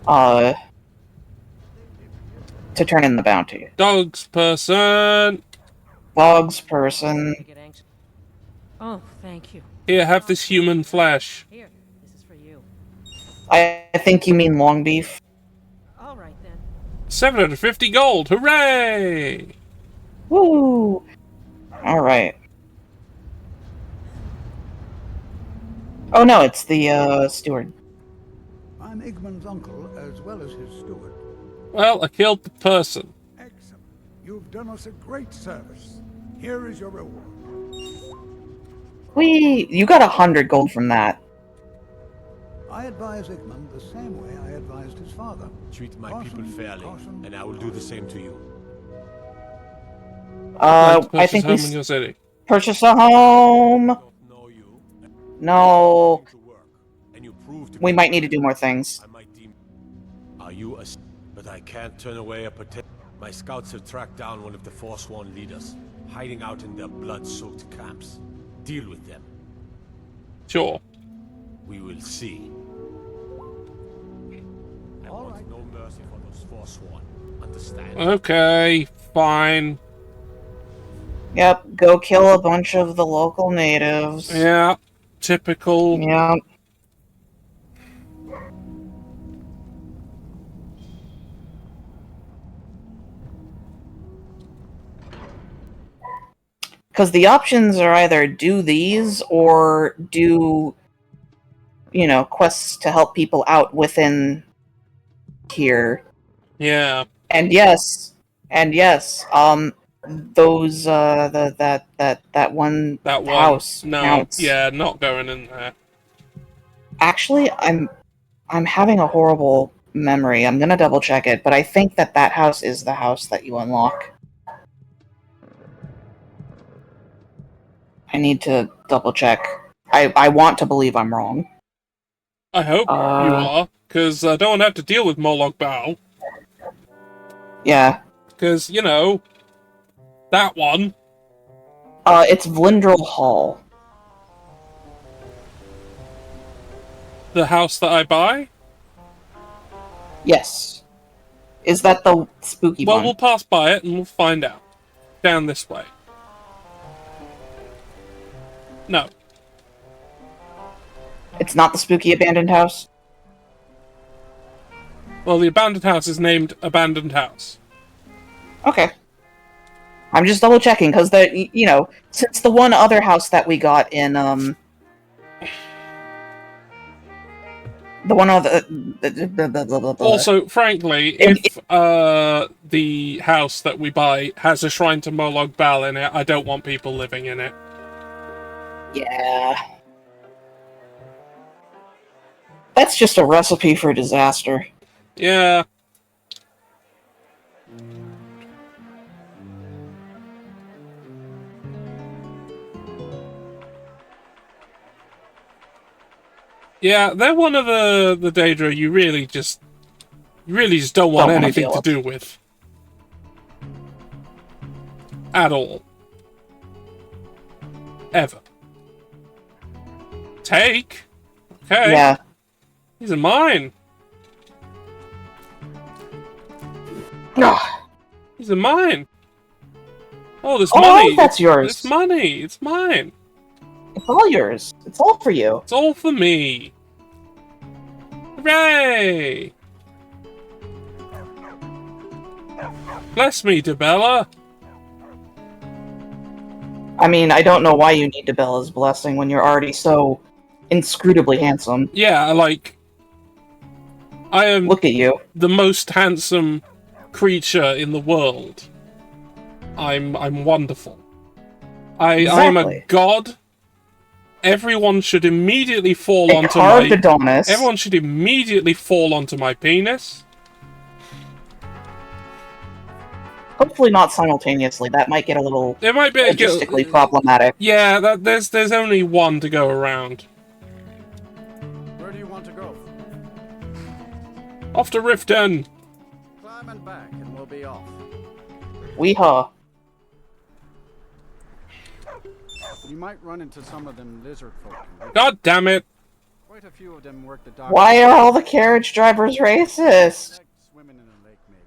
To turn in the bounty. Dogs person. Dogs person. Oh, thank you. Here, have this human flesh. Here, this is for you. I think you mean long beef. All right then. 750 gold. Hooray! Woo! Alright. Oh no, it's the steward. I'm Igmund's uncle as well as his steward. Well, I killed the person. Excellent. You've done us a great service. Here is your reward. You got 100 gold from that. I advise Igmund the same way I advised his father. Treat my people fairly, and I will do the same to you. I think home in your city. Purchase a home. No. We might need to do more things. Are you a... But I can't turn away a potential... My scouts have tracked down one of the Forsworn leaders, hiding out in their blood-soaked camps. Deal with them. Sure. We will see. I want no mercy for those Forsworn. Understand? Okay, fine. Yep, go kill a bunch of the local natives. Yeah, typical. Yeah. Because the options are either do these or do, you know, quests to help people out within here. Yeah. And yes, those that one house. No, counts. yeah, not going in there. Actually, I'm having a horrible memory. I'm gonna double check it, but I think that house is the house that you unlock. I need to double check. I want to believe I'm wrong. I hope you are, because I don't want to have to deal with Morlock Bow. Yeah. Because, you know, that one. It's Vlindrel Hall. The house that I buy? Yes. Is that the spooky one? Well, we'll pass by it and we'll find out. Down this way. No. It's not the spooky abandoned house? Well, the abandoned house is named Abandoned House. Okay. I'm just double checking, because you know, since the one other house that we got in, the one other... Also, frankly, if the house that we buy has a shrine to Morlock Bal in it, I don't want people living in it. Yeah. That's just a recipe for disaster. Yeah. Yeah, they're one of the Daedra you really just don't want anything to do with. At all. Ever. Take? Okay. Yeah. These are mine. These are mine. Oh, there's money. That's yours. It's money. It's mine. It's all yours. It's all for you. It's all for me. Hooray! Bless me, Debella. I mean, I don't know why you need Debella's blessing when you're already so inscrutably handsome. Yeah, like... I am... Look at you. The most handsome creature in the world. I'm wonderful. I am a god. Everyone should immediately fall onto my... Adonis. Everyone should immediately fall onto my penis. Hopefully not simultaneously. That might get a little it might be logistically problematic. Yeah, there's only one to go around. Off to Riften! Climb and back, and we'll be off. Weehaw. You might run into some of them lizard folk. God damn it! Quite a few of them work the dock. Why are all the carriage drivers racist? Swimming in a lake, maybe.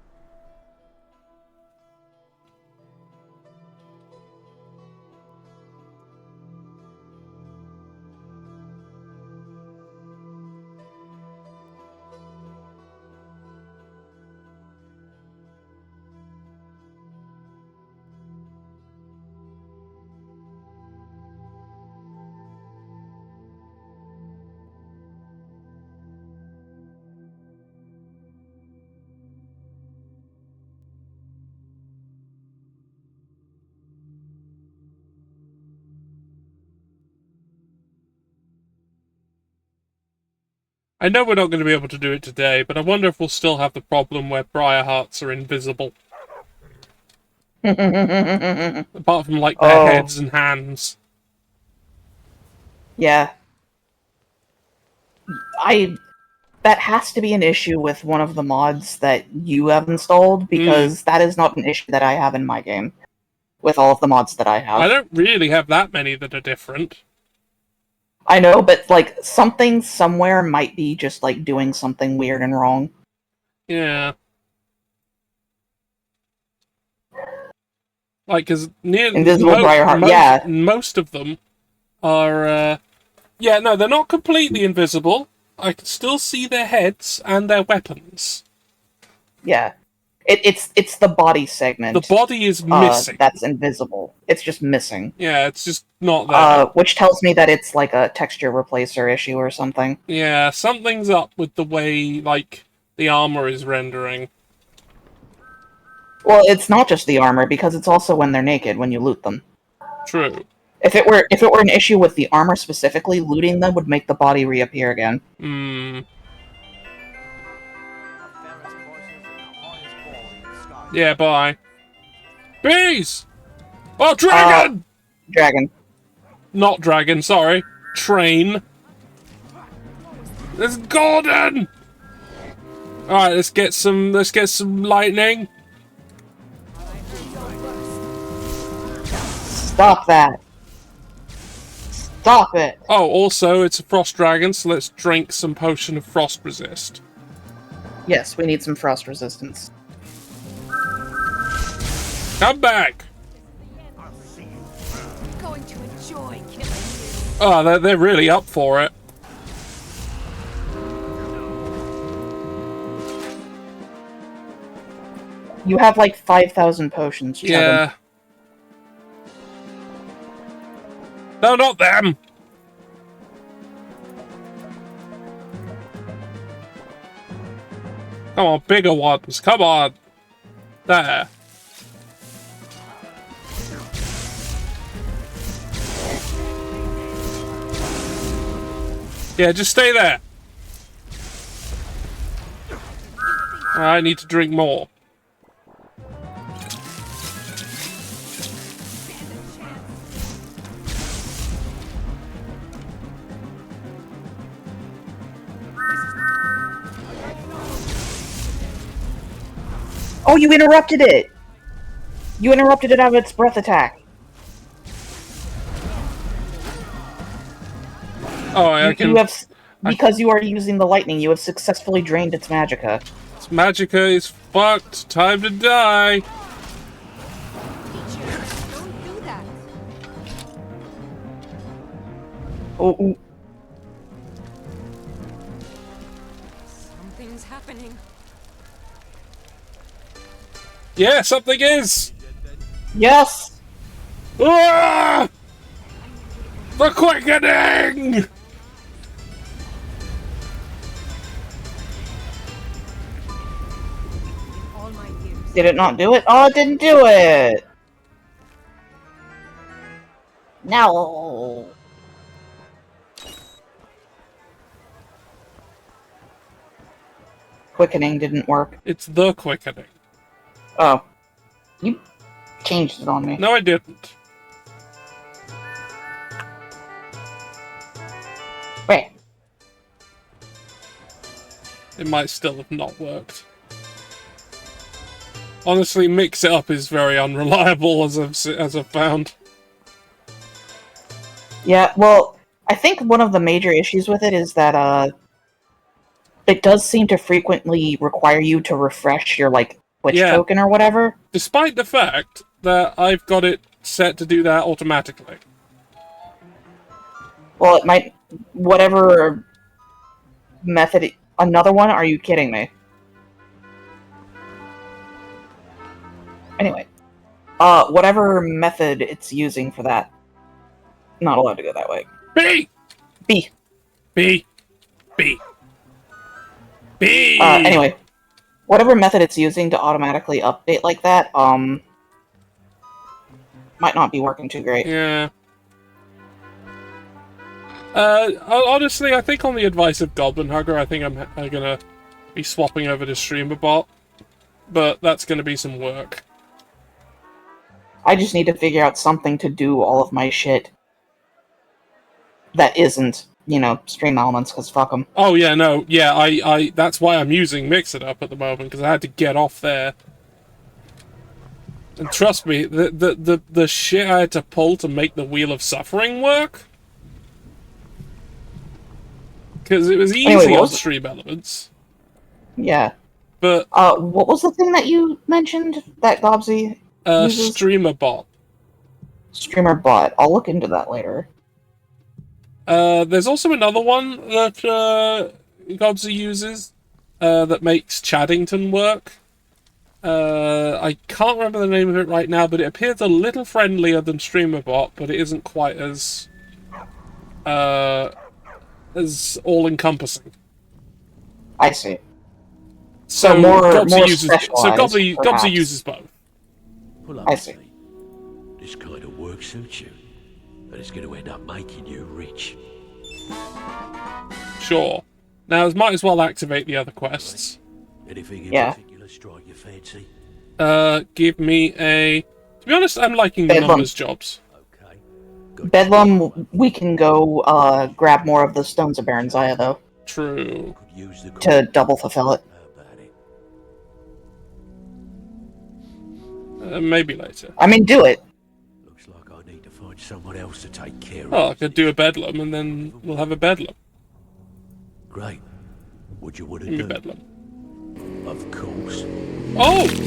I know we're not going to be able to do it today, but I wonder if we'll still have the problem where Briar Hearts are invisible. Apart from, like, their heads and hands. Yeah. That has to be an issue with one of the mods that you have installed, because that is not an issue that I have in my game. With all of the mods that I have. I don't really have that many that are different. I know, but, like, something somewhere might be just, like, doing something weird and wrong. Yeah. Like, because Invisible Briarheart, yeah. Most of them are, yeah, no, they're not completely invisible. I can still see their heads and their weapons. Yeah. It's the body segment. The body is missing. That's invisible. It's just missing. Yeah, it's just not there. Which tells me that it's like a texture replacer issue or something. Yeah, something's up with the way, like, the armor is rendering. Well, it's not just the armor, because it's also when they're naked, when you loot them. True. If it were an issue with the armor specifically, looting them would make the body reappear again. Hmm. Yeah, bye. Bees! Oh, dragon! Dragon. Not dragon, sorry. Train. There's Gordon! Alright, let's get some lightning. Stop that. Stop it. Oh, also, it's a frost dragon, so let's drink some potion of frost resist. Yes, we need some frost resistance. Come back! Going to enjoy killing you. Oh, they're really up for it. You have like 5,000 potions. Yeah. No, not them! Come on, bigger ones, come on! There. Yeah, just stay there. I need to drink more. Oh, you interrupted it! You interrupted it out of its breath attack. Oh, I can... You have, because you are using the lightning, you have successfully drained its magicka. Its magicka is fucked. Time to die. Don't do that. Oh. Something's happening. Yeah, something is. Yes. Ah! The quickening. Did it not do it? Oh, it didn't do it! No! Quickening didn't work. It's the quickening. Oh. You changed it on me. No, I didn't. Wait. it might still have not worked. Honestly, Mix It Up is very unreliable, as I've found. Yeah, well, I think one of the major issues with it is that it does seem to frequently require you to refresh your Twitch token or whatever. Despite the fact that I've got it set to do that automatically. Well, it might... Whatever method... Another one? Are you kidding me? Anyway. Whatever method it's using for that. Not allowed to go that way. B! B. B. B. B! Anyway. Whatever method it's using to automatically update like that, might not be working too great. Yeah. Honestly, I think on the advice of Goblin Hugger, I think I'm gonna be swapping over to Streamer Bot. But that's gonna be some work. I just need to figure out something to do all of my shit that isn't, Stream Elements, because fuck them. Oh, yeah, no. Yeah, I that's why I'm using Mix It Up at the moment, because I had to get off there. And trust me, the shit I had to pull to make the Wheel of Suffering work... Because it was easy on Stream Elements. Yeah. But... what was the thing that you mentioned that Gobsy uses? Streamer Bot. Streamer Bot. I'll look into that later. There's also another one that Gobsy uses that makes Chaddington work. I can't remember the name of it right now, but it appears a little friendlier than StreamerBot, but it isn't quite as all-encompassing. I see. So Gobsy uses specialized, Gobsy uses both. I see. This kind of work suits you, and it's going to end up making you rich. Sure. Now, I might as well activate the other quests. Anything in particular strike your fancy? Give me a... To be honest, I'm liking the numbers jobs. Bedlam, we can go grab more of the Stones of Baranzaya, though. True. To double fulfill it. Maybe later. I mean, do it. Looks like I need to find someone else to take care of. Oh, I could do a Bedlam, and then we'll have a Bedlam. Great. What do you want to Give me do? Bedlam. Of course. Oh! It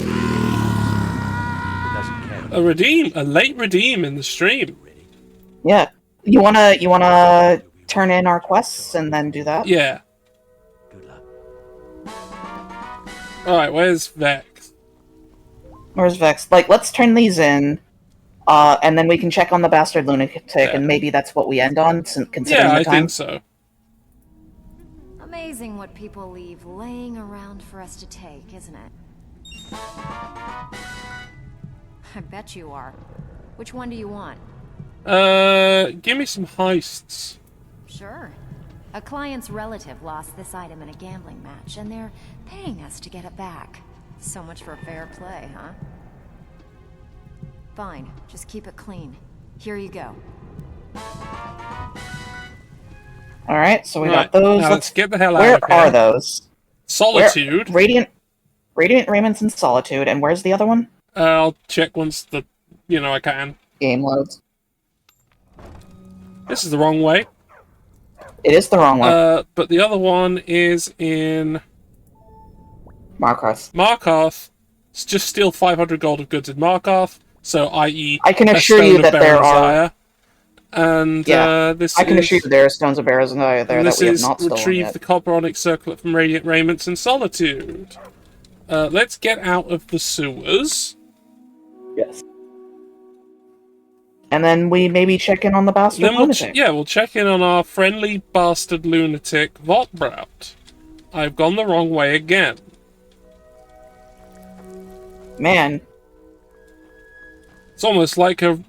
doesn't count. A late redeem in the stream. Yeah. You wanna turn in our quests and then do that? Yeah. Alright, where's Vex? Where's Vex? Let's turn these in, and then we can check on the Bastard Lunatic, and maybe that's what we end on, considering the time. I think so. Amazing what people leave laying around for us to take, isn't it? I bet you are. Which one do you want? Give me some heists. Sure. A client's relative lost this item in a gambling match, and they're paying us to get it back. So much for fair play, huh? Fine, just keep it clean. Here you go. Alright, so we got those. Now let's get the hell out of here. Where are those? Solitude. Radiant Raymond's in Solitude, and where's the other one? I'll check once I can. Game loads. This is the wrong way. It is the wrong way. But the other one is in... Markarth. Markarth. Just steal 500 gold of goods in Markarth, so i.e. I can assure you that there are... And this I can assure you there are Stones of Baranzaya there that we have not stolen retrieve yet. the Copperonic Circlet from Radiant Raiments in Solitude. Let's get out of the sewers. Yes. And then we maybe check in on the Bastard Lunatic. We'll check in on our friendly Bastard Lunatic, Votbraut. I've gone the wrong way again. Man. It's almost like a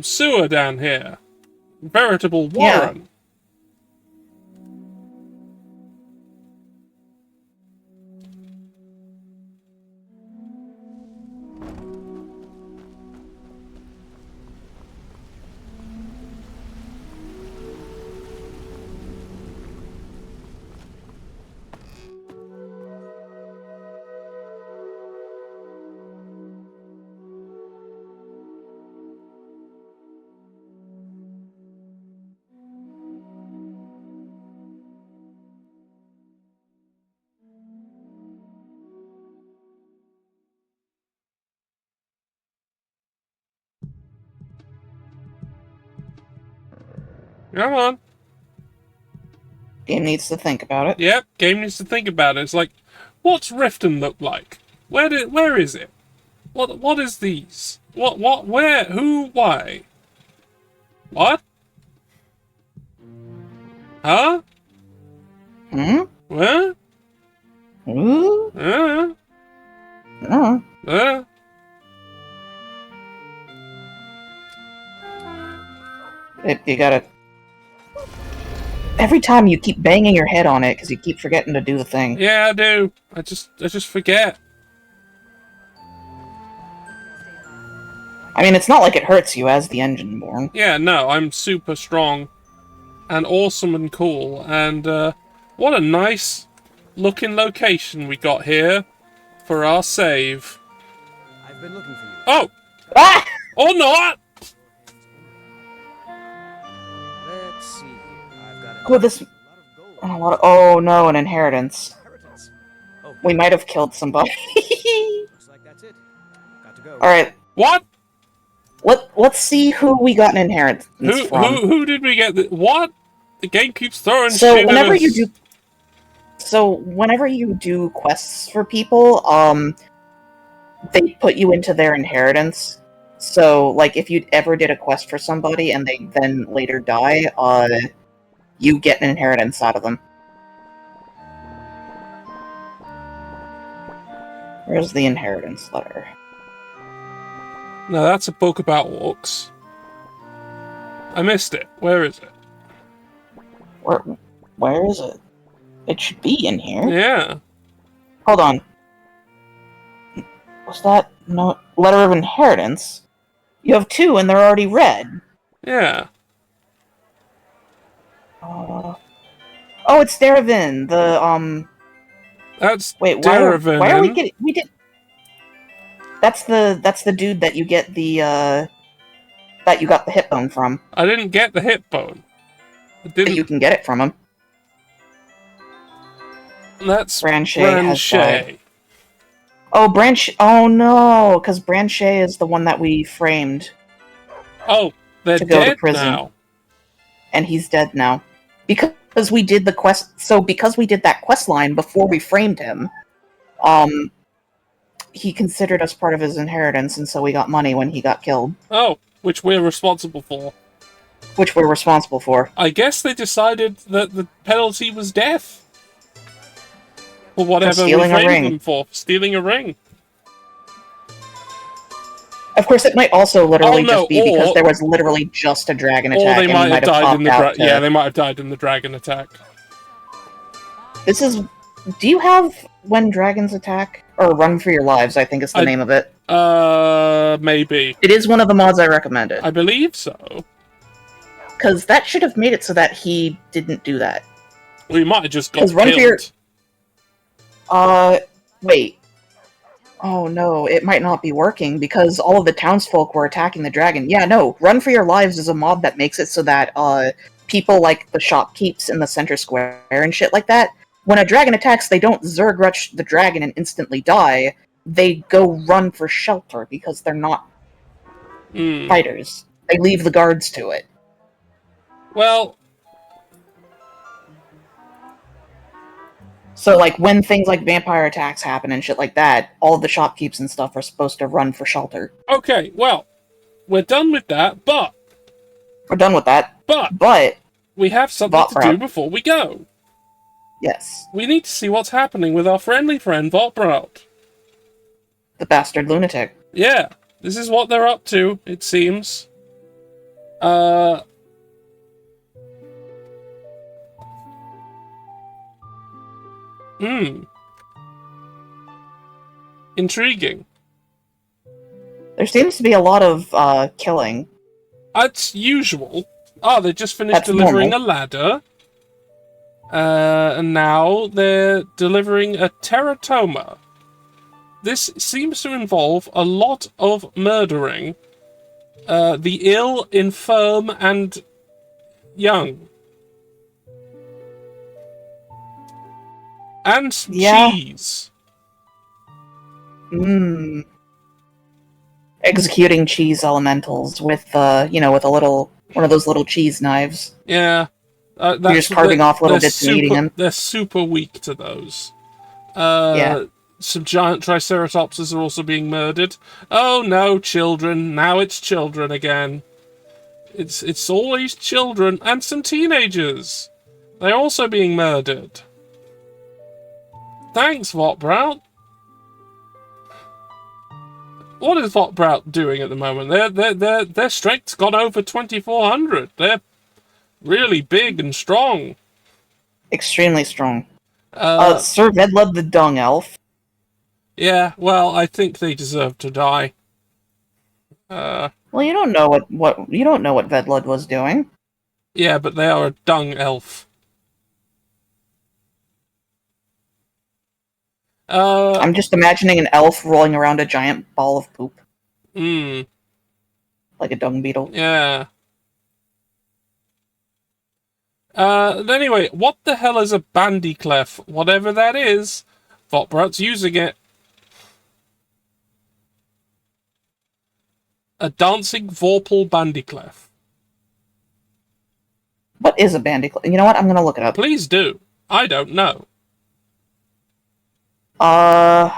sewer down here. Veritable warren. Yeah. Come on. Game needs to think about it. Yep, game needs to think about it. It's like, what's Riften look like? Where is it? What is these? Where, who, why? What? Huh? Hmm? What? Ooh? You gotta... Every time you keep banging your head on it because you keep forgetting to do the thing. Yeah, I do. I just forget. I mean, it's not like it hurts you as the engine born. Yeah, no, I'm super strong and awesome and cool. And what a nice looking location we got here for our save. I've been looking for you. Oh! Ah! Or not! Let's see here. I've got Oh, this... Oh no, an inheritance. We might have killed somebody. Looks like that's it. Got to go. Alright. What? Let's see who we got an inheritance from. Who did we get? What? The game keeps throwing So shit whenever at us. whenever you do quests for people, they put you into their inheritance. So, like, if you ever did a quest for somebody and they then later die, you get an inheritance out of them. Where's the inheritance letter? No, that's a book about orcs. I missed it. Where is it? Where is it? It should be in here. Yeah. Hold on. Was that no letter of inheritance? You have 2 and they're already red. Yeah. Oh, it's Derevin. That's Wait, why are we getting? We did. That's the dude that you get the that you got the hip bone from. I didn't get the hip bone. But you can get it from him. That's Branche. Oh, Branche. Oh no, because Branche is the one that we framed. Oh, they're to go dead to prison. now. And he's dead now. Because we did the quest. So because we did that quest line before we framed him, he considered us part of his inheritance, and so we got money when he got killed. Oh, which we're responsible for. Which we're responsible for. I guess they decided that the penalty was death. For whatever we framed them for. Stealing a ring. Of course, it might also literally just be because there was literally just a dragon attack. Or they might have died in the yeah, they might have died in the dragon attack. This is... Do you have When Dragons Attack? Or Run for Your Lives, I think is the name of it. Maybe. It is one of the mods I recommended. I believe so. Because that should have made it so that he didn't do that. Well, he might have just got Run killed. For Your... wait. Oh no, it might not be working because all of the townsfolk were attacking the dragon. Yeah, no, Run for Your Lives is a mod that makes it so that people like the shopkeeps in the center square and shit like that, when a dragon attacks, they don't Zerg rush the dragon and instantly die. They go run for shelter because they're not fighters. They leave the guards to it. Well... So, like, when things like vampire attacks happen and shit like that, all of the shopkeeps and stuff are supposed to run for shelter. Okay, well, we're done with that, but... We're done with that. But... We have something to do before we go. Yes. We need to see what's happening with our friendly friend, Votbraut. The bastard lunatic. Yeah, this is what they're up to, it seems. Intriguing. There seems to be a lot of, killing. That's usual. Oh, they just finished delivering a ladder. And now they're delivering a teratoma. This seems to involve a lot of murdering. The ill, infirm, and young. And cheese. Executing cheese elementals with, with a little One of those little cheese knives. Yeah. You're just carving off little bits and eating them. They're super weak to those. Yeah. Some giant triceratopses are also being murdered. Oh no, children. Now it's children again. It's always children and some teenagers. They're also being murdered. Thanks, Votbrout. What is Votbrout doing at the moment? Their strength's gone over 2,400. They're really big and strong. Extremely strong. Sir Vedlud the Dung Elf. Yeah, well, I think they deserve to die. Well, you don't know what Vedlud was doing. Yeah, but they are a dung elf. I'm just imagining an elf rolling around a giant ball of poop. Like a dung beetle. Yeah. Anyway, what the hell is a bandyclef? Whatever that is, Votbrout's using it. A dancing Vorpal bandyclef. What is a bandyclef? You know what? I'm gonna look it up. Please do. I don't know. And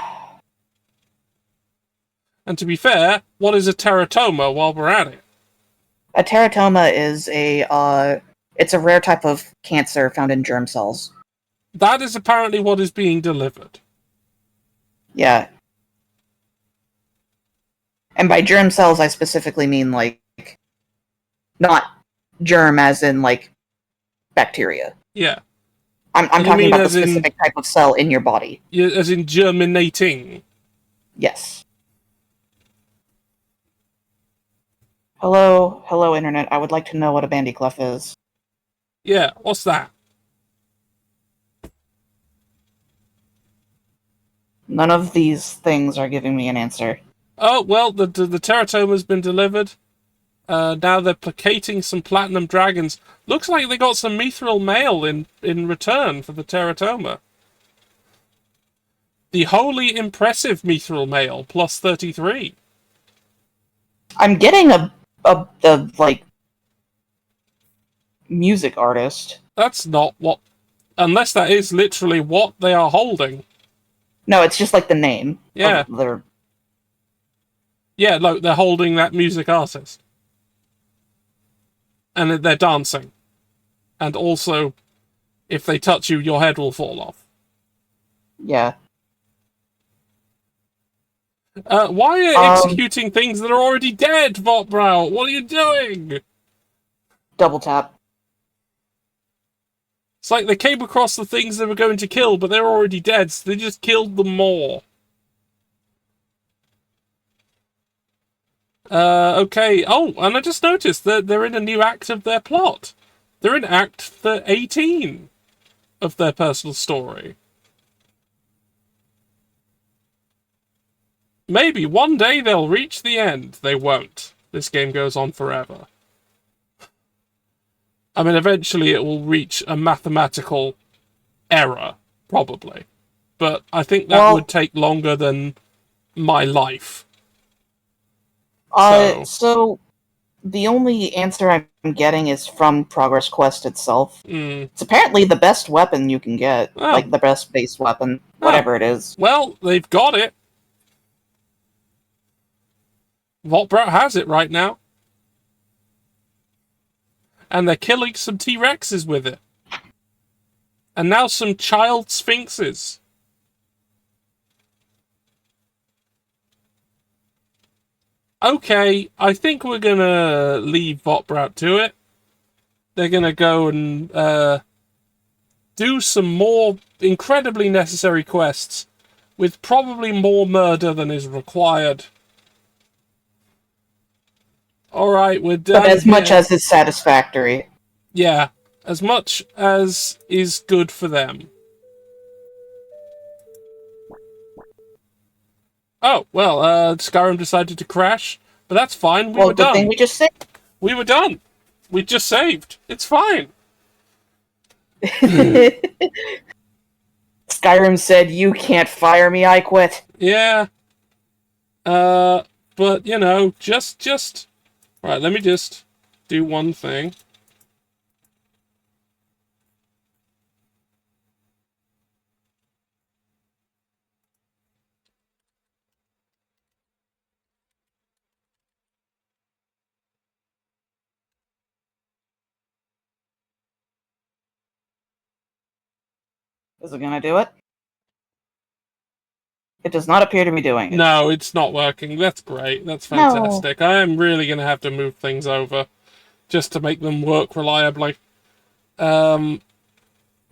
to be fair, what is a teratoma while we're at it? A teratoma is it's a rare type of cancer found in germ cells. That is apparently what is being delivered. Yeah. And by germ cells, I specifically mean, like, not germ as in, like, bacteria. Yeah. I'm talking about the specific type of cell in your body. Yeah, as in germinating. Yes. Hello, Internet. I would like to know what a bandyclef is. Yeah, what's that? None of these things are giving me an answer. Oh, well, the teratoma's been delivered. Now they're placating some platinum dragons. Looks like they got some mithril mail in return for the teratoma. The wholly impressive mithril mail, plus 33. I'm getting a like, music artist. That's not what... Unless that is literally what they are holding. No, it's just like the name. Yeah. Yeah, look, they're holding that music artist. And they're dancing. And also, if they touch you, your head will fall off. Yeah. Why are you executing things that are already dead, Votbrout? What are you doing? Double tap. It's like they came across the things they were going to kill, but they're already dead, so they just killed them more. Okay. Oh, and I just noticed that they're in a new act of their plot. They're in Act 18 of their personal story. Maybe one day they'll reach the end. They won't. This game goes on forever. I mean, eventually it will reach a mathematical error, probably. But I think that would take longer than my life. So the only answer I'm getting is from Progress Quest itself. It's apparently the best weapon you can get. Oh. Like, the best base weapon. Whatever it is. Well, they've got it. Votbrout has it right now. And they're killing some T-Rexes with it. And now some child sphinxes. Okay, I think we're gonna leave Votbrout to it. They're gonna go and do some more incredibly necessary quests with probably more murder than is required. Alright, we're done. But as much as is satisfactory. Yeah, as much as is good for them. Oh, well, Skyrim decided to crash, but that's fine. We were done. Thing we just saved. We were done. We just saved. It's fine. Skyrim said, "You can't fire me, I quit." Yeah. But, you know, just... Right, let me just... do one thing. Is it gonna do it? It does not appear to be doing it. No, it's not working. That's great. That's fantastic. I am really going to have to move things over just to make them work reliably. It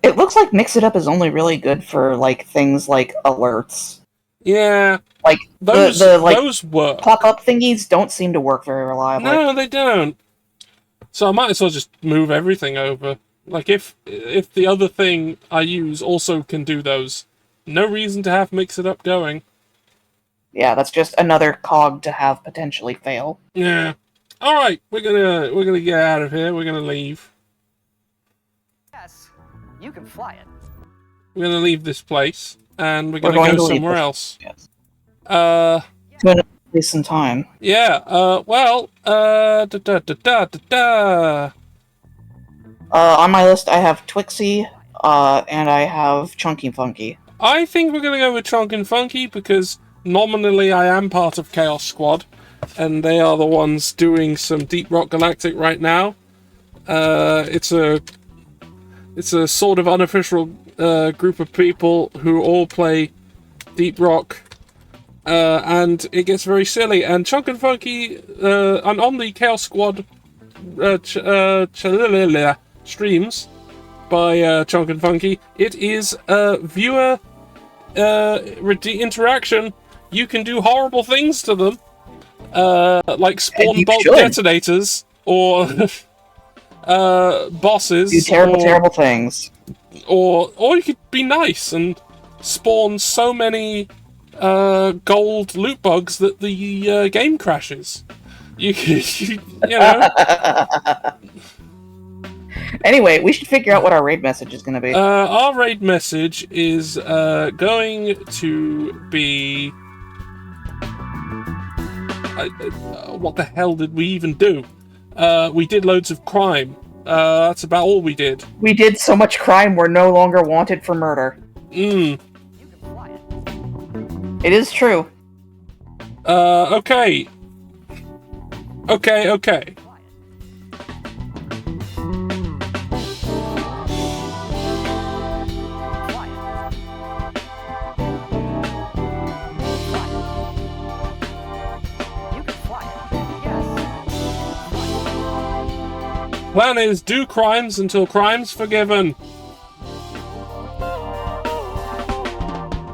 looks like Mix It Up is only really good for like things like alerts. Yeah. Like those those work. Pop-up thingies don't seem to work very reliably. No, they don't. So I might as well just move everything over. Like if the other thing I use also can do those, no reason to have Mix It Up going. Yeah, that's just another cog to have potentially fail. Yeah. All right, we're gonna get out of here. We're gonna leave. Yes, you can fly it. We're gonna leave this place and we're gonna go somewhere else. Yes. It's gonna waste some time. Yeah. On my list, I have Twixie, and I have Chunky Funky. I think we're gonna go with Chunk and Funky because nominally I am part of Chaos Squad, and they are the ones doing some Deep Rock Galactic right now. It's a sort of unofficial group of people who all play Deep Rock, and it gets very silly. And Chunk and Funky, and on the Chaos Squad streams by Chunk and Funky, it is viewer interaction. You can do horrible things to them, like spawn bolt detonators or bosses. Do terrible things. Or you could be nice and spawn so many gold loot bugs that the game crashes. You know. Anyway, we should figure out what our raid message is going to be. Our raid message is going to be... what the hell did we even do? We did loads of crime. That's about all we did. We did so much crime, we're no longer wanted for murder. Mm. It is true. Okay. Okay. Plan is do crimes until crime's forgiven.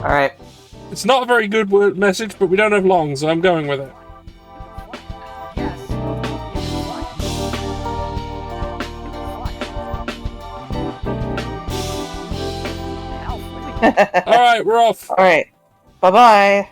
Alright. It's not a very good message, but we don't have long, so I'm going with it. Alright, we're off. Alright. Bye-bye.